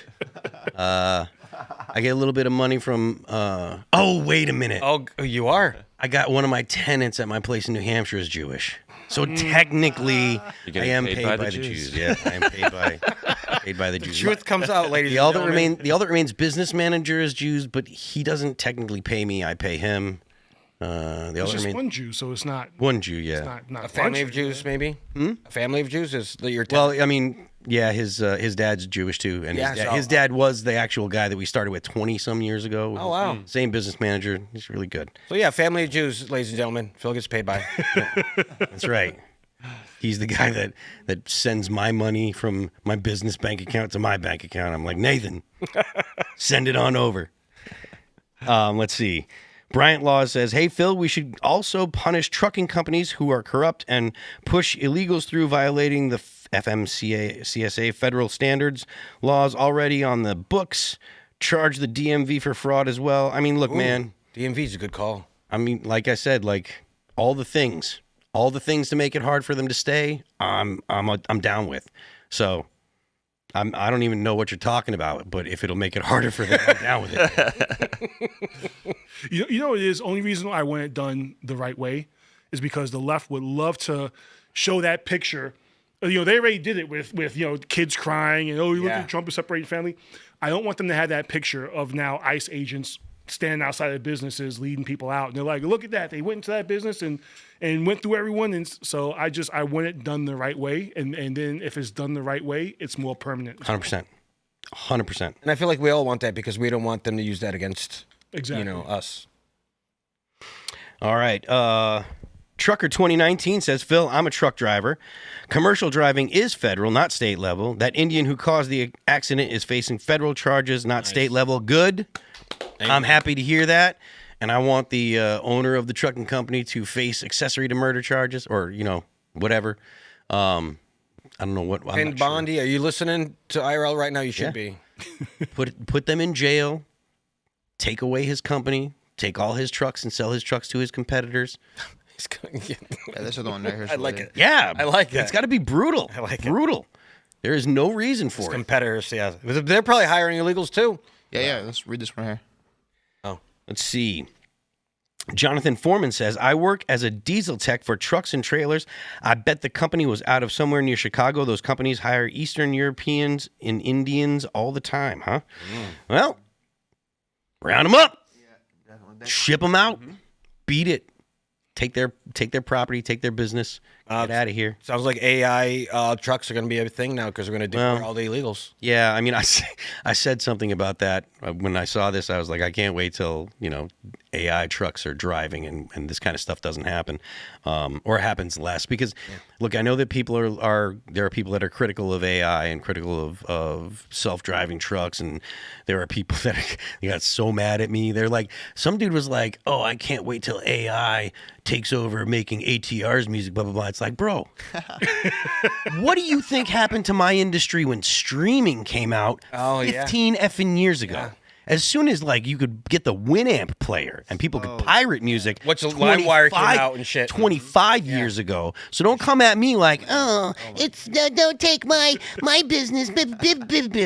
A: I get a little bit of money from. Oh, wait a minute.
D: Oh, you are.
A: I got one of my tenants at my place in New Hampshire is Jewish. So technically, I am paid by the Jews. Yeah, I am paid by the Jews.
D: Truth comes out, ladies.
A: The all that remains business manager is Jews, but he doesn't technically pay me. I pay him.
B: It's just one Jew, so it's not
A: one Jew. Yeah,
B: it's not
D: a family of Jews, maybe. A family of Jews is your.
A: Well, I mean, yeah, his dad's Jewish too, and his dad was the actual guy that we started with 20-some years ago.
D: Oh wow,
A: same business manager. He's really good.
D: So yeah, family of Jews, ladies and gentlemen. Phil gets paid by.
A: That's right. He's the guy that sends my money from my business bank account to my bank account. I'm like, Nathan, send it on over. Let's see. Bryant Laws says, "Hey, Phil, we should also punish trucking companies who are corrupt and push illegals through violating the FMCSA federal standards laws already on the books. Charge the DMV for fraud as well." I mean, look, man.
D: DMV's a good call.
A: I mean, like I said, like all the things to make it hard for them to stay, I'm down with. So I don't even know what you're talking about, but if it'll make it harder for them, I'm down with it.
B: You know what it is? Only reason I want it done the right way is because the left would love to show that picture. They already did it with kids crying and you look at Trump is separating family. I don't want them to have that picture of now ICE agents standing outside of businesses leading people out, and they're like, "Look at that! They went into that business and went through everyone." And so I want it done the right way, and then if it's done the right way, it's more permanent.
A: 100%.
D: And I feel like we all want that because we don't want them to use that against us.
A: All right. Trucker 2019 says, "Phil, I'm a truck driver. Commercial driving is federal, not state level. That Indian who caused the accident is facing federal charges, not state level. Good. I'm happy to hear that. And I want the owner of the trucking company to face accessory to murder charges or, whatever. I don't know what.
D: And Bondi, sure. Are you listening to IRL right now? You should be.
A: Put them in jail. Take away his company. Take all his trucks and sell his trucks to his competitors."
F: Yeah, this is the one right here.
D: I like it.
A: Yeah,
D: I like it.
A: It's got to be brutal.
D: I like
A: brutal. There is no reason for it.
D: Competitors, yeah. They're probably hiring illegals too.
F: Yeah. Let's read this one here.
D: Oh,
A: let's see. Jonathan Foreman says, "I work as a diesel tech for trucks and trailers. I bet the company was out of somewhere near Chicago. Those companies hire Eastern Europeans and Indians all the time, huh? Well, round them up. Yeah, ship them out. Beat it. take their property, take their business, get out of here.
D: Sounds like AI trucks are going to be a thing now because we're going to do all the illegals.
A: Yeah, I mean, I said something about that when I saw this. I was like, I can't wait till AI trucks are driving and this kind of stuff doesn't happen, or it happens less. Because, look, I know that people there are people that are critical of AI and critical of self-driving trucks, and there are people that got so mad at me. They're like, some dude was like, "Oh, I can't wait till AI takes over making ATR's music." Blah blah blah. It's like, bro, what do you think happened to my industry when streaming came out 15 effing years ago? Yeah. As soon as you could get the Winamp player and people could pirate music,
D: which LimeWire came out and shit
A: 25 years ago. So don't come at me like, it's don't take my business.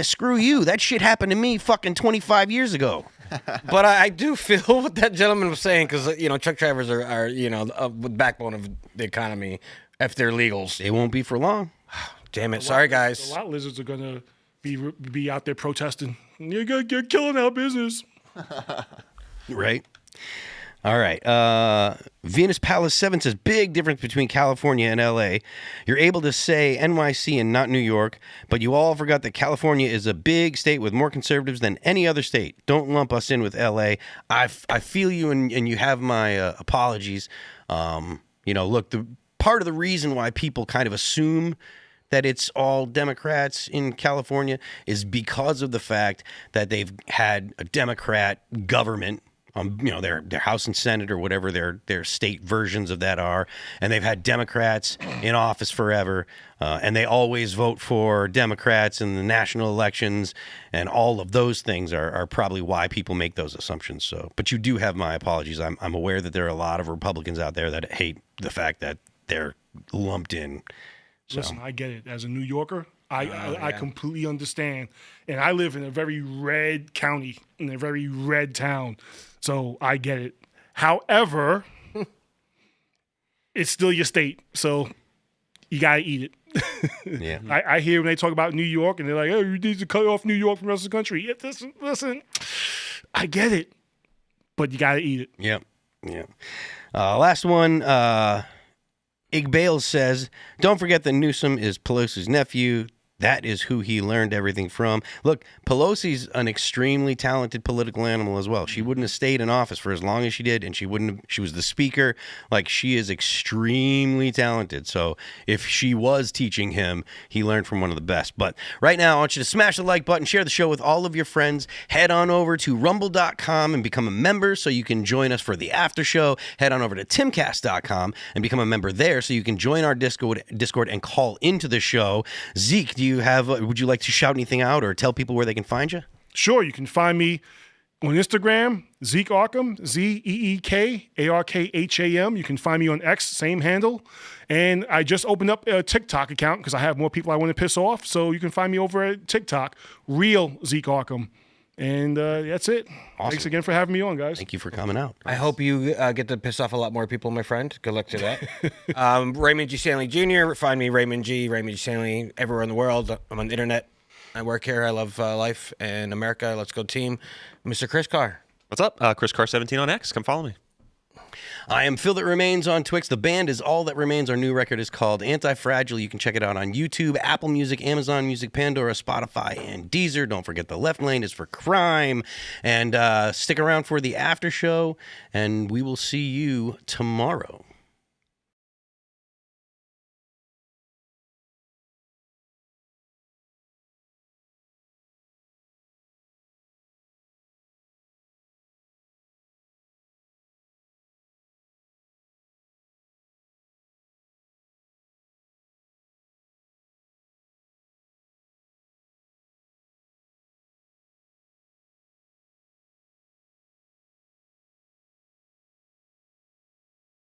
A: Screw you. That shit happened to me fucking 25 years ago.
D: But I do feel what that gentleman was saying because truck drivers are the backbone of the economy if they're legals.
A: They won't be for long.
D: Damn it! Sorry, guys.
B: A lot of lizards are gonna be out there protesting. You're killing our business.
A: Right. All right. Venus Palace 7 says, big difference between California and LA. You're able to say NYC and not New York, but you all forgot that California is a big state with more conservatives than any other state. Don't lump us in with LA. I feel you, and you have my apologies. Look, the part of the reason why people kind of assume that it's all Democrats in California is because of the fact that they've had a Democrat government, their House and Senate or whatever their state versions of that are, and they've had Democrats in office forever, and they always vote for Democrats in the national elections, and all of those things are probably why people make those assumptions. So, but you do have my apologies. I'm aware that there are a lot of Republicans out there that hate the fact that they're lumped in. So.
B: Listen, I get it. As a New Yorker, I completely understand. And I live in a very red county, in a very red town. So I get it. However, it's still your state. So you got to eat it.
A: Yeah.
B: I hear when they talk about New York and they're like, oh, you need to cut off New York from the rest of the country. Listen, I get it. But you got to eat it.
A: Yep. Yeah. Last one. Igbales says, don't forget that Newsom is Pelosi's nephew. That is who he learned everything from. Look, Pelosi's an extremely talented political animal as well. She wouldn't have stayed in office for as long as she did, and she was the speaker. She is extremely talented. So if she was teaching him, he learned from one of the best. But right now, I want you to smash the like button, share the show with all of your friends. Head on over to rumble.com and become a member so you can join us for the after show. Head on over to timcast.com and become a member there so you can join our Discord and call into the show. Zeke, would you like to shout anything out or tell people where they can find you?
B: Sure. You can find me on Instagram, Zeek Arkham, ZeekArkham. You can find me on X, same handle. And I just opened up a TikTok account because I have more people I want to piss off. So you can find me over at TikTok, real Zeek Arkham. And that's it. Awesome. Thanks again for having me on, guys.
A: Thank you for coming out.
D: I hope you get to piss off a lot more people, my friend. Good luck to that. Raymond G. Stanley Jr. Find me Raymond G. Stanley everywhere in the world. I'm on the internet. I work here. I love life and America. Let's go team. Mr. Chris Carr.
E: What's up? Chris Carr 17 on X. Come follow me.
A: I am Phil That Remains on Twix. The band is All That Remains. Our new record is called Anti-Fragile. You can check it out on YouTube, Apple Music, Amazon Music, Pandora, Spotify, and Deezer. Don't forget the left lane is for crime. And stick around for the after show, and we will see you tomorrow.